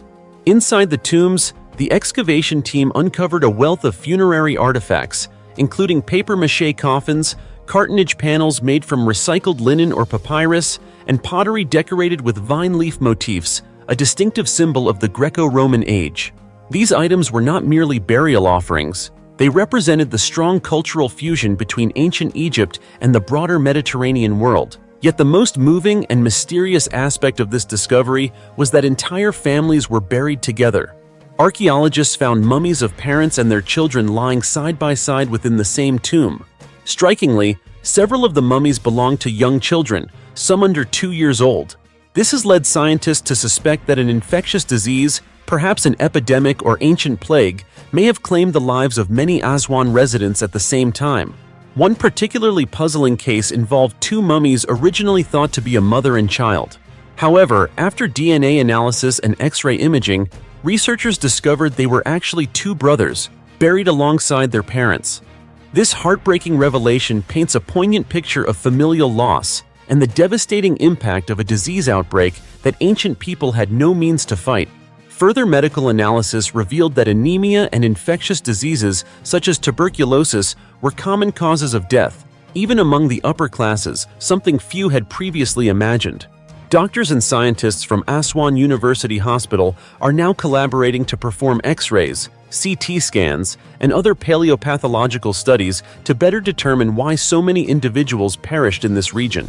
Inside the tombs, the excavation team uncovered a wealth of funerary artifacts, including papier-mâché coffins, cartonnage panels made from recycled linen or papyrus, and pottery decorated with vine leaf motifs, a distinctive symbol of the Greco-Roman age. These items were not merely burial offerings. They represented the strong cultural fusion between ancient Egypt and the broader Mediterranean world. Yet the most moving and mysterious aspect of this discovery was that entire families were buried together. Archaeologists found mummies of parents and their children lying side by side within the same tomb. Strikingly, several of the mummies belonged to young children, some under 2 years old. This has led scientists to suspect that an infectious disease, perhaps an epidemic or ancient plague, may have claimed the lives of many Aswan residents at the same time. One particularly puzzling case involved 2 mummies originally thought to be a mother and child. However, after DNA analysis and X-ray imaging, researchers discovered they were actually 2 brothers, buried alongside their parents. This heartbreaking revelation paints a poignant picture of familial loss and the devastating impact of a disease outbreak that ancient people had no means to fight. Further medical analysis revealed that anemia and infectious diseases such as tuberculosis were common causes of death, even among the upper classes, something few had previously imagined. Doctors and scientists from Aswan University Hospital are now collaborating to perform X-rays, CT scans, and other paleopathological studies to better determine why so many individuals perished in this region.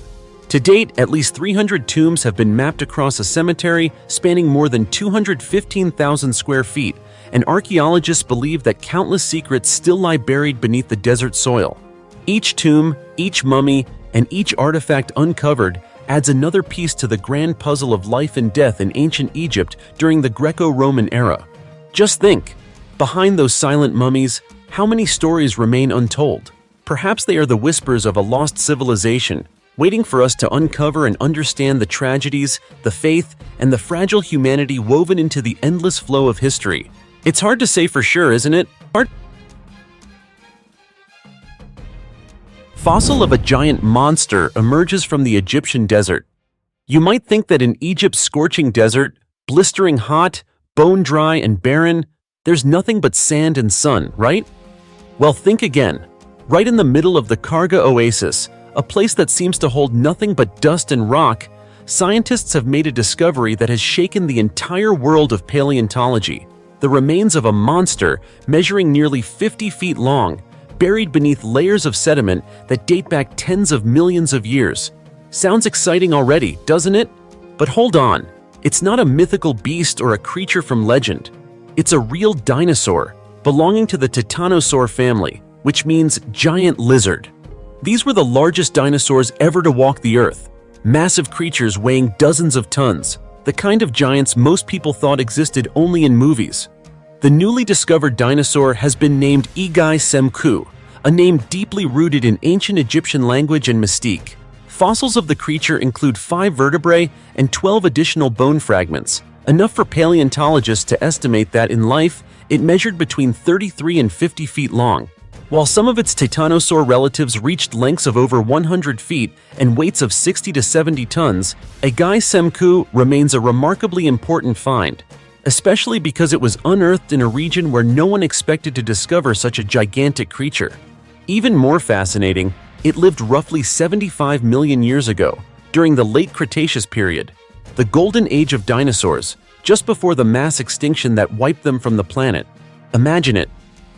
To date, at least 300 tombs have been mapped across a cemetery spanning more than 215,000 square feet, and archaeologists believe that countless secrets still lie buried beneath the desert soil. Each tomb, each mummy, and each artifact uncovered adds another piece to the grand puzzle of life and death in ancient Egypt during the Greco-Roman era. Just think, behind those silent mummies, how many stories remain untold? Perhaps they are the whispers of a lost civilization, waiting for us to uncover and understand the tragedies, the faith, and the fragile humanity woven into the endless flow of history. It's hard to say for sure, isn't it? Fossil of a giant monster emerges from the Egyptian desert. You might think that in Egypt's scorching desert, blistering hot, bone-dry, and barren, there's nothing but sand and sun, right? Well, think again. Right in the middle of the Karga Oasis, a place that seems to hold nothing but dust and rock, scientists have made a discovery that has shaken the entire world of paleontology: the remains of a monster measuring nearly 50 feet long, buried beneath layers of sediment that date back tens of millions of years. Sounds exciting already, doesn't it? But hold on, it's not a mythical beast or a creature from legend. It's a real dinosaur, belonging to the Titanosaur family, which means giant lizard. These were the largest dinosaurs ever to walk the earth, massive creatures weighing dozens of tons, the kind of giants most people thought existed only in movies. The newly discovered dinosaur has been named Igai Semku, a name deeply rooted in ancient Egyptian language and mystique. Fossils of the creature include 5 vertebrae and 12 additional bone fragments, enough for paleontologists to estimate that in life, it measured between 33 and 50 feet long. While some of its titanosaur relatives reached lengths of over 100 feet and weights of 60 to 70 tons, Igai Semku remains a remarkably important find, especially because it was unearthed in a region where no one expected to discover such a gigantic creature. Even more fascinating, it lived roughly 75 million years ago, during the late Cretaceous period, the golden age of dinosaurs, just before the mass extinction that wiped them from the planet. Imagine it.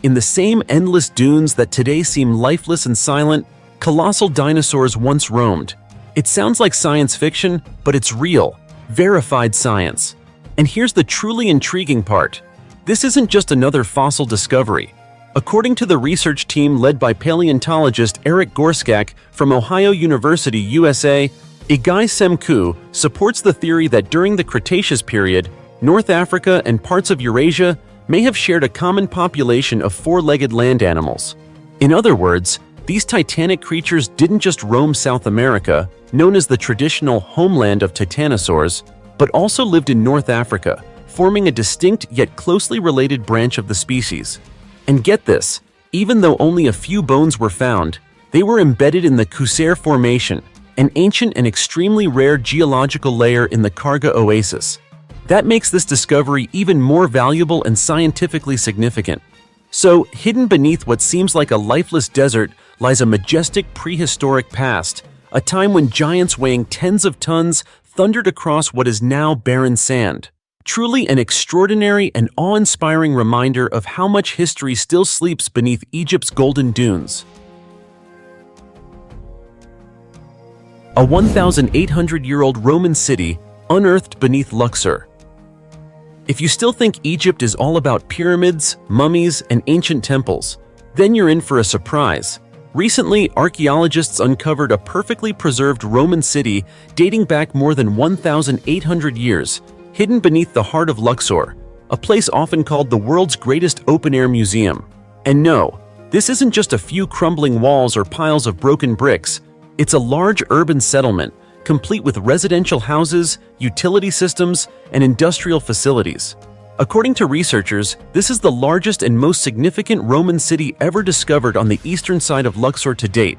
In the same endless dunes that today seem lifeless and silent, colossal dinosaurs once roamed. It sounds like science fiction, but it's real, verified science. And here's the truly intriguing part. This isn't just another fossil discovery. According to the research team led by paleontologist Eric Gorskak from Ohio University, USA, Igai Semku supports the theory that during the Cretaceous period, North Africa and parts of Eurasia may have shared a common population of four-legged land animals. In other words, these titanic creatures didn't just roam South America, known as the traditional homeland of titanosaurs, but also lived in North Africa, forming a distinct yet closely related branch of the species. And get this, even though only a few bones were found, they were embedded in the Kusere Formation, an ancient and extremely rare geological layer in the Karga Oasis. That makes this discovery even more valuable and scientifically significant. So, hidden beneath what seems like a lifeless desert lies a majestic prehistoric past, a time when giants weighing tens of tons thundered across what is now barren sand. Truly an extraordinary and awe-inspiring reminder of how much history still sleeps beneath Egypt's golden dunes. A 1,800-year-old Roman city unearthed beneath Luxor. If you still think Egypt is all about pyramids, mummies, and ancient temples, then you're in for a surprise. Recently, archaeologists uncovered a perfectly preserved Roman city dating back more than 1,800 years, hidden beneath the heart of Luxor, a place often called the world's greatest open-air museum. And no, this isn't just a few crumbling walls or piles of broken bricks. It's a large urban settlement, complete with residential houses, utility systems, and industrial facilities. According to researchers, this is the largest and most significant Roman city ever discovered on the eastern side of Luxor to date.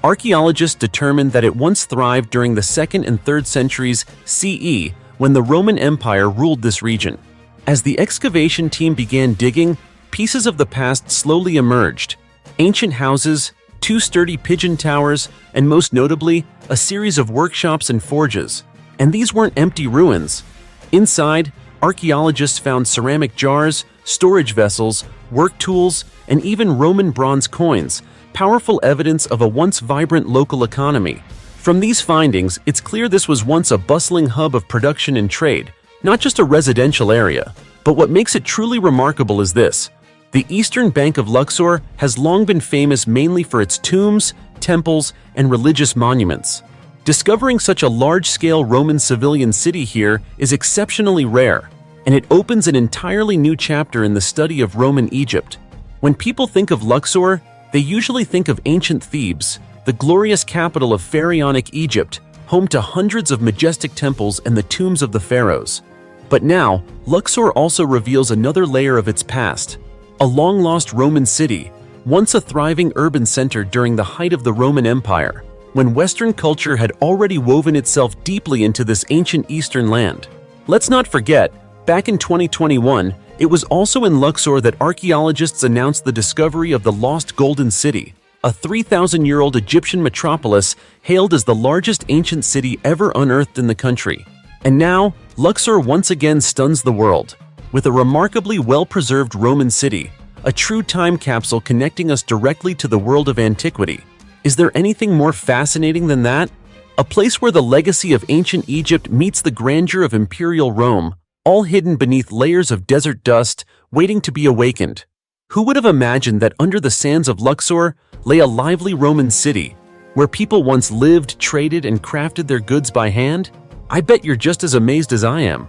Archaeologists determined that it once thrived during the 2nd and 3rd centuries CE, when the Roman Empire ruled this region. As the excavation team began digging, pieces of the past slowly emerged. Ancient houses, 2 sturdy pigeon towers, and most notably, a series of workshops and forges. And these weren't empty ruins. Inside, archaeologists found ceramic jars, storage vessels, work tools, and even Roman bronze coins, powerful evidence of a once vibrant local economy. From these findings, it's clear this was once a bustling hub of production and trade, not just a residential area. But what makes it truly remarkable is this. The eastern bank of Luxor has long been famous mainly for its tombs, temples, and religious monuments. Discovering such a large-scale Roman civilian city here is exceptionally rare, and it opens an entirely new chapter in the study of Roman Egypt. When people think of Luxor, they usually think of ancient Thebes, the glorious capital of pharaonic Egypt, home to hundreds of majestic temples and the tombs of the pharaohs. But now, Luxor also reveals another layer of its past. A long-lost Roman city, once a thriving urban center during the height of the Roman Empire, when Western culture had already woven itself deeply into this ancient eastern land. Let's not forget, back in 2021, it was also in Luxor that archaeologists announced the discovery of the lost Golden City, a 3,000-year-old Egyptian metropolis hailed as the largest ancient city ever unearthed in the country. And now, Luxor once again stuns the world. With a remarkably well-preserved Roman city, a true time capsule connecting us directly to the world of antiquity. Is there anything more fascinating than that? A place where the legacy of ancient Egypt meets the grandeur of imperial Rome, all hidden beneath layers of desert dust, waiting to be awakened. Who would have imagined that under the sands of Luxor lay a lively Roman city, where people once lived, traded, and crafted their goods by hand? I bet you're just as amazed as I am.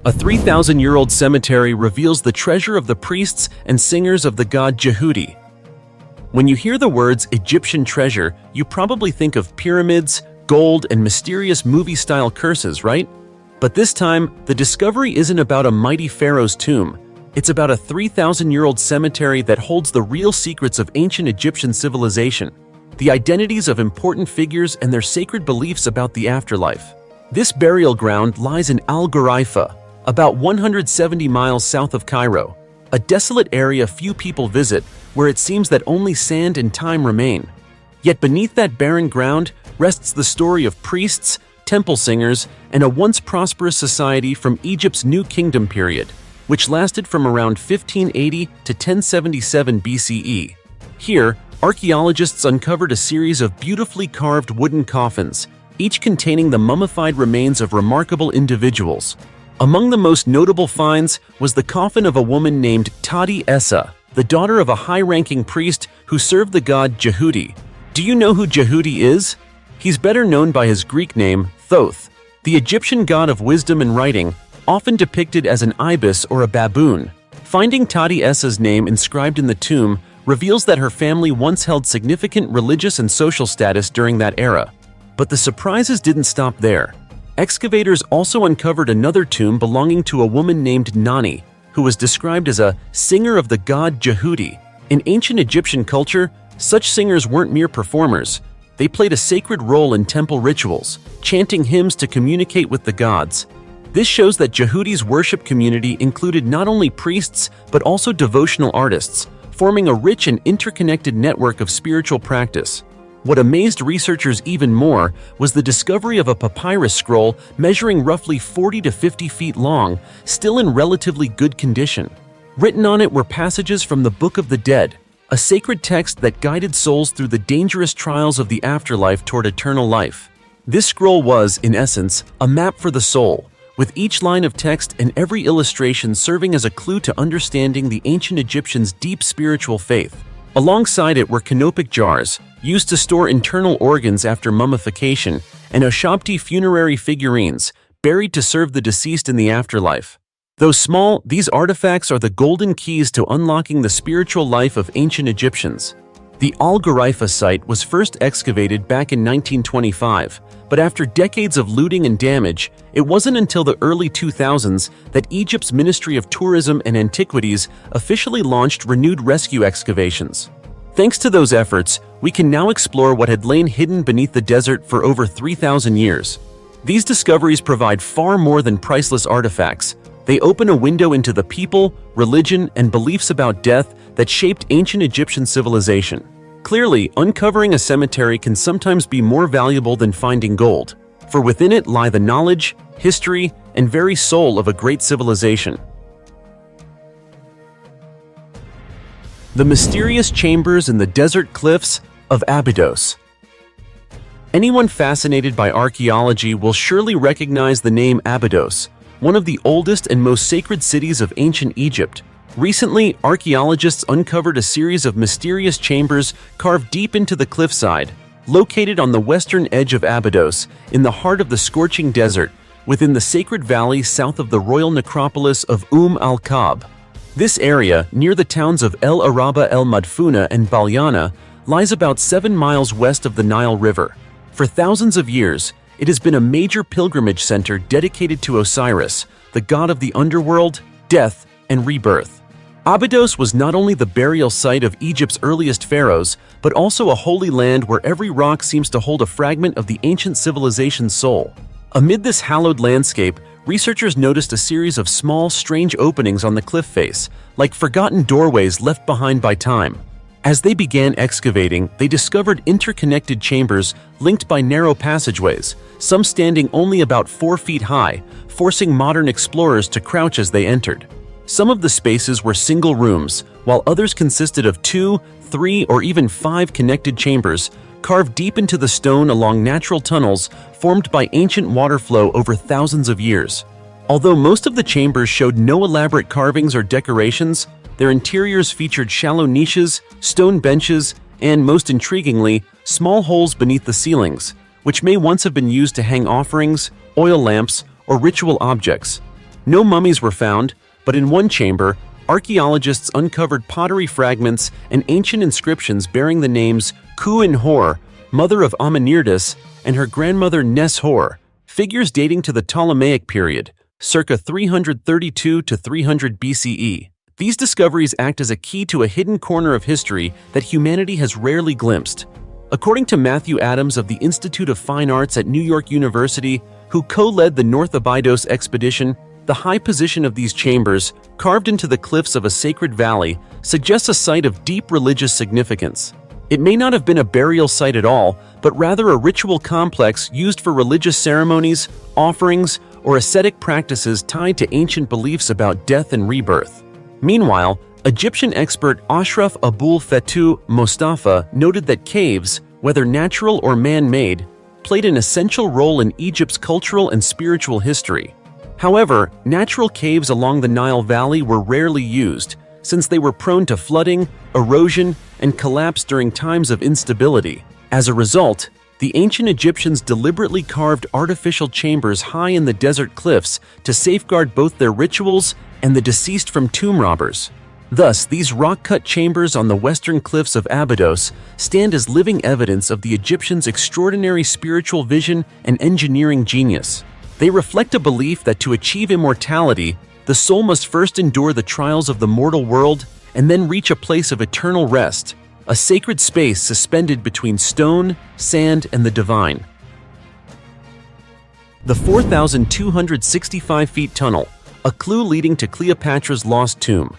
A 3,000-year-old cemetery reveals the treasure of the priests and singers of the god Jehudi. When you hear the words Egyptian treasure, you probably think of pyramids, gold, and mysterious movie-style curses, right? But this time, the discovery isn't about a mighty pharaoh's tomb. It's about a 3,000-year-old cemetery that holds the real secrets of ancient Egyptian civilization, the identities of important figures and their sacred beliefs about the afterlife. This burial ground lies in Al-Ghuraifa, about 170 miles south of Cairo, a desolate area few people visit, where it seems that only sand and time remain. Yet beneath that barren ground rests the story of priests, temple singers, and a once prosperous society from Egypt's New Kingdom period. which lasted from around 1580 to 1077 BCE. Here, archaeologists uncovered a series of beautifully carved wooden coffins, each containing the mummified remains of remarkable individuals. Among the most notable finds was the coffin of a woman named Tadi Essa, the daughter of a high-ranking priest who served the god Jehudi. Do you know who Jehudi is? He's better known by his Greek name, Thoth, the Egyptian god of wisdom and writing, often depicted as an ibis or a baboon. Finding Tadi Essa's name inscribed in the tomb reveals that her family once held significant religious and social status during that era. But the surprises didn't stop there. Excavators also uncovered another tomb belonging to a woman named Nani, who was described as a singer of the god Jehudi. In ancient Egyptian culture, such singers weren't mere performers. They played a sacred role in temple rituals, chanting hymns to communicate with the gods. This shows that Jehudi's worship community included not only priests but also devotional artists, forming a rich and interconnected network of spiritual practice. What amazed researchers even more was the discovery of a papyrus scroll measuring roughly 40 to 50 feet long, still in relatively good condition. Written on it were passages from the Book of the Dead, a sacred text that guided souls through the dangerous trials of the afterlife toward eternal life. This scroll was, in essence, a map for the soul, with each line of text and every illustration serving as a clue to understanding the ancient Egyptians' deep spiritual faith. Alongside it were canopic jars, used to store internal organs after mummification, and Ushabti funerary figurines, buried to serve the deceased in the afterlife. Though small, these artifacts are the golden keys to unlocking the spiritual life of ancient Egyptians. The Al-Ghuraifa site was first excavated back in 1925, but after decades of looting and damage, it wasn't until the early 2000s that Egypt's Ministry of Tourism and Antiquities officially launched renewed rescue excavations. Thanks to those efforts, we can now explore what had lain hidden beneath the desert for over 3,000 years. These discoveries provide far more than priceless artifacts. They open a window into the people, religion, and beliefs about death that shaped ancient Egyptian civilization. Clearly, uncovering a cemetery can sometimes be more valuable than finding gold, for within it lie the knowledge, history, and very soul of a great civilization. The mysterious chambers in the desert cliffs of Abydos. Anyone fascinated by archaeology will surely recognize the name Abydos, one of the oldest and most sacred cities of ancient Egypt. Recently, archaeologists uncovered a series of mysterious chambers carved deep into the cliffside, located on the western edge of Abydos, in the heart of the scorching desert, within the sacred valley south of the royal necropolis of al-Kab. This area, near the towns of El Araba El Madfuna and Balyana, lies about 7 miles west of the Nile River. For thousands of years, it has been a major pilgrimage center dedicated to Osiris, the god of the underworld, death, and rebirth. Abydos was not only the burial site of Egypt's earliest pharaohs, but also a holy land where every rock seems to hold a fragment of the ancient civilization's soul. Amid this hallowed landscape, researchers noticed a series of small, strange openings on the cliff face, like forgotten doorways left behind by time. As they began excavating, they discovered interconnected chambers linked by narrow passageways, some standing only about 4 feet high, forcing modern explorers to crouch as they entered. Some of the spaces were single rooms, while others consisted of 2, 3, or even 5 connected chambers, carved deep into the stone along natural tunnels formed by ancient water flow over thousands of years. Although most of the chambers showed no elaborate carvings or decorations, their interiors featured shallow niches, stone benches, and, most intriguingly, small holes beneath the ceilings, which may once have been used to hang offerings, oil lamps, or ritual objects. No mummies were found, but in one chamber, archaeologists uncovered pottery fragments and ancient inscriptions bearing the names Ku-in-Hor, mother of Amenirdas, and her grandmother Nes-Hor, figures dating to the Ptolemaic period, circa 332 to 300 BCE. These discoveries act as a key to a hidden corner of history that humanity has rarely glimpsed. According to Matthew Adams of the Institute of Fine Arts at New York University, who co-led the North Abydos expedition, the high position of these chambers, carved into the cliffs of a sacred valley, suggests a site of deep religious significance. It may not have been a burial site at all, but rather a ritual complex used for religious ceremonies, offerings, or ascetic practices tied to ancient beliefs about death and rebirth. Meanwhile, Egyptian expert Ashraf Abul Fetu Mostafa noted that caves, whether natural or man-made, played an essential role in Egypt's cultural and spiritual history. However, natural caves along the Nile Valley were rarely used, since they were prone to flooding, erosion, and collapse during times of instability. As a result, the ancient Egyptians deliberately carved artificial chambers high in the desert cliffs to safeguard both their rituals and the deceased from tomb robbers. Thus, these rock-cut chambers on the western cliffs of Abydos stand as living evidence of the Egyptians' extraordinary spiritual vision and engineering genius. They reflect a belief that to achieve immortality, the soul must first endure the trials of the mortal world and then reach a place of eternal rest, a sacred space suspended between stone, sand, and the divine. The 4,265 feet tunnel, a clue leading to Cleopatra's lost tomb.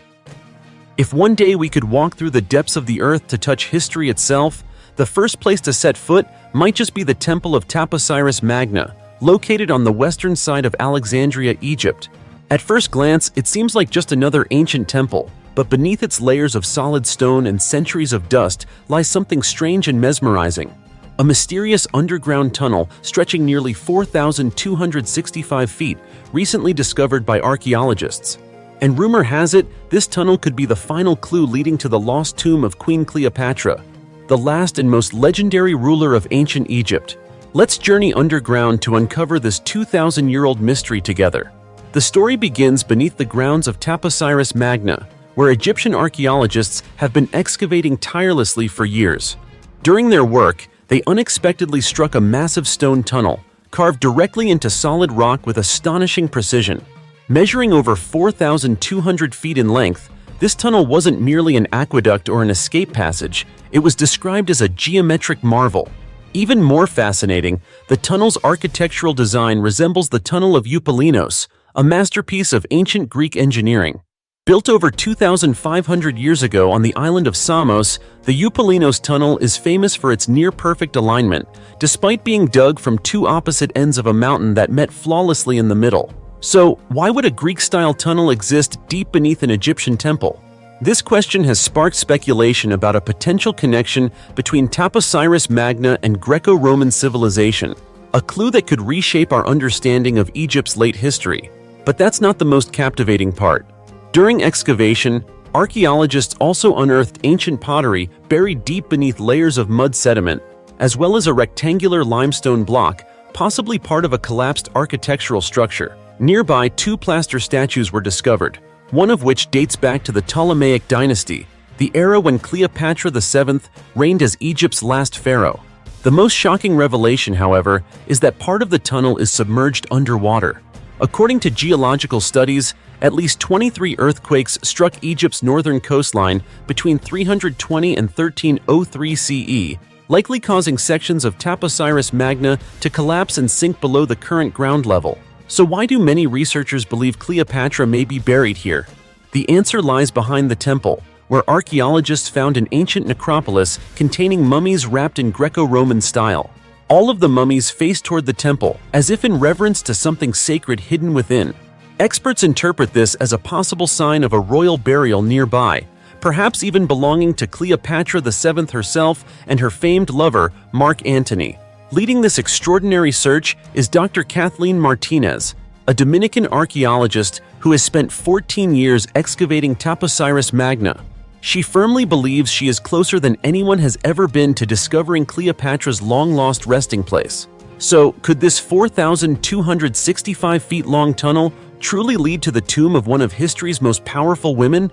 If one day we could walk through the depths of the earth to touch history itself, the first place to set foot might just be the Temple of Taposiris Magna, located on the western side of Alexandria, Egypt. At first glance, it seems like just another ancient temple, but beneath its layers of solid stone and centuries of dust lies something strange and mesmerizing. A mysterious underground tunnel stretching nearly 4,265 feet, recently discovered by archaeologists. And rumor has it, this tunnel could be the final clue leading to the lost tomb of Queen Cleopatra, the last and most legendary ruler of ancient Egypt. Let's journey underground to uncover this 2,000-year-old mystery together. The story begins beneath the grounds of Taposiris Magna, where Egyptian archaeologists have been excavating tirelessly for years. During their work, they unexpectedly struck a massive stone tunnel, carved directly into solid rock with astonishing precision. Measuring over 4,200 feet in length, this tunnel wasn't merely an aqueduct or an escape passage, it was described as a geometric marvel. Even more fascinating, the tunnel's architectural design resembles the Tunnel of Eupalinos, a masterpiece of ancient Greek engineering. Built over 2,500 years ago on the island of Samos, the Eupalinos Tunnel is famous for its near-perfect alignment, despite being dug from two opposite ends of a mountain that met flawlessly in the middle. So, why would a Greek-style tunnel exist deep beneath an Egyptian temple? This question has sparked speculation about a potential connection between Taposiris Magna and Greco-Roman civilization, a clue that could reshape our understanding of Egypt's late history. But that's not the most captivating part. During excavation, archaeologists also unearthed ancient pottery buried deep beneath layers of mud sediment, as well as a rectangular limestone block, possibly part of a collapsed architectural structure. Nearby, two plaster statues were discovered, one of which dates back to the Ptolemaic dynasty, the era when Cleopatra VII reigned as Egypt's last pharaoh. The most shocking revelation, however, is that part of the tunnel is submerged underwater. According to geological studies, at least 23 earthquakes struck Egypt's northern coastline between 320 and 1303 CE, likely causing sections of Taposiris Magna to collapse and sink below the current ground level. So why do many researchers believe Cleopatra may be buried here? The answer lies behind the temple, where archaeologists found an ancient necropolis containing mummies wrapped in Greco-Roman style. All of the mummies face toward the temple, as if in reverence to something sacred hidden within. Experts interpret this as a possible sign of a royal burial nearby, perhaps even belonging to Cleopatra VII herself and her famed lover, Mark Antony. Leading this extraordinary search is Dr. Kathleen Martinez, a Dominican archaeologist who has spent 14 years excavating Taposiris Magna. She firmly believes she is closer than anyone has ever been to discovering Cleopatra's long-lost resting place. So, could this 4,265 feet long tunnel truly lead to the tomb of one of history's most powerful women?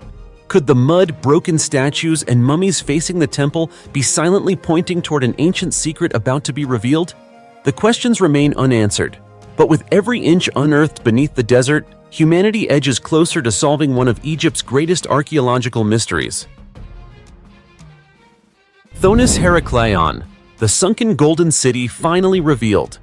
Could the mud, broken statues, and mummies facing the temple be silently pointing toward an ancient secret about to be revealed? The questions remain unanswered, but with every inch unearthed beneath the desert, humanity edges closer to solving one of Egypt's greatest archaeological mysteries. Thonis Herakleion, the sunken golden city finally revealed.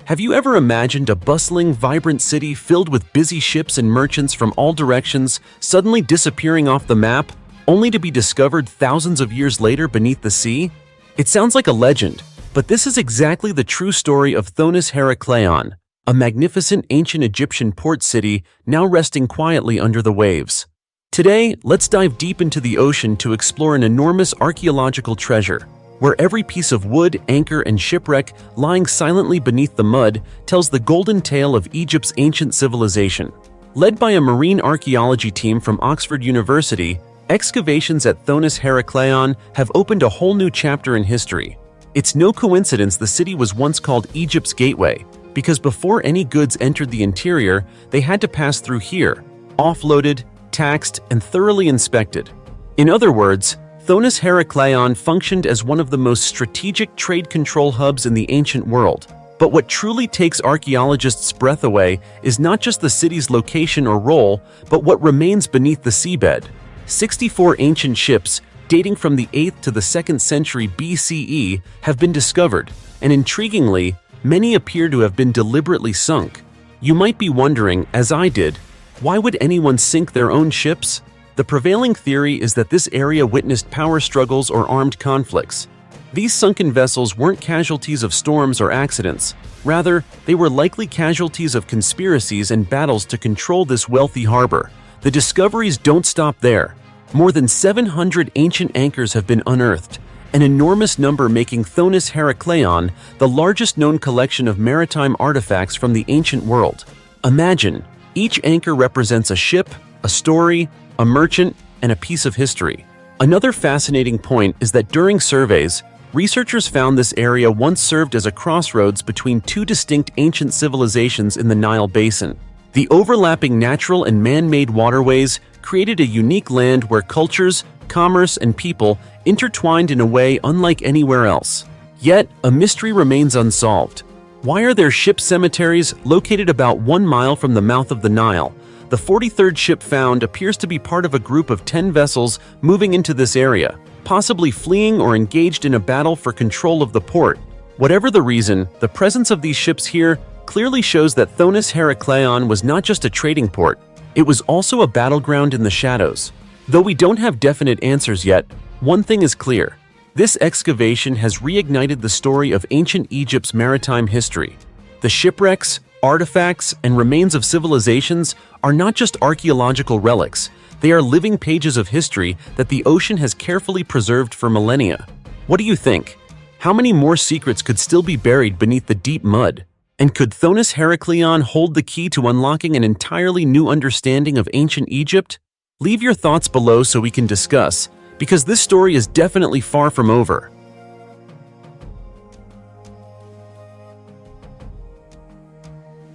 Have you ever imagined a bustling, vibrant city filled with busy ships and merchants from all directions suddenly disappearing off the map, only to be discovered thousands of years later beneath the sea? It sounds like a legend, but this is exactly the true story of Thonis Herakleion, a magnificent ancient Egyptian port city now resting quietly under the waves. Today, let's dive deep into the ocean to explore an enormous archaeological treasure, where every piece of wood, anchor, and shipwreck lying silently beneath the mud tells the golden tale of Egypt's ancient civilization. Led by a marine archaeology team from Oxford University, excavations at Thonis Herakleion have opened a whole new chapter in history. It's no coincidence the city was once called Egypt's Gateway, because before any goods entered the interior, they had to pass through here, offloaded, taxed, and thoroughly inspected. In other words, Thonis Herakleion functioned as one of the most strategic trade control hubs in the ancient world. But what truly takes archaeologists' breath away is not just the city's location or role, but what remains beneath the seabed. 64 ancient ships, dating from the 8th to the 2nd century BCE, have been discovered, and intriguingly, many appear to have been deliberately sunk. You might be wondering, as I did, why would anyone sink their own ships? The prevailing theory is that this area witnessed power struggles or armed conflicts. These sunken vessels weren't casualties of storms or accidents. Rather, they were likely casualties of conspiracies and battles to control this wealthy harbor. The discoveries don't stop there. More than 700 ancient anchors have been unearthed, an enormous number making Thonis Herakleion the largest known collection of maritime artifacts from the ancient world. Imagine, each anchor represents a ship, a story, a merchant, and a piece of history. Another fascinating point is that during surveys, researchers found this area once served as a crossroads between two distinct ancient civilizations in the Nile Basin. The overlapping natural and man-made waterways created a unique land where cultures, commerce, and people intertwined in a way unlike anywhere else. Yet, a mystery remains unsolved. Why are there ship cemeteries located about 1 mile from the mouth of the Nile? The 43rd ship found appears to be part of a group of 10 vessels moving into this area, possibly fleeing or engaged in a battle for control of the port. Whatever the reason, the presence of these ships here clearly shows that Thonis Herakleion was not just a trading port, it was also a battleground in the shadows. Though we don't have definite answers yet, one thing is clear. This excavation has reignited the story of ancient Egypt's maritime history. The shipwrecks, artifacts, and remains of civilizations are not just archaeological relics, they are living pages of history that the ocean has carefully preserved for millennia. What do you think? How many more secrets could still be buried beneath the deep mud? And could Thonis Herakleion hold the key to unlocking an entirely new understanding of ancient Egypt? Leave your thoughts below so we can discuss, because this story is definitely far from over.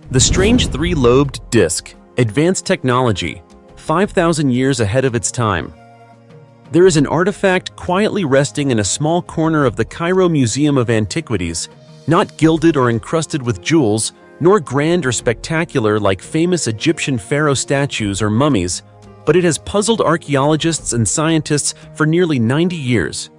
The strange three-lobed disc, advanced technology, 5,000 years ahead of its time. There is an artifact quietly resting in a small corner of the Cairo Museum of Antiquities, not gilded or encrusted with jewels, nor grand or spectacular like famous Egyptian pharaoh statues or mummies, but it has puzzled archaeologists and scientists for nearly 90 years.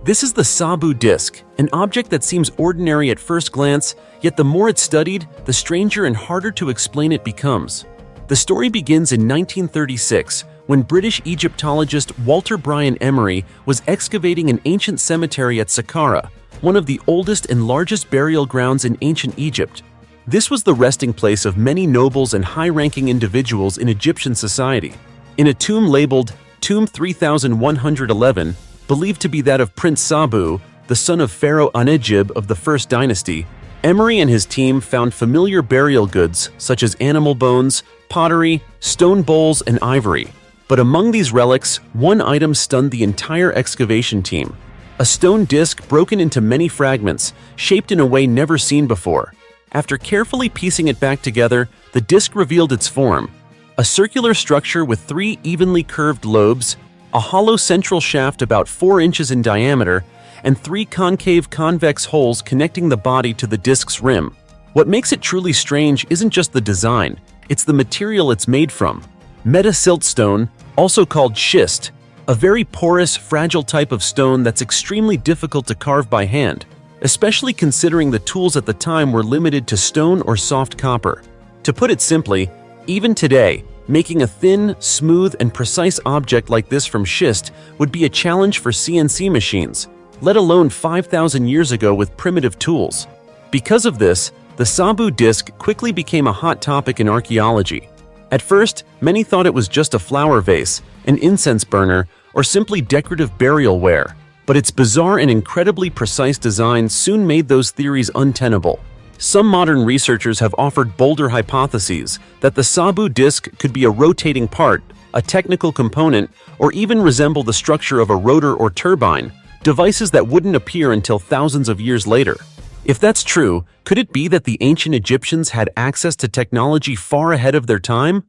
This is the Sabu disc, an object that seems ordinary at first glance, yet the more it's studied, the stranger and harder to explain it becomes. The story begins in 1936, when British Egyptologist Walter Bryan Emery was excavating an ancient cemetery at Saqqara, one of the oldest and largest burial grounds in ancient Egypt. This was the resting place of many nobles and high-ranking individuals in Egyptian society. In a tomb labeled Tomb 3111, believed to be that of Prince Sabu, the son of Pharaoh Anegib of the First Dynasty, Emery and his team found familiar burial goods such as animal bones, pottery, stone bowls, and ivory. But among these relics, one item stunned the entire excavation team. A stone disc broken into many fragments, shaped in a way never seen before. After carefully piecing it back together, the disc revealed its form: a circular structure with 3 evenly curved lobes, a hollow central shaft about 4 inches in diameter, and 3 concave convex holes connecting the body to the disc's rim. What makes it truly strange isn't just the design, it's the material it's made from. Metasiltstone, also called schist, a very porous, fragile type of stone that's extremely difficult to carve by hand, especially considering the tools at the time were limited to stone or soft copper. To put it simply, even today, making a thin, smooth, and precise object like this from schist would be a challenge for CNC machines, let alone 5,000 years ago with primitive tools. Because of this, the Sabu disc quickly became a hot topic in archaeology. At first, many thought it was just a flower vase, an incense burner, or simply decorative burial ware, but its bizarre and incredibly precise design soon made those theories untenable. Some modern researchers have offered bolder hypotheses that the Sabu disc could be a rotating part, a technical component, or even resemble the structure of a rotor or turbine, devices that wouldn't appear until thousands of years later. If that's true, could it be that the ancient Egyptians had access to technology far ahead of their time?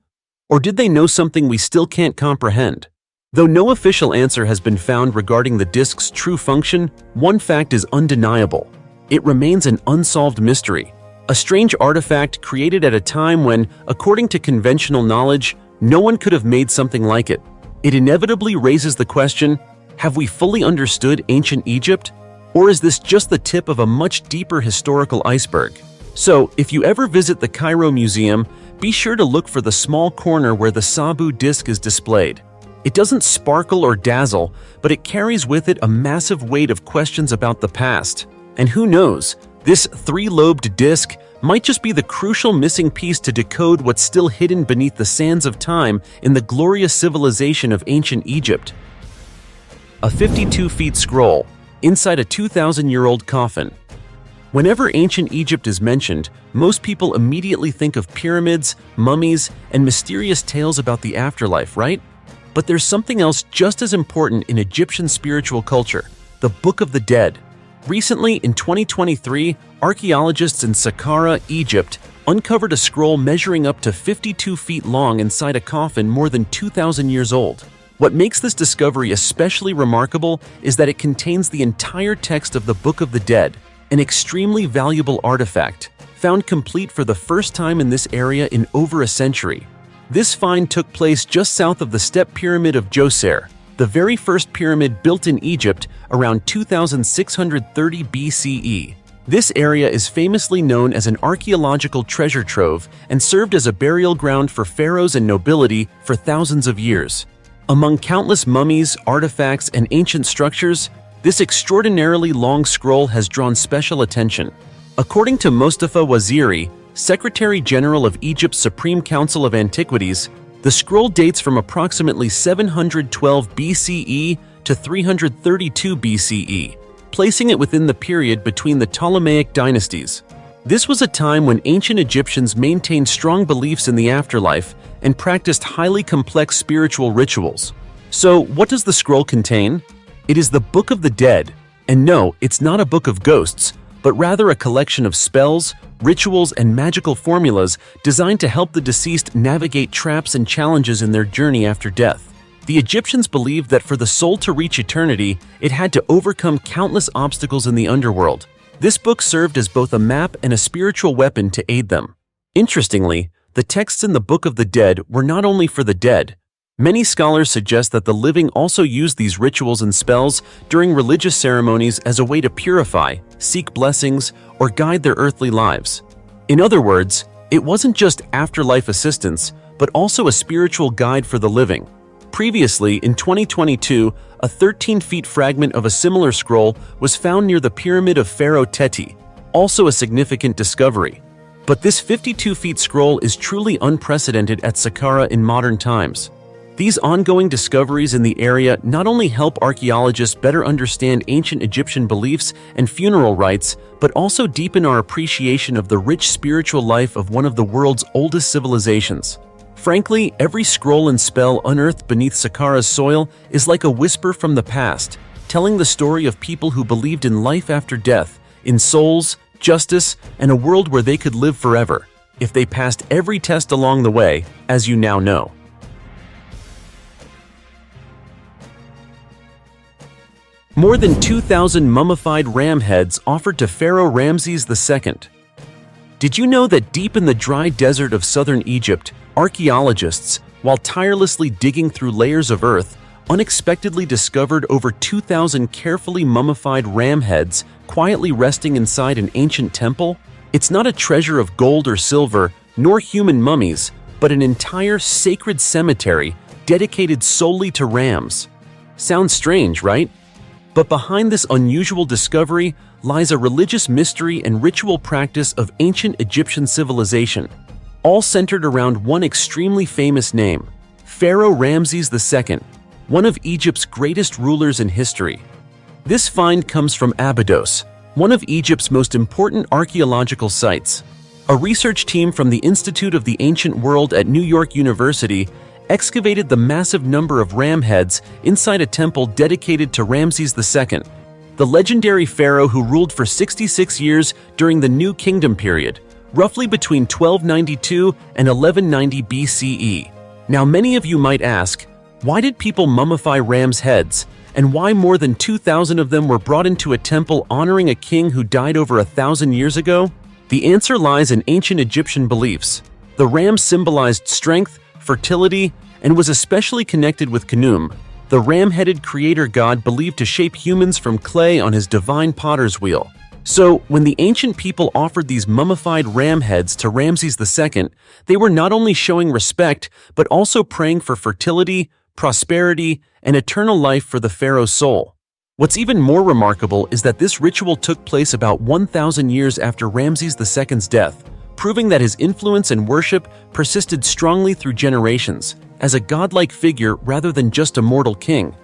Or did they know something we still can't comprehend? Though no official answer has been found regarding the disc's true function, one fact is undeniable. It remains an unsolved mystery, a strange artifact created at a time when, according to conventional knowledge, no one could have made something like it. It inevitably raises the question, have we fully understood ancient Egypt? Or is this just the tip of a much deeper historical iceberg? So, if you ever visit the Cairo Museum, be sure to look for the small corner where the Sabu disc is displayed. It doesn't sparkle or dazzle, but it carries with it a massive weight of questions about the past. And who knows, this three-lobed disc might just be the crucial missing piece to decode what's still hidden beneath the sands of time in the glorious civilization of ancient Egypt. A 52-feet scroll inside a 2,000-year-old coffin. Whenever ancient Egypt is mentioned, most people immediately think of pyramids, mummies, and mysterious tales about the afterlife, right? But there's something else just as important in Egyptian spiritual culture, the Book of the Dead. Recently, in 2023, archaeologists in Saqqara, Egypt, uncovered a scroll measuring up to 52 feet long inside a coffin more than 2,000 years old. What makes this discovery especially remarkable is that it contains the entire text of the Book of the Dead, an extremely valuable artifact, found complete for the first time in this area in over a century. This find took place just south of the Step Pyramid of Djoser, the very first pyramid built in Egypt around 2630 BCE. This area is famously known as an archaeological treasure trove and served as a burial ground for pharaohs and nobility for thousands of years. Among countless mummies, artifacts, and ancient structures, this extraordinarily long scroll has drawn special attention. According to Mustafa Waziri, Secretary General of Egypt's Supreme Council of Antiquities, the scroll dates from approximately 712 BCE to 332 BCE, placing it within the period between the Ptolemaic dynasties. This was a time when ancient Egyptians maintained strong beliefs in the afterlife and practiced highly complex spiritual rituals. So, what does the scroll contain? It is the Book of the Dead, and no, it's not a book of ghosts, but rather a collection of spells, rituals, and magical formulas designed to help the deceased navigate traps and challenges in their journey after death. The Egyptians believed that for the soul to reach eternity, it had to overcome countless obstacles in the underworld. This book served as both a map and a spiritual weapon to aid them. Interestingly, the texts in the Book of the Dead were not only for the dead. Many scholars suggest that the living also used these rituals and spells during religious ceremonies as a way to purify, seek blessings, or guide their earthly lives. In other words, it wasn't just afterlife assistance, but also a spiritual guide for the living. Previously, in 2022, a 13-feet fragment of a similar scroll was found near the Pyramid of Pharaoh Teti, also a significant discovery. But this 52-feet scroll is truly unprecedented at Saqqara in modern times. These ongoing discoveries in the area not only help archaeologists better understand ancient Egyptian beliefs and funeral rites, but also deepen our appreciation of the rich spiritual life of one of the world's oldest civilizations. Frankly, every scroll and spell unearthed beneath Saqqara's soil is like a whisper from the past, telling the story of people who believed in life after death, in souls, justice, and a world where they could live forever, if they passed every test along the way, as you now know. More than 2,000 mummified ram heads offered to Pharaoh Ramses II. Did you know that deep in the dry desert of southern Egypt, archaeologists, while tirelessly digging through layers of earth, unexpectedly discovered over 2,000 carefully mummified ram heads quietly resting inside an ancient temple? It's not a treasure of gold or silver, nor human mummies, but an entire sacred cemetery dedicated solely to rams. Sounds strange, right? But behind this unusual discovery lies a religious mystery and ritual practice of ancient Egyptian civilization, all centered around one extremely famous name, Pharaoh Ramses II, one of Egypt's greatest rulers in history. This find comes from Abydos, one of Egypt's most important archaeological sites. A research team from the Institute of the Ancient World at New York University excavated the massive number of ram heads inside a temple dedicated to Ramses II, the legendary pharaoh who ruled for 66 years during the New Kingdom period, roughly between 1292 and 1190 BCE. Now, many of you might ask, why did people mummify rams' heads, and why more than 2,000 of them were brought into a temple honoring a king who died over 1,000 years ago? The answer lies in ancient Egyptian beliefs. The ram symbolized strength, fertility, and was especially connected with Khnum, the ram-headed creator god believed to shape humans from clay on his divine potter's wheel. So, when the ancient people offered these mummified ram heads to Ramses II, they were not only showing respect, but also praying for fertility, prosperity, and eternal life for the pharaoh's soul. What's even more remarkable is that this ritual took place about 1,000 years after Ramses II's death, proving that his influence and worship persisted strongly through generations, as a godlike figure rather than just a mortal king.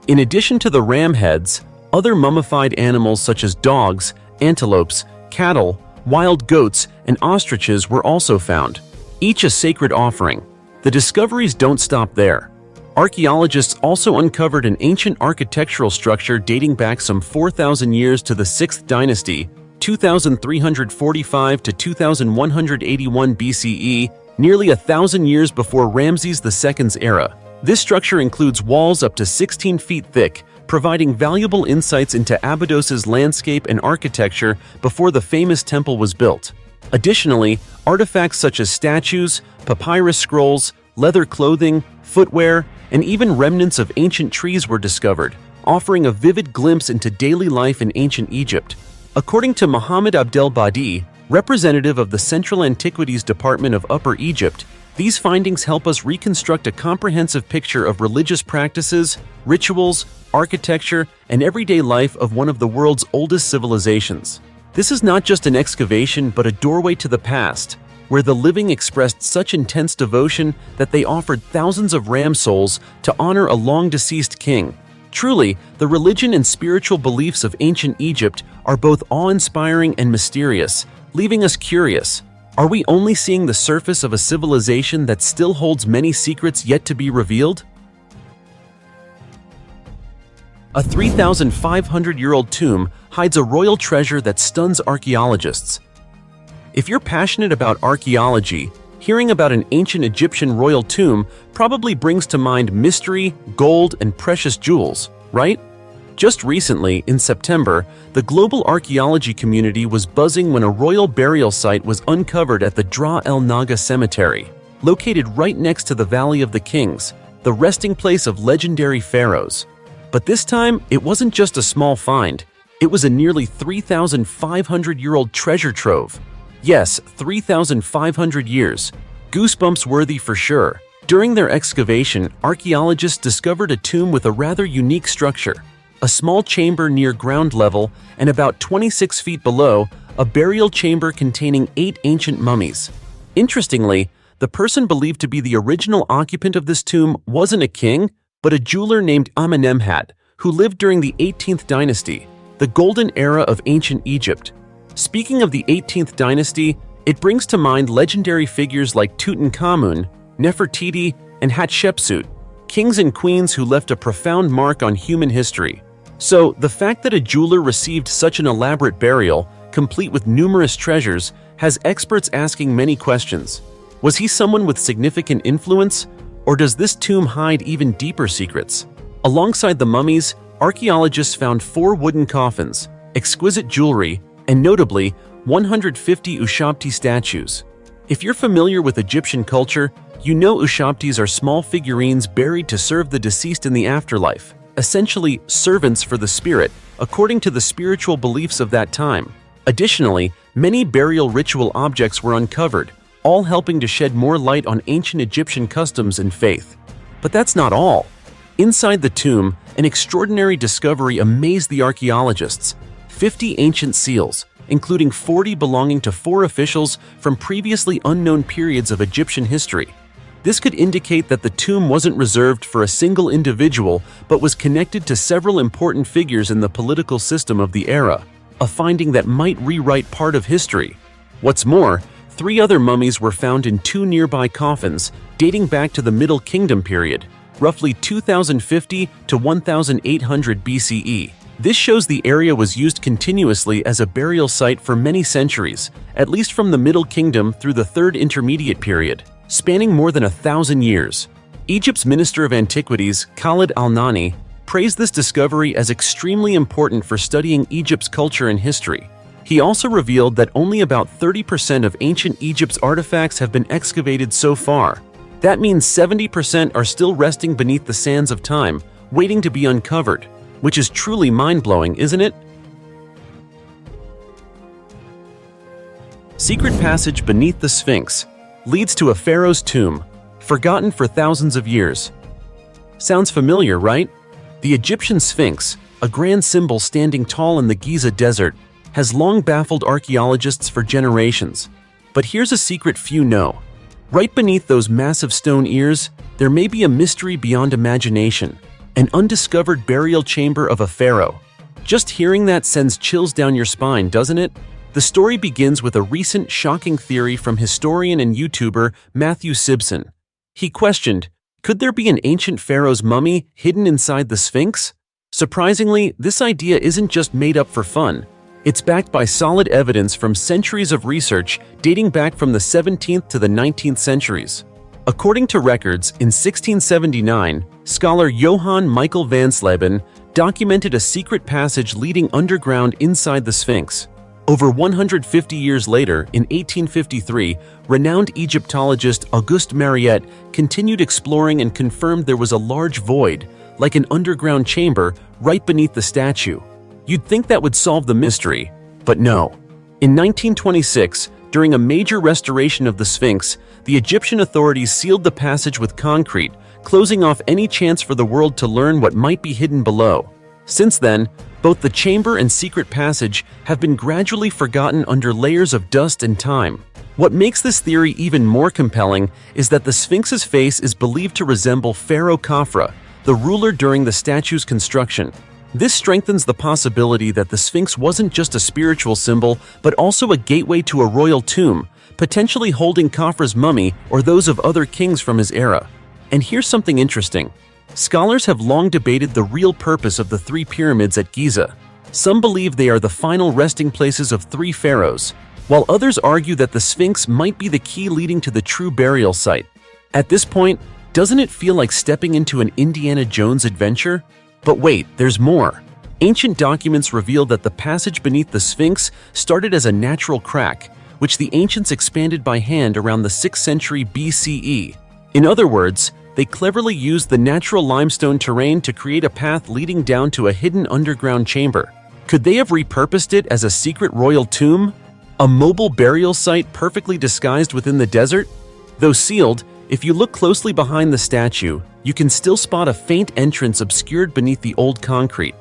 In addition to the ram heads, other mummified animals such as dogs, antelopes, cattle, wild goats, and ostriches were also found, each a sacred offering. The discoveries don't stop there. Archaeologists also uncovered an ancient architectural structure dating back some 4,000 years to the 6th dynasty, 2345 to 2181 BCE, nearly 1,000 years before Ramses II's era. This structure includes walls up to 16 feet thick, providing valuable insights into Abydos's landscape and architecture before the famous temple was built. Additionally, artifacts such as statues, papyrus scrolls, leather clothing, footwear, and even remnants of ancient trees were discovered, offering a vivid glimpse into daily life in ancient Egypt. According to Muhammad Abdel Badi, representative of the Central Antiquities Department of Upper Egypt, these findings help us reconstruct a comprehensive picture of religious practices, rituals, architecture, and everyday life of one of the world's oldest civilizations. This is not just an excavation but a doorway to the past, where the living expressed such intense devotion that they offered thousands of ram souls to honor a long-deceased king. Truly, the religion and spiritual beliefs of ancient Egypt are both awe-inspiring and mysterious, leaving us curious. Are we only seeing the surface of a civilization that still holds many secrets yet to be revealed? A 3,500-year-old tomb hides a royal treasure that stuns archaeologists. If you're passionate about archaeology, hearing about an ancient Egyptian royal tomb probably brings to mind mystery, gold, and precious jewels, right? Just recently, in September, the global archaeology community was buzzing when a royal burial site was uncovered at the Dra El Naga Cemetery, located right next to the Valley of the Kings, the resting place of legendary pharaohs. But this time, it wasn't just a small find. It was a nearly 3,500-year-old treasure trove. Yes, 3,500 years. Goosebumps worthy for sure. During their excavation, archaeologists discovered a tomb with a rather unique structure. A small chamber near ground level, and about 26 feet below, a burial chamber containing 8 ancient mummies. Interestingly, the person believed to be the original occupant of this tomb wasn't a king, but a jeweler named Amenemhat, who lived during the 18th dynasty, the golden era of ancient Egypt. Speaking of the 18th dynasty, it brings to mind legendary figures like Tutankhamun, Nefertiti, and Hatshepsut, kings and queens who left a profound mark on human history. So, the fact that a jeweler received such an elaborate burial, complete with numerous treasures, has experts asking many questions. Was he someone with significant influence, or does this tomb hide even deeper secrets? Alongside the mummies, archaeologists found 4 wooden coffins, exquisite jewelry, and notably, 150 Ushabti statues. If you're familiar with Egyptian culture, you know Ushabtis are small figurines buried to serve the deceased in the afterlife, essentially servants for the spirit, according to the spiritual beliefs of that time. Additionally, many burial ritual objects were uncovered, all helping to shed more light on ancient Egyptian customs and faith. But that's not all. Inside the tomb, an extraordinary discovery amazed the archaeologists. 50 ancient seals, including 40 belonging to 4 officials from previously unknown periods of Egyptian history. This could indicate that the tomb wasn't reserved for a single individual but was connected to several important figures in the political system of the era, a finding that might rewrite part of history. What's more, 3 other mummies were found in 2 nearby coffins dating back to the Middle Kingdom period, roughly 2050 to 1800 BCE. This shows the area was used continuously as a burial site for many centuries, at least from the Middle Kingdom through the Third Intermediate period, spanning more than 1,000 years. Egypt's Minister of Antiquities, Khalid al-Nani, praised this discovery as extremely important for studying Egypt's culture and history. He also revealed that only about 30% of ancient Egypt's artifacts have been excavated so far. That means 70% are still resting beneath the sands of time, waiting to be uncovered, which is truly mind-blowing, isn't it? Secret passage beneath the Sphinx leads to a pharaoh's tomb, forgotten for thousands of years. Sounds familiar, right? The Egyptian Sphinx, a grand symbol standing tall in the Giza Desert, has long baffled archaeologists for generations. But here's a secret few know. Right beneath those massive stone ears, there may be a mystery beyond imagination, an undiscovered burial chamber of a pharaoh. Just hearing that sends chills down your spine, doesn't it? The story begins with a recent shocking theory from historian and YouTuber Matthew Sibson. He questioned, could there be an ancient pharaoh's mummy hidden inside the Sphinx? Surprisingly, this idea isn't just made up for fun. It's backed by solid evidence from centuries of research dating back from the 17th to the 19th centuries. According to records, in 1679, scholar Johann Michael van Sleben documented a secret passage leading underground inside the Sphinx. Over 150 years later, in 1853, renowned Egyptologist Auguste Mariette continued exploring and confirmed there was a large void, like an underground chamber, right beneath the statue. You'd think that would solve the mystery, but no. In 1926, during a major restoration of the Sphinx, the Egyptian authorities sealed the passage with concrete, closing off any chance for the world to learn what might be hidden below. Since then, both the chamber and secret passage have been gradually forgotten under layers of dust and time. What makes this theory even more compelling is that the Sphinx's face is believed to resemble Pharaoh Khafra, the ruler during the statue's construction. This strengthens the possibility that the Sphinx wasn't just a spiritual symbol, but also a gateway to a royal tomb, potentially holding Khafra's mummy or those of other kings from his era. And here's something interesting. Scholars have long debated the real purpose of the 3 pyramids at Giza. Some believe they are the final resting places of 3 pharaohs, while others argue that the Sphinx might be the key leading to the true burial site. At this point, doesn't it feel like stepping into an Indiana Jones adventure? But wait, there's more. Ancient documents reveal that the passage beneath the Sphinx started as a natural crack, which the ancients expanded by hand around the 6th century BCE. In other words, they cleverly used the natural limestone terrain to create a path leading down to a hidden underground chamber. Could they have repurposed it as a secret royal tomb? A mobile burial site perfectly disguised within the desert? Though sealed, if you look closely behind the statue, you can still spot a faint entrance obscured beneath the old concrete.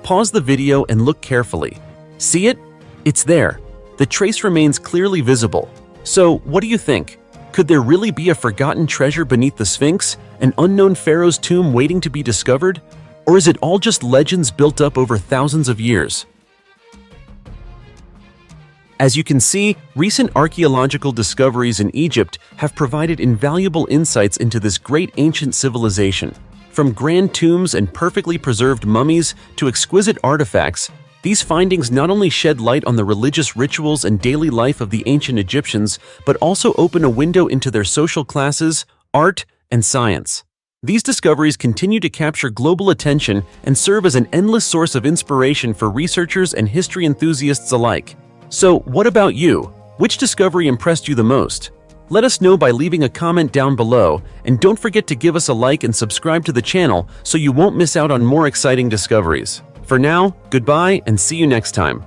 Pause the video and look carefully. See it? It's there. The trace remains clearly visible. So, what do you think? Could there really be a forgotten treasure beneath the Sphinx, an unknown pharaoh's tomb waiting to be discovered? Or is it all just legends built up over thousands of years? As you can see, recent archaeological discoveries in Egypt have provided invaluable insights into this great ancient civilization. From grand tombs and perfectly preserved mummies to exquisite artifacts, these findings not only shed light on the religious rituals and daily life of the ancient Egyptians, but also open a window into their social classes, art, and science. These discoveries continue to capture global attention and serve as an endless source of inspiration for researchers and history enthusiasts alike. So, what about you? Which discovery impressed you the most? Let us know by leaving a comment down below, and don't forget to give us a like and subscribe to the channel so you won't miss out on more exciting discoveries. For now, goodbye and see you next time.